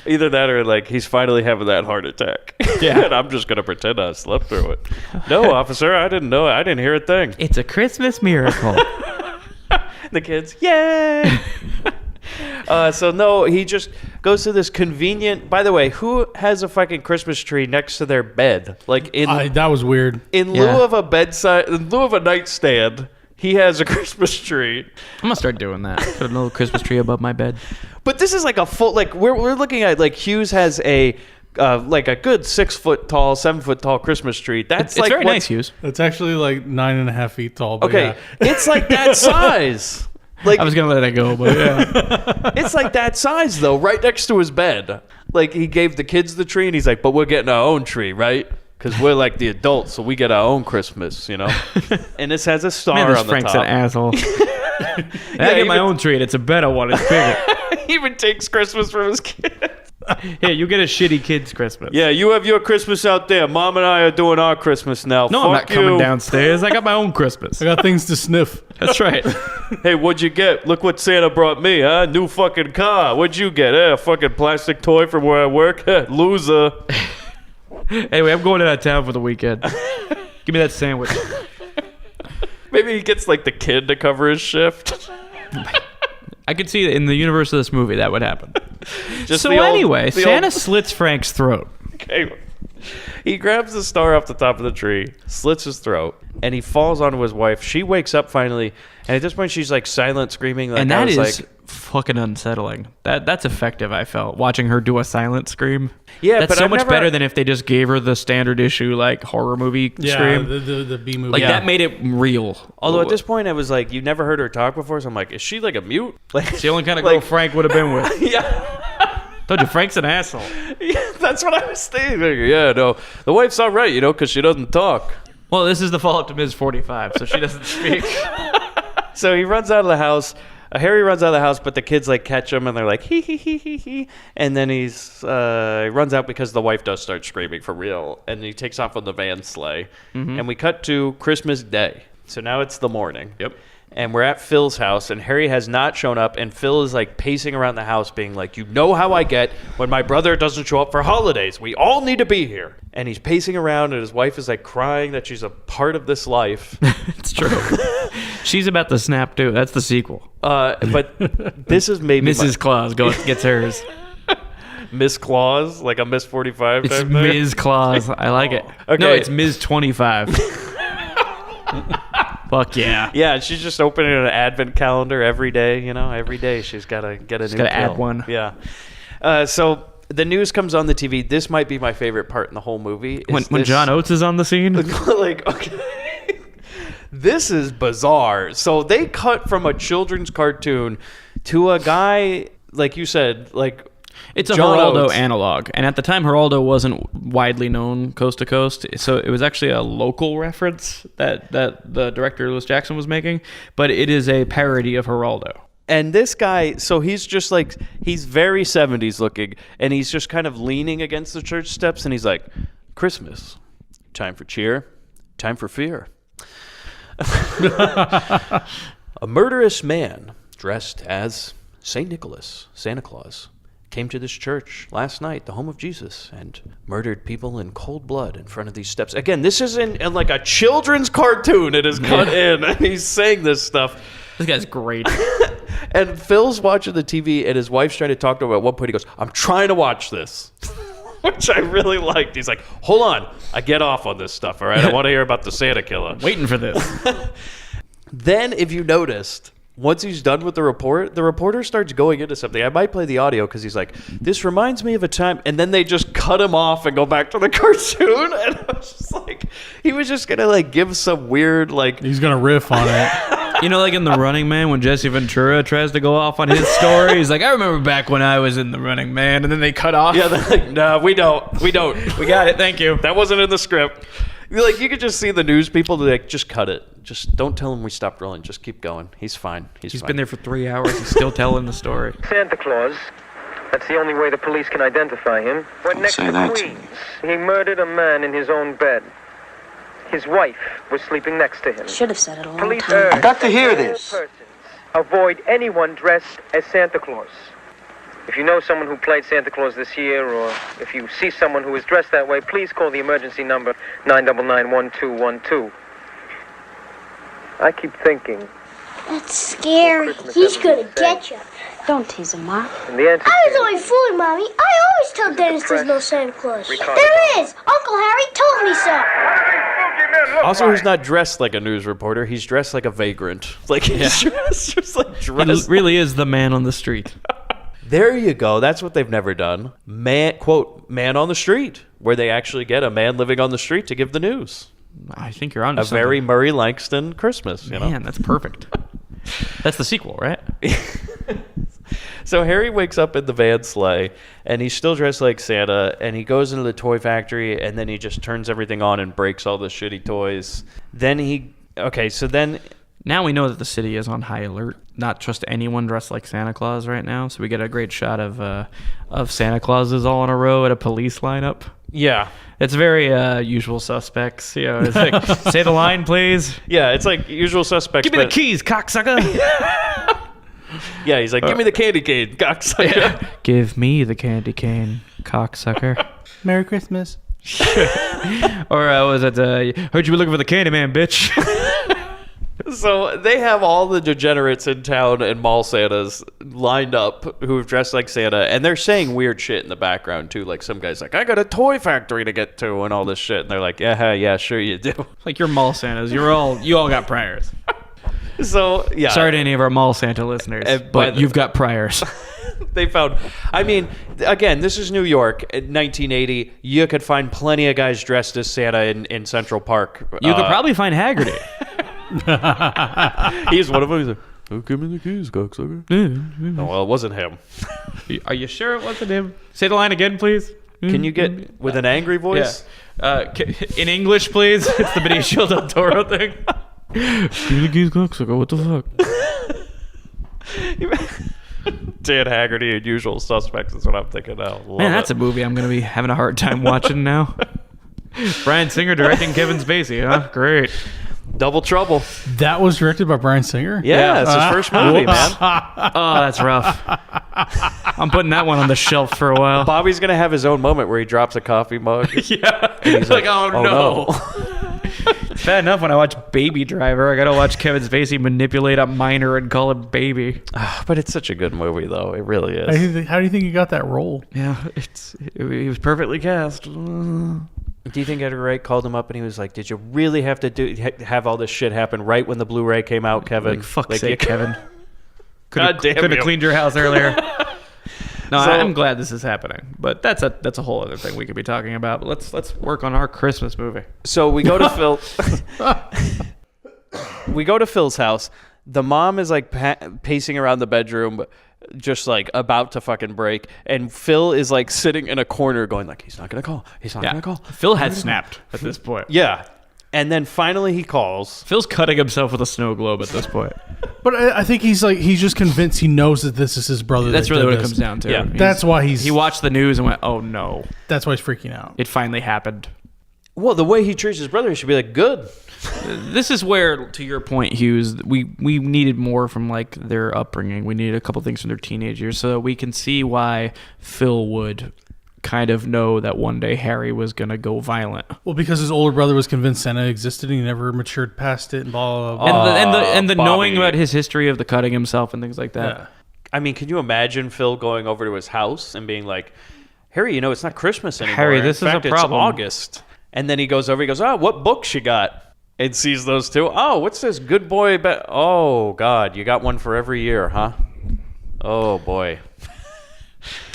A: Either that or like he's finally having that heart attack.
C: Yeah.
A: And I'm just going to pretend I slept through it. No, officer, I didn't know. I didn't hear a thing.
C: It's a Christmas miracle.
A: The kids, yay! So no, he just goes to this convenient. By the way, who has a fucking Christmas tree next to their bed? Like
B: that was weird.
A: in lieu of a bedside, in lieu of a nightstand, he has a Christmas tree.
C: I'm going to start doing that. Put a little Christmas tree above my bed.
A: But this is like a full. Like we're looking at like Hughes has a. Like a good 6 foot tall, 7 foot tall Christmas tree. That's
C: It's
A: like
C: very
A: what's-
C: nice, Hughes.
B: It's actually like 9.5 feet tall. But
A: Okay,
B: yeah.
A: it's like that size. Like
C: I was going to let that go, but yeah.
A: it's like that size though, right next to his bed. Like he gave the kids the tree, and he's like, "But we're getting our own tree, right? Because we're like the adults, so we get our own Christmas, you know." And this has a star
C: Man, this
A: on the
C: Frank's
A: top.
C: an asshole. I get my
A: even-
C: own tree, and it's a better one. It's bigger.
A: He even takes Christmas from his kids.
C: Here, you get a shitty kid's Christmas.
A: Yeah, you have your Christmas out there. Mom and I are doing our Christmas now.
C: No,
A: Fuck
C: I'm not
A: you.
C: coming downstairs. I got my own Christmas.
B: I got things to sniff.
C: That's right.
A: Hey, what'd you get? Look what Santa brought me, huh? New fucking car. What'd you get? A fucking plastic toy from where I work? Loser.
C: Anyway, I'm going out of town for the weekend. Give me that sandwich.
A: Maybe he gets like the kid to cover his shift.
C: I could see in the universe of this movie that would happen.
A: Just
C: So
A: the old-
C: anyway,
A: the
C: Santa
A: old-
C: slits Frank's throat.
A: Okay. He grabs the star off the top of the tree, slits his throat, and he falls onto his wife. She wakes up finally, and at this point she's like silent screaming. Like,
C: And that is
A: like,
C: fucking unsettling. That's effective, I felt, watching her do a silent scream.
A: Yeah,
C: that's
A: but
C: so
A: I've
C: much
A: never-
C: better than if they just gave her the standard issue like horror movie scream.
B: the B movie.
C: Like that made it real.
A: Although at this point I was like, you never heard her talk before, so I'm like, is she like a mute? Like,
C: It's the only kind of girl Frank would have been with.
A: yeah.
C: Told you, Frank's an asshole.
A: Yeah, that's what I was thinking. Yeah, no, the wife's all right, because she doesn't talk.
C: Well, this is the follow-up to Ms. 45, so she doesn't speak.
A: So he runs out of the house. Harry runs out of the house, but the kids like catch him, and they're like hee hee hee hee hee. And then he runs out because the wife does start screaming for real, and he takes off on the van sleigh. And we cut to Christmas Day. So now it's the morning.
C: Yep.
A: And we're at Phil's house, and Harry has not shown up, and Phil is like pacing around the house being like, you know how I get when my brother doesn't show up for holidays. We all need to be here. And he's pacing around, and his wife is like crying that she's a part of this life.
C: It's true. She's about to snap, too. That's the sequel.
A: But this is maybe
C: Mrs. Claus gets hers.
A: Miss Claus, like a Miss 45
C: It's
A: type thing.
C: Ms. Claus. I like it.
A: Okay.
C: No, it's Ms. 25. Fuck yeah.
A: Yeah, she's just opening an advent calendar every day. Every day she's got to get a new
C: gotta
A: kill.
C: add one.
A: Yeah. So the news comes on the TV. This might be my favorite part in the whole movie.
C: When John Oates is on the scene.
A: Like, okay. This is bizarre. So they cut from a children's cartoon to a guy, like you said, like
C: It's a
A: John
C: Geraldo
A: Oates.
C: analog. And at the time, Geraldo wasn't widely known coast to coast. So it was actually a local reference that the director, Lewis Jackson, was making. But it is a parody of Geraldo.
A: And this guy, so he's just like, he's very 70s looking, and he's just kind of leaning against the church steps, and he's like, Christmas, time for cheer, time for fear. A murderous man dressed as St. Nicholas, Santa Claus, came to this church last night, the home of Jesus, and murdered people in cold blood in front of these steps. Again, this is in like a children's cartoon. It is cut in, and he's saying this stuff.
C: This guy's great.
A: And Phil's watching the TV, and his wife's trying to talk to him. At one point, he goes, I'm trying to watch this, which I really liked. He's like, hold on. I get off on this stuff, all right? I want to hear about the Santa killer.
C: Waiting for this.
A: Then, if you noticed, once he's done with the reporter starts going into something. I might play the audio because he's like, this reminds me of a time. And then they just cut him off and go back to the cartoon. And I was just like, he was just going to like give some weird like...
B: He's gonna riff on it.
C: You know, like in The Running Man, when Jesse Ventura tries to go off on his story, he's like, I remember back when I was in The Running Man, and then they cut off.
A: Yeah, they're like, no, we don't. We
C: got it, thank you.
A: That wasn't in the script. Like, you could just see the news people, they're like, just cut it. Just don't tell him we stopped rolling. Just keep going. He's fine. He's fine.
C: Been there for 3 hours. He's still telling the story.
J: Santa Claus. That's the only way the police can identify him. Went next to Queens. He murdered a man in his own bed. His wife was sleeping next to him.
E: Should have said it a long
J: Police
E: time.
J: urge
I: I've got to hear
J: all
I: this.
J: persons avoid anyone dressed as Santa Claus. If you know someone who played Santa Claus this year, or if you see someone who is dressed that way, please call the emergency number 999-1212. I keep thinking,
E: That's scary. He's gonna get you. Don't tease him, Ma.
J: and the answer
E: I was
J: is
E: only fooling, Mommy. I always tell Dennis there's no Santa Claus.
J: Ricardo.
E: There is. Uncle Harry told me so.
A: Also, he's not dressed like a news reporter. He's dressed like a vagrant. Like, he's just like
C: He
A: dressed.
C: really is the man on the street.
A: There you go. That's what they've never done. Man, quote, man on the street, where they actually get a man living on the street to give the news.
C: I think you're on
A: A very Murray Langston Christmas, you know?
C: Man, that's perfect. That's the sequel, right?
A: So Harry wakes up in the van sleigh, and he's still dressed like Santa, and he goes into the toy factory, and then he just turns everything on and breaks all the shitty toys. Then
C: Now we know that the city is on high alert. Not trust anyone dressed like Santa Claus right now. So we get a great shot of Santa Clauses all in a row at a police lineup.
A: yeah.
C: It's very Usual Suspects. You know, it's like, say the line, please.
A: Yeah, it's like Usual Suspects.
C: Give me the
A: but-
C: keys, cocksucker.
A: Yeah, he's like, give me the candy cane, cocksucker.
C: Give me the candy cane, cocksucker.
B: Merry Christmas.
C: Or was it? Heard you were looking for the candy man, bitch.
A: So they have all the degenerates in town and mall Santas lined up who've dressed like Santa, and they're saying weird shit in the background too. Like some guy's like, "I got a toy factory to get to," and all this shit. And they're like, "Yeah, sure you do."
C: Like your mall Santas, you all got priors.
A: So yeah.
C: Sorry to any of our mall Santa listeners, but you've got priors.
A: They found, I mean, again, this is New York in 1980. You could find plenty of guys dressed as Santa in Central Park.
C: You could probably find Haggerty.
A: He's one of them. He's like, "Oh, give me the keys, cocksucker." Oh, well, it wasn't him.
C: Are you sure it wasn't him? Say the line again, please.
A: Can you get with an angry voice?
C: Yeah. In English, please. It's the Benicio del Toro thing. Give me the keys, cocksucker. What the fuck?
A: Dan Haggerty and Usual Suspects is what I'm thinking now.
C: Man, that's a movie I'm going to be having a hard time watching now. Bryan Singer directing Kevin Spacey, huh? Great.
A: Double Trouble.
B: That was directed by Bryan Singer?
A: Yeah, it's his first movie, man.
C: Oh, that's rough. I'm putting that one on the shelf for a while.
A: Bobby's going to have his own moment where he drops a coffee mug.
C: Yeah.
A: And he's
C: like, oh no. It's bad enough when I watch Baby Driver. I got to watch Kevin Spacey manipulate a minor and call him baby.
A: But it's such a good movie, though. It really is.
B: How do you think he got that role?
C: Yeah, he was perfectly cast.
A: Do you think Edgar Wright called him up and he was like, "Did you really have to have all this shit happen right when the Blu-ray came out, Kevin?"
C: Like, fuck's sake, Kevin. Could have
A: you.
C: cleaned your house earlier. No, I'm glad this is happening, but that's a whole other thing we could be talking about. But let's work on our Christmas movie.
A: So we go to Phil. We go to Phil's house. The mom is like pacing around the bedroom, just like about to fucking break, and Phil is like sitting in a corner, going like, "He's not gonna call. He's not gonna call."
C: Phil had snapped at this point.
A: Yeah, and then finally he calls.
C: Phil's cutting himself with a snow globe at this point.
B: But I think he's just convinced he knows that this is his brother.
C: That's really what it comes down to.
A: Yeah.
B: That's why he
C: watched the news and went, "Oh no."
B: That's why he's freaking out.
C: It finally happened.
A: Well, the way he treats his brother, he should be like, "Good."
C: This is where, to your point, Hughes, we needed more from like their upbringing. We needed a couple things from their teenage years so that we can see why Phil would kind of know that one day Harry was going to go violent.
B: Well, because his older brother was convinced Santa existed and he never matured past it and blah, blah, blah.
C: And the
A: Bobby.
C: knowing about his history of the cutting himself and things like that.
B: Yeah.
A: I mean, can you imagine Phil going over to his house and being like, "Harry, it's not Christmas anymore.
C: Harry, this
A: In
C: is a
A: fact,
C: problem."
A: It's August." And then he goes over, he goes, "Oh, what books you got?" And sees those two. "Oh, what's this? Good boy. Oh, God, you got one for every year, huh? Oh, boy."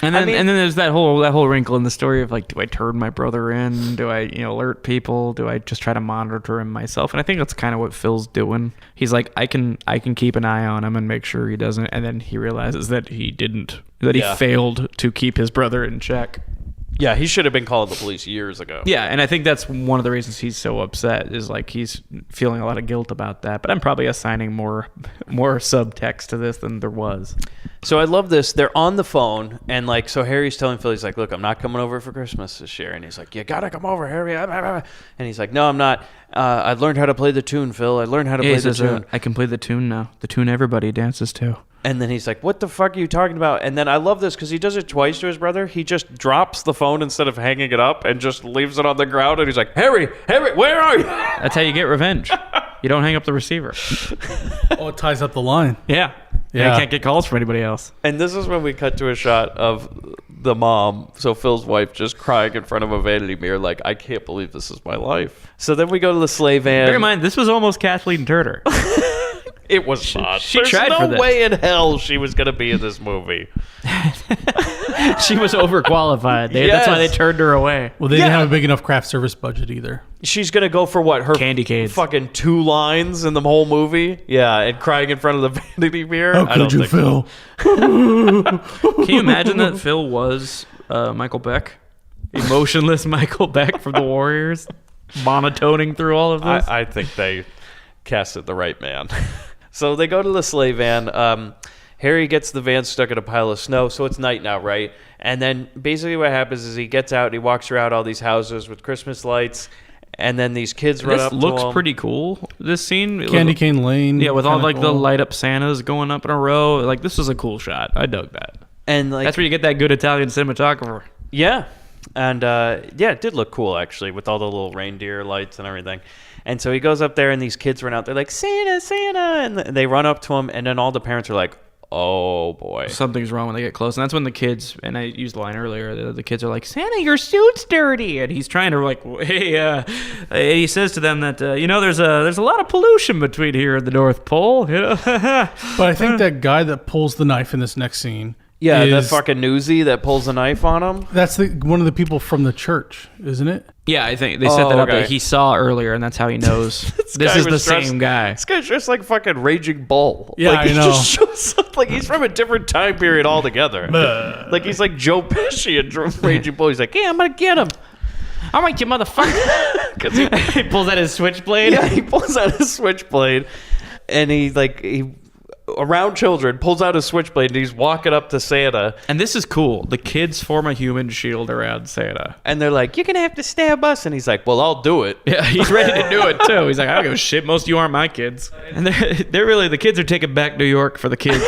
C: And then there's that whole wrinkle in the story of like, do I turn my brother in? Do I alert people? Do I just try to monitor him myself? And I think that's kind of what Phil's doing. He's like, I can keep an eye on him and make sure he doesn't. And then he realizes that he didn't. That he failed to keep his brother in check.
A: Yeah, he should have been calling the police years ago.
C: Yeah, and I think that's one of the reasons he's so upset is like he's feeling a lot of guilt about that. But I'm probably assigning more subtext to this than there was.
A: So I love this. They're on the phone, and like, so Harry's telling Phil, he's like, "Look, I'm not coming over for Christmas this year." And he's like, "You gotta come over, Harry." And he's like, "No, I'm not. I learned how to play the tune, Phil. I learned how to play the tune.
C: I can play the tune now. The tune everybody dances to."
A: And then he's like, "What the fuck are you talking about?" And then I love this because he does it twice to his brother. He just drops the phone instead of hanging it up and just leaves it on the ground. And he's like, Harry, where are you?"
C: That's how you get revenge. You don't hang up the receiver.
B: Oh, it ties up the line.
C: Yeah. You can't get calls from anybody else.
A: And this is when we cut to a shot of the mom, so Phil's wife, just crying in front of a vanity mirror like, "I can't believe this is my life." So then we go to the sleigh van.
C: Bear in mind, this was almost Kathleen Turner.
A: It was not.
C: She tried
A: There's
C: for
A: no
C: this.
A: way in hell she was going to be in this movie.
C: She was overqualified. That's why they turned her away.
B: Well, they didn't have a big enough craft service budget either.
A: She's going to go for what? Her
C: Candy canes.
A: Fucking 2 lines in the whole movie? Yeah, and crying in front of the vanity mirror?
B: How could you, Phil?
C: Can you imagine that Phil was Michael Beck? Emotionless Michael Beck from the Warriors? Monotoning through all of this?
A: I think they casted the right man. So they go to the sleigh van. Harry gets the van stuck in a pile of snow, so it's night now, right? And then basically what happens is he gets out and he walks around all these houses with Christmas lights, and then these kids run up to him.
C: This looks pretty cool, this scene.
B: Candy Cane Lane.
C: Yeah, with all like
B: cool.
C: the light up Santas going up in a row. Like, this was a cool shot. I dug that.
A: And like,
C: that's where you get that good Italian cinematographer.
A: Yeah. And it did look cool, actually, with all the little reindeer lights and everything. And so he goes up there, and these kids run out. They're like, Santa, Santa. And they run up to him, and then all the parents are like, oh, boy.
C: Something's wrong when they get close. And that's when the kids, and I used the line earlier, the kids are like, Santa, your suit's dirty. And he's trying to like, hey, he says to them that, there's a lot of pollution between here and the North Pole.
B: But I think that guy that pulls the knife in this next scene.
A: Yeah, the fucking newsie that pulls a knife on him.
B: That's one of the people from the church, isn't it?
C: Yeah, I think they set that up that he saw earlier, and that's how he knows this is the same guy.
A: This guy's dressed like fucking Raging Bull.
B: Yeah,
A: like,
B: I know.
A: He just shows up like he's from a different time period altogether. Like he's like Joe Pesci in Raging Bull. He's like, yeah, I'm gonna get him.
C: All right, you motherfucker. Because he pulls out his switchblade.
A: Yeah, he pulls out his switchblade, and he around children, pulls out his switchblade, and he's walking up to Santa.
C: And this is cool. The kids form a human shield around Santa.
A: And they're like, you're going to have to stab us. And he's like, well, I'll do it.
C: Yeah, he's ready to do it, too. He's like, I don't give a shit. Most of you aren't my kids. And they're really, the kids are taking back New York for the kids.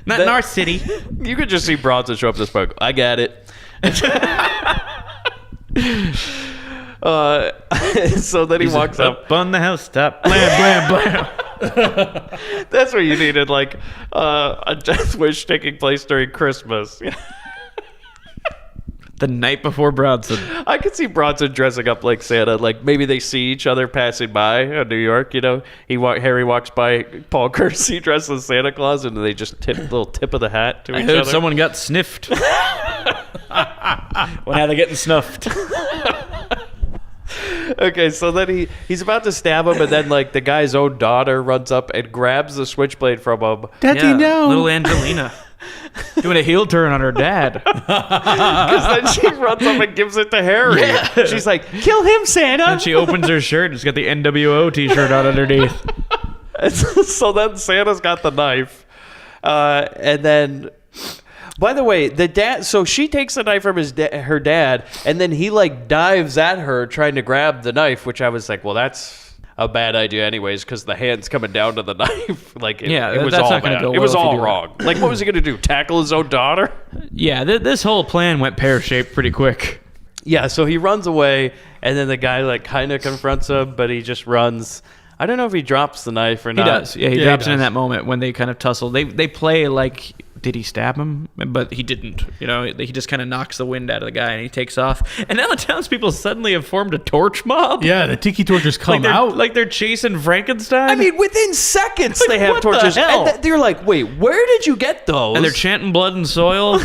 C: Not in our city.
A: You could just see Bronson show up this book. I got it. So then he walks up
C: on the housetop. Blam, blam, blam.
A: That's where you needed like a death wish taking place during Christmas.
C: The night before Bronson.
A: I could see Bronson dressing up like Santa. Like maybe they see each other passing by in New York. Harry walks by Paul Kersey dressed as Santa Claus, and they just little tip of the hat to each other.
C: I heard someone got sniffed. Well, now they're getting snuffed.
A: Okay, so then he's about to stab him, and then like the guy's own daughter runs up and grabs the switchblade from him.
B: Daddy, no.
C: Little Angelina. Doing a heel turn on her dad.
A: Because then she runs up and gives it to Harry. Yeah. She's like, kill him, Santa.
C: And she opens her shirt. It's got the NWO t-shirt on underneath.
A: So then Santa's got the knife. And then... By the way, the dad. So she takes the knife from her dad, and then he like dives at her trying to grab the knife, which I was like, well, that's a bad idea, anyways, because the hand's coming down to the knife. Like, it was all bad. It was all wrong. Like, what was he gonna do? Tackle his own daughter?
C: Yeah, this whole plan went pear-shaped pretty quick.
A: Yeah, so he runs away, and then the guy like kind of confronts him, but he just runs. I don't know if he drops the knife or not.
C: He does. Yeah, he drops it in that moment when they kind of tussle. They play like. Did he stab him? But he didn't. He just kind of knocks the wind out of the guy and he takes off. And now the townspeople suddenly have formed a torch mob.
B: Yeah, the tiki torches come out.
C: Like they're chasing Frankenstein.
A: I mean, within seconds they have torches. And they're like, wait, where did you get those?
C: And they're chanting blood and soil.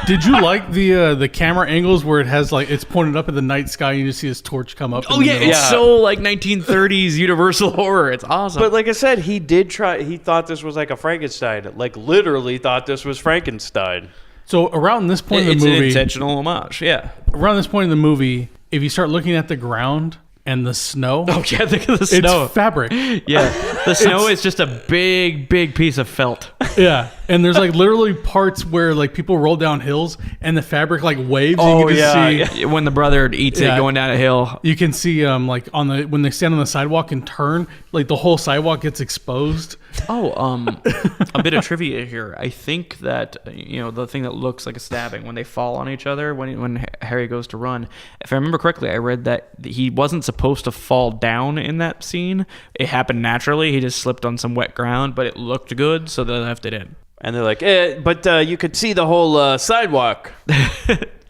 B: Did you like the camera angles where it has like, it's pointed up at the night sky and you just see his torch come up?
C: Oh, yeah, it's so like 1930s Universal horror. It's awesome.
A: But like I said, he did try, he thought this was like a Frankenstein. Like literally thought this was Frankenstein.
B: So around this point in the movie,
C: it's an intentional homage. Yeah.
B: Around this point in the movie, if you start looking at the ground and the snow,
C: think of the snow.
B: It's fabric.
C: Yeah, the snow is just a big piece of felt.
B: Yeah, and there's like literally parts where like people roll down hills and the fabric like waves.
A: Oh,
B: you can see
C: when the brother eats it going down a hill.
B: You can see like when they stand on the sidewalk and turn, like the whole sidewalk gets exposed.
C: Oh, a bit of trivia here. I think that the thing that looks like a stabbing when they fall on each other when Harry goes to run. If I remember correctly, I read that he wasn't supposed to fall down in that scene. It happened naturally. He just slipped on some wet ground, but it looked good, so they left it in.
A: And they're like, but you could see the whole sidewalk.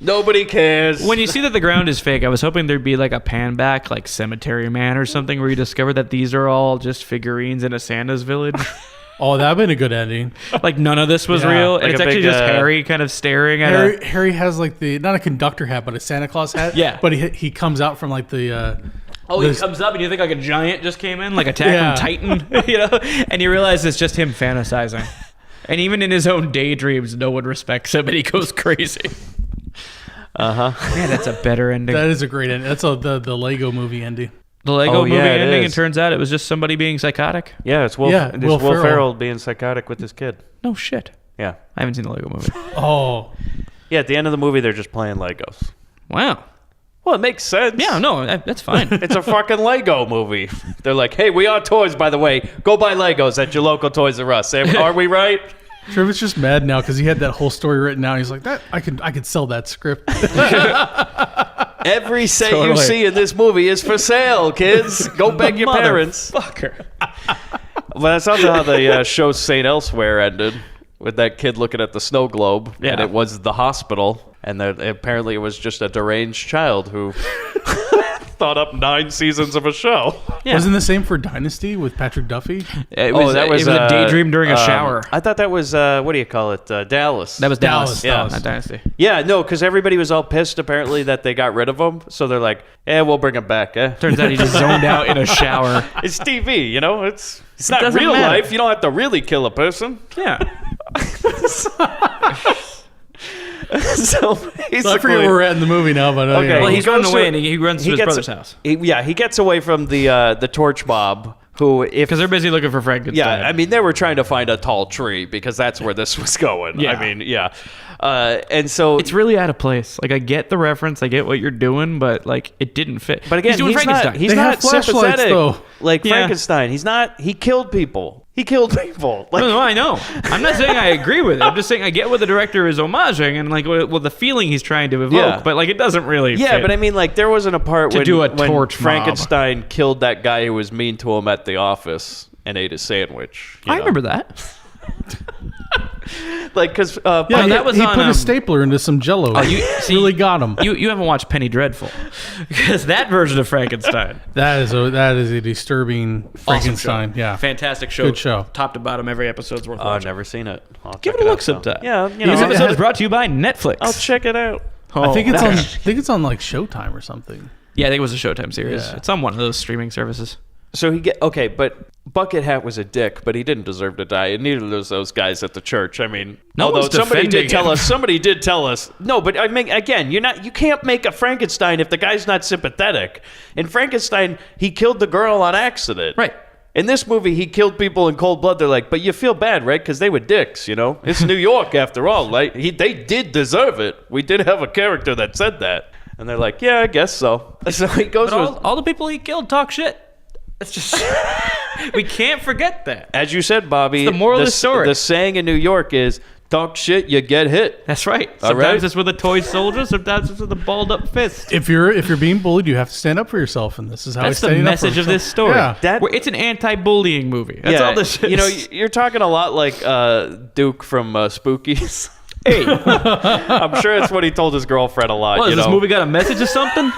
A: Nobody cares.
C: When you see that the ground is fake, I was hoping there'd be like a pan back, like Cemetery Man or something, where you discover that these are all just figurines in a Santa's village.
B: Oh, that'd been a good ending.
C: Like none of this was real. Like it's actually just Harry kind of staring at
B: Harry has like not a conductor hat, but a Santa Claus hat.
C: Yeah.
B: But he comes out from like the...
C: he comes up and you think like a giant just came in, like Attack from Titan, and you realize it's just him fantasizing. And even in his own daydreams, no one respects him and he goes crazy. Man, that's a better ending.
B: That is a great ending. That's the Lego movie ending.
C: The Lego movie ending, it turns out it was just somebody being psychotic.
A: Yeah, it's Will Ferrell being psychotic with his kid.
C: No shit.
A: Yeah.
C: I haven't seen the Lego movie.
B: Oh.
A: Yeah, at the end of the movie, they're just playing Legos.
C: Wow.
A: Well, it makes sense.
C: Yeah, no, that's fine.
A: It's a fucking Lego movie. They're like, hey, we are toys, by the way. Go buy Legos at your local Toys R Us. Are we right?
B: Trevor's just mad now because he had that whole story written out. He's like, I could sell that script.
A: Every set you
C: Totally.
A: see in this movie is for sale, kids. Go beg your parents.
C: Fucker.
A: But that's also how the show St. Elsewhere ended, with that kid looking at the snow globe,
C: Yeah.
A: and it was the hospital, and apparently it was just a deranged child who thought up 9 seasons of a show.
C: Yeah.
B: Wasn't the same for Dynasty with Patrick Duffy?
C: It was a daydream during a shower.
A: I thought that was, what do you call it, Dallas.
C: That was Dallas.
B: Dallas.
C: Not Dynasty.
A: Yeah, no, because everybody was all pissed, apparently, that they got rid of him, so they're like, we'll bring him back,
C: Turns out he just zoned out in a shower.
A: It's TV, you know? It's not
C: doesn't
A: real
C: matter.
A: life. You don't have to really kill a person.
C: Yeah.
A: So basically,
B: So I forget where we're at in the movie now, but
A: Okay.
C: Well,
A: He
C: he's running
A: goes
C: away
A: to-
C: and he runs to his brother's house.
A: He gets away from the torch mob, who, if
C: Because they're busy looking for Frankenstein.
A: yeah, I mean, they were trying to find a tall tree because that's where this was going.
C: Yeah.
A: I mean, yeah, and so
C: it's really out of place. Like, I get the reference, I get what you're doing, but like, it didn't fit.
A: But again,
C: he's doing Frankenstein.
A: He's
B: They
A: not
B: have flashlights,
A: sympathetic
B: though.
A: like
C: Yeah.
A: Frankenstein. He's not. He killed people. He killed people. Like,
C: No, I know. I'm not saying I agree with it. I'm just saying I get what the director is homaging and like what the feeling he's trying to evoke,
A: Yeah.
C: but like it doesn't really
A: yeah,
C: fit.
A: but I mean, like, there wasn't a part
C: To
A: when,
C: do a
A: when
C: torch mob.
A: Frankenstein killed that guy who was mean to him at the office and ate his sandwich. you
C: I
A: know?
C: remember that.
A: Like, because
B: Yeah,
C: No, that was
B: he
C: on,
B: put a
C: um,
B: stapler into some Jello.
C: Oh, you see,
B: really got him.
C: You haven't watched Penny Dreadful because that version of Frankenstein,
B: That is a disturbing Frankenstein.
C: show.
B: Yeah,
C: fantastic show,
B: Good show.
C: top to bottom. Every episode's worth
A: I've
C: watching.
A: never seen it. I'll
C: Give
A: check
C: it a
A: out
C: look
A: sometime.
C: sometime.
A: Yeah, you know,
C: This
B: it
C: episode
B: has-
C: is brought to you by Netflix.
A: I'll check it out.
B: I think it's on.
C: that-
B: I think it's on like Showtime or something.
C: Yeah, I think it was a Showtime series.
B: Yeah.
C: It's on one of those streaming services.
A: So but Bucket Hat was a dick, but he didn't deserve to die, and neither was those guys at the church. I mean,
C: No
A: although
C: one's
A: somebody did
C: defending
A: tell
C: him.
A: us, somebody did tell us. No, but I mean, again, you can't make a Frankenstein if the guy's not sympathetic. In Frankenstein, he killed the girl on accident.
C: Right.
A: In this movie, he killed people in cold blood. They're like, but you feel bad, right? Because they were dicks, you know? It's New York, after all. Like, they did deserve it. We did have a character that said that. And they're like, yeah, I guess so. So he goes
C: But
A: with...
C: all the people he killed talk shit. It's just we can't forget that.
A: As you said, Bobby,
C: It's the moral of the story.
A: The saying in New York is, talk shit, you get hit.
C: That's right.
A: All
C: Sometimes
A: right.
C: it's with a toy soldier. Sometimes it's with a balled up fist.
B: If you're being bullied, you have to stand up for yourself, and this is how
C: That's
B: he's
C: the
B: standing up for
C: message of
B: himself.
C: this story.
B: Yeah.
C: It's an anti-bullying movie. That's all this is.
A: You know, you're talking a lot like Duke from Spookies. Hey, I'm sure it's what he told his girlfriend a lot.
C: What,
A: you
C: has this
A: know?
C: movie got a message or something?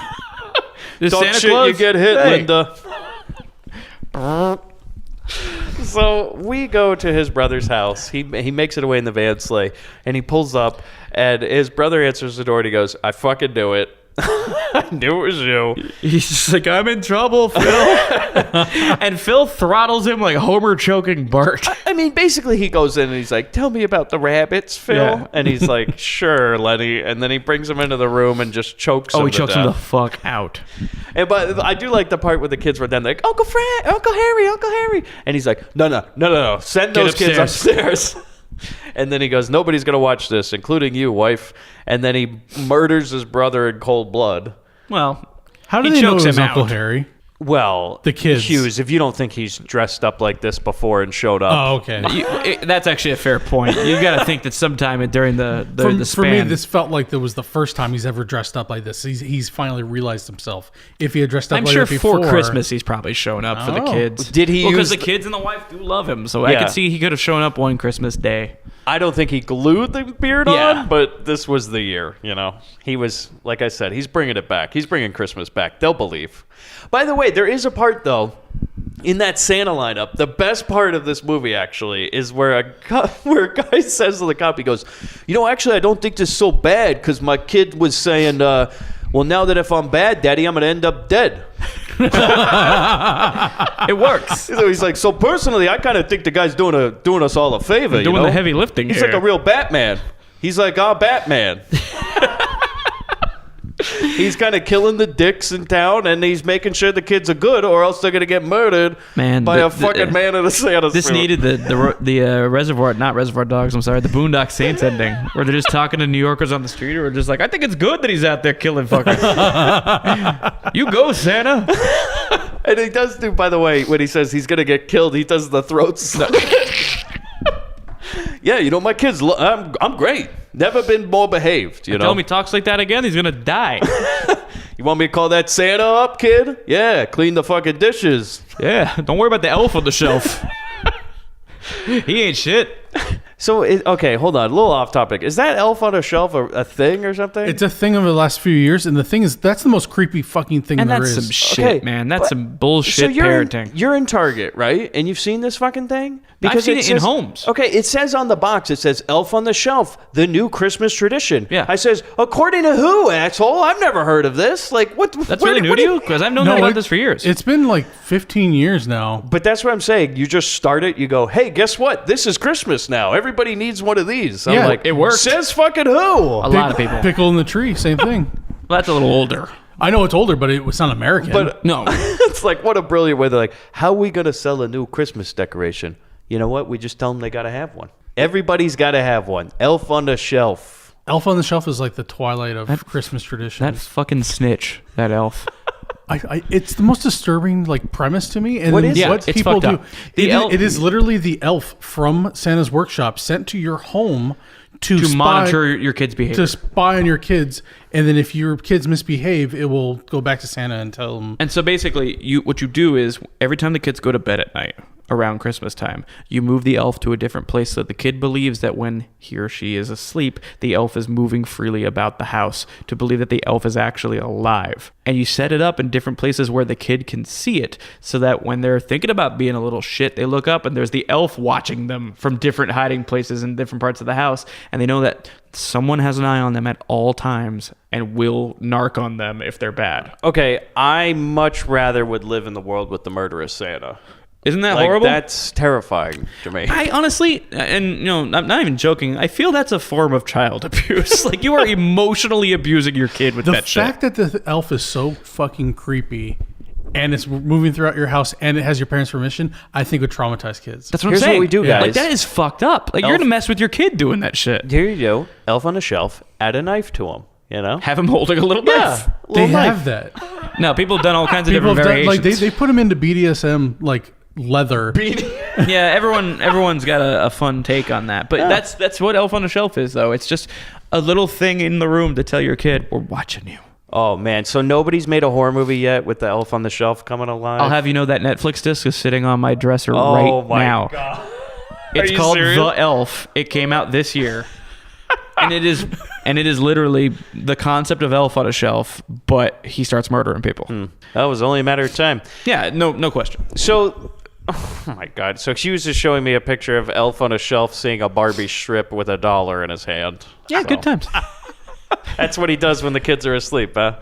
C: Is
A: Talk
C: Santa
A: shit,
C: Claus?
A: you get hit,
C: Hey.
A: Linda. So we go to his brother's house. He makes it away in the van sleigh, and he pulls up, and his brother answers the door, and he goes, I fucking knew it. I knew it was you.
C: He's just like, I'm in trouble, Phil. And Phil throttles him like Homer choking Bart.
A: I mean, basically, he goes in and he's like, tell me about the rabbits, Phil.
C: Yeah.
A: And he's like, sure, Lenny. And then he brings him into the room and just chokes him
C: Oh, he
A: to
C: chokes him the
A: death.
C: fuck out.
A: But I do like the part where the kids were then like, Uncle Harry. And he's like, no. Send
C: Get
A: those kids
C: upstairs."
A: upstairs. And then he goes, nobody's going to watch this, including you, wife. And then he murders his brother in cold blood.
C: Well,
B: How do
C: he
B: they know it
C: chokes
B: was
C: him
B: Uncle
C: out.
B: Harry?
A: Well,
B: The kids.
A: Hughes, if you don't think he's dressed up like this before and showed up.
B: Oh, okay.
C: That's actually a fair point. You got to think that sometime during the
B: For
C: span.
B: me, this felt like that was the first time he's ever dressed up like this. He's finally realized himself. If he had dressed up
C: I'm
B: like
C: sure
B: that before,
C: for Christmas he's probably shown up for the
B: Oh.
C: kids.
A: Did he
C: Because
A: use
C: the kids and the wife do love him, so I
A: Yeah.
C: could see he could have shown up one Christmas day.
A: I don't think he glued the beard
C: Yeah.
A: on, but this was the year, you know. He was, like I said, he's bringing it back. He's bringing Christmas back. They'll believe. By the way, there is a part, though, in that Santa lineup. The best part of this movie, actually, is where a guy says to the cop, he goes, you know, actually, I don't think this is so bad because my kid was saying, well, now that if I'm bad, Daddy, I'm going to end up dead.
C: It works.
A: So he's like, so personally, I kind of think the guy's doing us all a favor.
C: Doing
A: you know?
C: the heavy lifting
A: He's
C: here.
A: like a real Batman. He's like our Batman. He's kind of killing the dicks in town, and he's making sure the kids are good, or else they're gonna get murdered
C: Man,
A: by a fucking man in a Santa
C: This
A: suit.
C: needed the Reservoir, not Reservoir Dogs, I'm sorry, the Boondock Saints ending, where they're just talking to New Yorkers on the street who are just like, I think it's good that he's out there killing fuckers. You go, Santa.
A: And he does do, by the way, when he says he's gonna get killed, he does the throat snap. Yeah, you know, my kids, I'm great. Never been more behaved, you know.
C: Tell him he talks like that again, he's gonna die.
A: You want me to call that Santa up, kid? Yeah, clean the fucking dishes.
C: Yeah, don't worry about the elf on the shelf. He ain't shit.
A: So, okay, hold on. A little off topic. Is that elf on a shelf a thing or something?
B: It's a thing of the last few years, and the thing is, that's the most creepy fucking thing
C: And
B: there
C: that's
B: is.
C: some shit, man. That's some bullshit parenting.
A: You're in Target, right? And you've seen this fucking thing?
C: I've seen it in homes.
A: Okay, it says on the box, it says Elf on the Shelf, the new Christmas tradition.
C: Yeah.
A: I says, according to who, asshole? I've never heard of this. Like, what?
C: That's really new to you? Because I've known about this for years.
B: It's been like 15 years now.
A: But that's what I'm saying. You just start it. You go, hey, guess what? This is Christmas now. Everybody needs one of these. I'm
B: Yeah,
A: like,
C: it worked.
A: Says fucking who?
C: A lot of people.
B: Pickle in the tree, same thing.
C: Well, that's a little older.
B: I know it's older, but it was not American.
A: But
C: No.
A: it's like, what a brilliant way. They're like, how are we going to sell a new Christmas decoration? You know what? We just tell them they got to have one. Everybody's got to have one. Elf on the Shelf.
B: Elf on the Shelf is like the twilight of Christmas traditions.
C: That fucking snitch, that elf.
B: It's the most disturbing like premise to me. And
A: What
B: then
A: is it?
B: what
C: It's
B: people
C: fucked
B: do?
C: up. The elf-
B: it is literally the elf from Santa's workshop sent to your home to spy,
C: monitor your kids' behavior.
B: to spy on your kids, and then if your kids misbehave, it will go back to Santa and tell them.
C: And so basically, what you do is every time the kids go to bed at night around Christmas time, you move the elf to a different place so the kid believes that when he or she is asleep, the elf is moving freely about the house to believe that the elf is actually alive. And you set it up in different places where the kid can see it so that when they're thinking about being a little shit, they look up and there's the elf watching them from different hiding places in different parts of the house. And they know that someone has an eye on them at all times and will narc on them if they're bad.
A: Okay, I much rather would live in the world with the murderous Santa.
C: Isn't that
A: Like,
C: horrible?
A: that's terrifying to me.
C: I honestly, and I'm not even joking, I feel that's a form of child abuse. Like, you are emotionally abusing your kid with
B: The
C: that shit.
B: fact that the elf is so fucking creepy, and it's moving throughout your house, and it has your parents' permission, I think would traumatize kids.
C: That's what
A: Here's
C: I'm
A: what
C: saying.
A: we do,
B: Yeah.
A: guys.
C: Like, that is fucked up. Like, you're
A: Elf-
C: going to mess with your kid doing that shit.
A: Here you go. Elf on a Shelf. Add a knife to him. You know?
C: Have him holding a little knife.
A: Yeah.
B: They
A: Little knife.
B: have that.
C: No, people have done all kinds of
B: People
C: different
B: have done,
C: variations.
B: like they put them into BDSM like leather.
C: Yeah, everyone's got a fun take on that. But that's what Elf on the Shelf is, though. It's just a little thing in the room to tell your kid, we're watching you.
A: Oh, man. So nobody's made a horror movie yet with the Elf on the Shelf coming alive?
C: I'll have you know that Netflix disc is sitting on my dresser
A: Oh,
C: right
A: my
C: now.
A: God.
C: It's
A: you
C: called
A: serious?
C: The Elf. It came out this year. And it is literally the concept of Elf on a Shelf, but he starts murdering people.
A: That was only a matter of time.
C: Yeah, no question.
A: So, oh my God. So she was just showing me a picture of Elf on a Shelf seeing a Barbie strip with $1 in his hand.
C: Yeah,
A: So,
C: good times.
A: That's what he does when the kids are asleep, huh?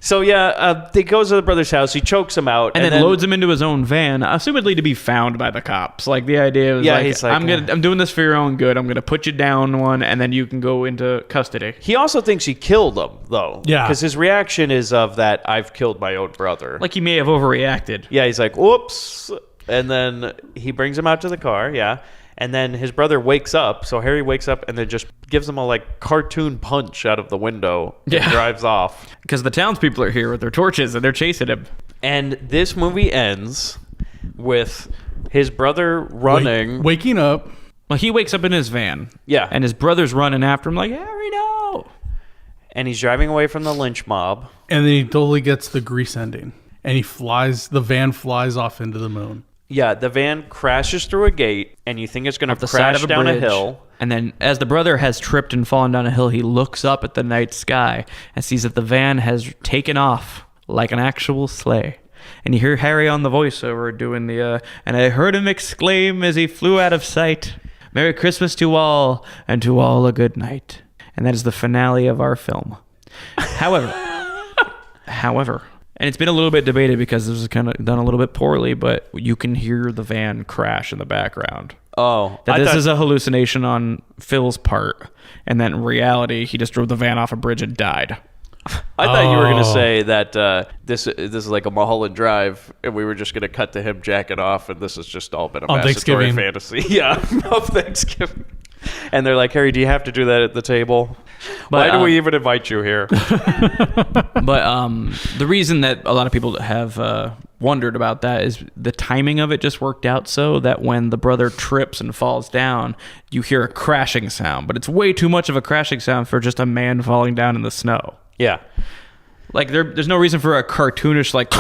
A: So, yeah, he goes to the brother's house. He chokes him out.
C: And then loads him into his own van, assumedly to be found by the cops. Like, the idea was,
A: Yeah, he's like,
C: I'm doing this for your own good. I'm gonna put you down one, and then you can go into custody.
A: He also thinks he killed him, though.
B: Yeah.
A: Because his reaction is of that, I've killed my own brother.
C: Like, he may have overreacted.
A: Yeah, he's like, whoops. And then he brings him out to the car, yeah. And then his brother wakes up. So Harry wakes up and then just gives him a like cartoon punch out of the window and
C: Yeah.
A: drives off.
C: Because the townspeople are here with their torches, and they're chasing him.
A: And this movie ends with his brother running.
B: waking up.
C: Well, he wakes up in his van.
A: Yeah.
C: And his brother's running after him like, Harry, no.
A: And he's driving away from the lynch mob.
B: And then he totally gets the grease ending. And the van flies off into the moon.
A: Yeah, the van crashes through a gate, and you think it's going to crash down a hill.
C: And then as the brother has tripped and fallen down a hill, he looks up at the night sky and sees that the van has taken off like an actual sleigh. And you hear Harry on the voiceover doing and I heard him exclaim as he flew out of sight, Merry Christmas to all, and to all a good night. And that is the finale of our film. However, and it's been a little bit debated because this was kind of done a little bit poorly, but you can hear the van crash in the background.
A: Oh,
C: That this is a hallucination on Phil's part, and that in reality, he just drove the van off a bridge and died.
A: I thought you were going to say that this is like a Mulholland Drive, and we were just going to cut to him jacking off, and this has just all been a
B: On
A: masturbatory
B: Thanksgiving.
A: fantasy. Yeah, of Thanksgiving. And they're like, Harry, do you have to do that at the table? Why do we even invite you here?
C: But the reason that a lot of people have wondered about that is the timing of it just worked out so that when the brother trips and falls down, you hear a crashing sound. But it's way too much of a crashing sound for just a man falling down in the snow.
A: Yeah.
C: Like there's no reason for a cartoonish like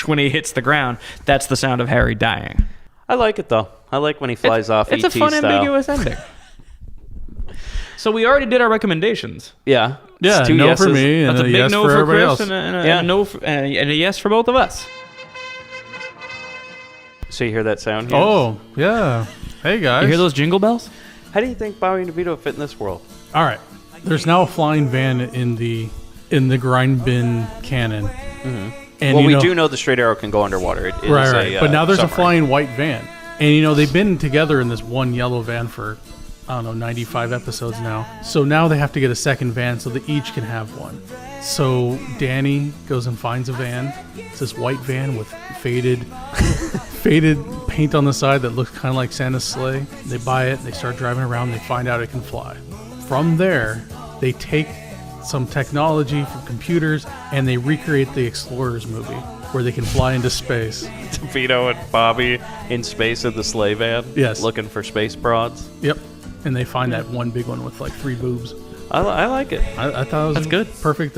C: when he hits the ground. That's the sound of Harry dying.
A: I like it though. I like when he flies off.
C: It's
A: ET
C: a fun,
A: style.
C: ambiguous ending. So we already did our recommendations.
A: Yeah.
B: Yeah,
A: It's 2
B: no
A: yeses.
B: for me and
C: That's a
B: a
C: big
B: yes
C: no
B: for
C: for
B: everybody
C: Chris
B: else.
C: and a
A: Yeah.
C: no and a yes for both of us.
A: So you hear that sound here?
B: Oh, yeah. Hey, guys.
C: You hear those jingle bells?
A: How do you think Bobby and DeVito fit in this world?
B: All right. There's now a flying van in the Grindbin canon.
A: Mm-hmm.
B: And
A: Well,
B: you
A: we
B: know-
A: do know the straight arrow can go underwater. It is
B: Right.
A: a,
B: But now there's a
A: submarine.
B: flying white van. And, you know, they've been together in this one yellow van for, I don't know, 95 episodes now. So now they have to get a second van so they each can have one. So Danny goes and finds a van. It's this white van with faded paint on the side that looks kind of like Santa's sleigh. They buy it. They start driving around. They find out it can fly. From there, they take some technology from computers and they recreate the Explorers movie where they can fly into space.
A: DeVito and Bobby in space in the sleigh van.
B: Yes.
A: Looking for space broads.
B: Yep. And they find that one big one with like 3 boobs.
A: I like it.
B: I thought it was
C: That's good.
B: Perfect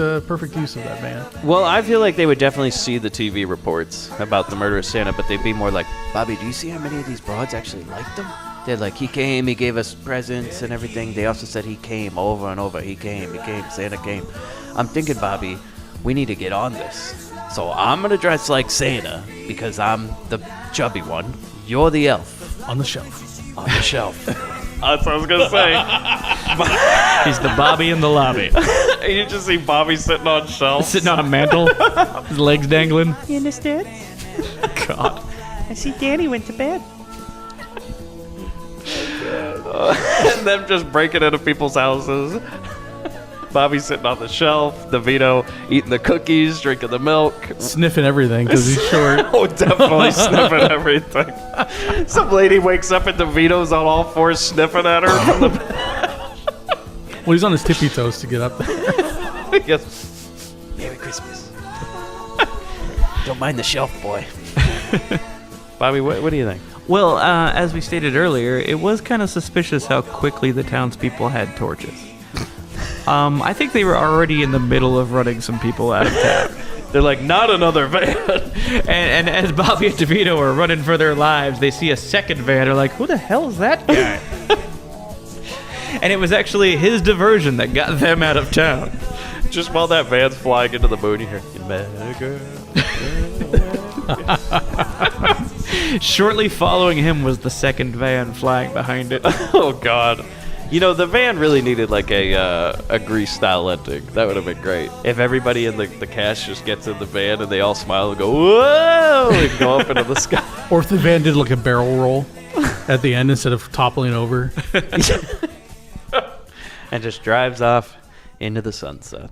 B: use of that van.
A: Well, I feel like they would definitely see the TV reports about the murder of Santa, but they'd be more like, Bobby, do you see how many of these broads actually liked him? They're like, he came, he gave us presents and everything. They also said he came over and over. He came, Santa came. I'm thinking, Bobby, we need to get on this. So I'm going to dress like Santa because I'm the chubby one. You're the elf.
B: On the shelf.
A: On the shelf. That's what I was going to say.
C: He's the Bobby in the lobby.
A: You just see Bobby sitting on shelves.
C: Sitting on a mantle, his legs dangling.
K: You understand?
C: God.
K: I see Danny went to bed.
A: And them just breaking into people's houses. Bobby sitting on the shelf. DeVito eating the cookies, drinking the milk.
B: Sniffing everything because he's short.
A: Oh, definitely sniffing everything. Some lady wakes up and DeVito's on all fours sniffing at her. From the
B: Well, he's on his tippy toes to get up there.
A: Yes. Merry Christmas. Don't mind the shelf, boy. Bobby, what do you think?
C: Well, as we stated earlier, it was kind of suspicious how quickly the townspeople had torches. I think they were already in the middle of running some people out of town.
A: They're like, not another van.
C: And as Bobby and DeVito are running for their lives, they see a second van. They're like, who the hell is that guy? And it was actually his diversion that got them out of town.
A: Just while that van's flying into the moon, you hear, America.
C: Shortly following him was the second van flying behind it.
A: Oh, God. You know, the van really needed like a Grease-style ending. That would have been great. If everybody in the cast just gets in the van and they all smile and go, whoa, and go up into the sky.
B: Or if the van did like a barrel roll at the end instead of toppling over.
A: And just drives off into the sunset.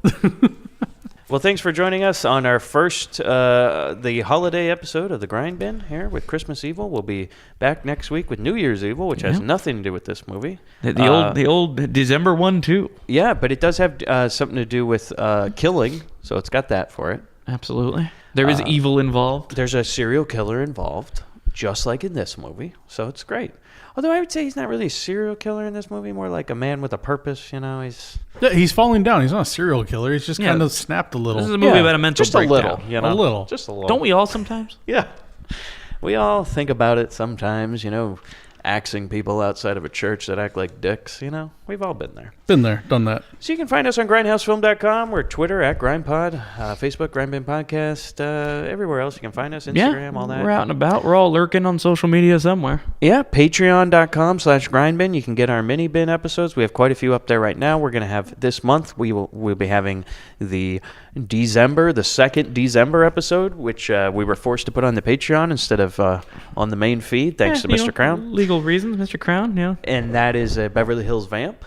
A: Well, thanks for joining us on our first, the holiday episode of the Grindbin here with Christmas Evil. We'll be back next week with New Year's Evil, which has nothing to do with this movie.
C: The old December one too.
A: Yeah, but it does have something to do with killing, so it's got that for it.
C: Absolutely. There is evil involved.
A: There's a serial killer involved, just like in this movie, so it's great. Although I would say he's not really a serial killer in this movie, more like a man with a purpose, you know.
B: He's falling down. He's not a serial killer. He's just kind of snapped a little.
C: This is a movie about a mental
A: just
C: breakdown.
A: a little, you know?
B: A little.
A: Just a little.
C: Don't we all sometimes?
A: Yeah. We all think about it sometimes, you know, axing people outside of a church that act like dicks, you know. We've all been there.
B: Been there, done that.
A: So you can find us on grindhousefilm.com. We're Twitter at grindpod, Facebook, Grindbin Podcast, everywhere else you can find us, Instagram, all that.
C: We're out and about. We're all lurking on social media somewhere.
A: Yeah, patreon.com/grindbin. You can get our mini bin episodes. We have quite a few up there right now. We're going to have this month, we'll be having the second December episode, which we were forced to put on the Patreon instead of on the main feed, thanks to Mr. Crown.
C: Legal reasons, Mr. Crown, yeah.
A: And that is a Beverly Hills Vamp.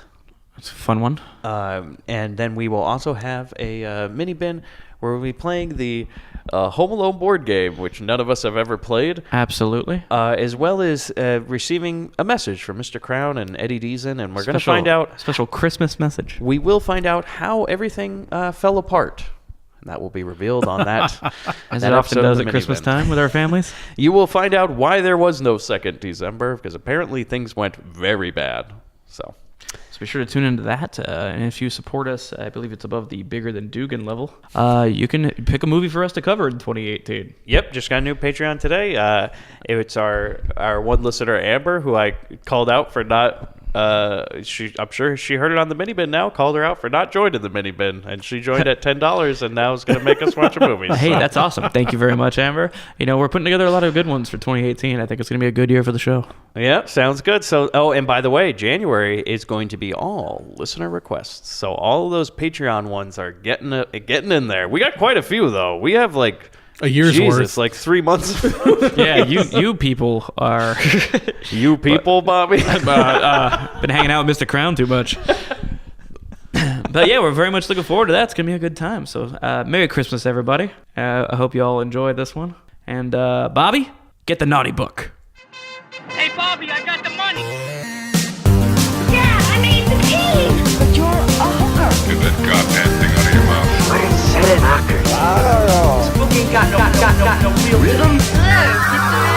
C: It's a fun one.
A: And then we will also have a mini bin where we'll be playing the Home Alone board game, which none of us have ever played.
C: Absolutely.
A: As well as receiving a message from Mr. Crown and Eddie Deason, and we're going to find out...
C: Special Christmas message.
A: We will find out how everything fell apart. And that will be revealed on that.
C: As it often does at Christmas time with our families.
A: You will find out why there was no second December, because apparently things went very bad. So...
C: be sure to tune into that. And if you support us, I believe it's above the bigger than Dugan level, you can pick a movie for us to cover in 2018.
A: Yep, just got a new Patreon today. It's our one listener, Amber, who I called out for not... I'm sure she heard it on the mini bin now, called her out for not joining the mini bin, and she joined at $10 and now is going to make us watch a movie.
C: Hey, that's awesome. Thank you very much, Amber. We're putting together a lot of good ones for 2018. I think it's going to be a good year for the show.
A: Yeah, sounds good. So, and by the way, January is going to be all listener requests. So all of those Patreon ones are getting in there. We got quite a few, though. We have like...
B: a year's worth.
A: Like 3 months.
C: Yeah, you people are...
A: You people, Bobby?
C: Been hanging out with Mr. Crown too much. But yeah, we're very much looking forward to that. It's going to be a good time. So Merry Christmas, everybody. I hope you all enjoyed this one. And Bobby, get the naughty book.
K: Hey, Bobby, I got the money.
E: Dad, I made the team. But you're a hooker.
F: Get that goddamn thing out of your mouth.
K: Spooky got no real rhythm.
G: Hello, Mr.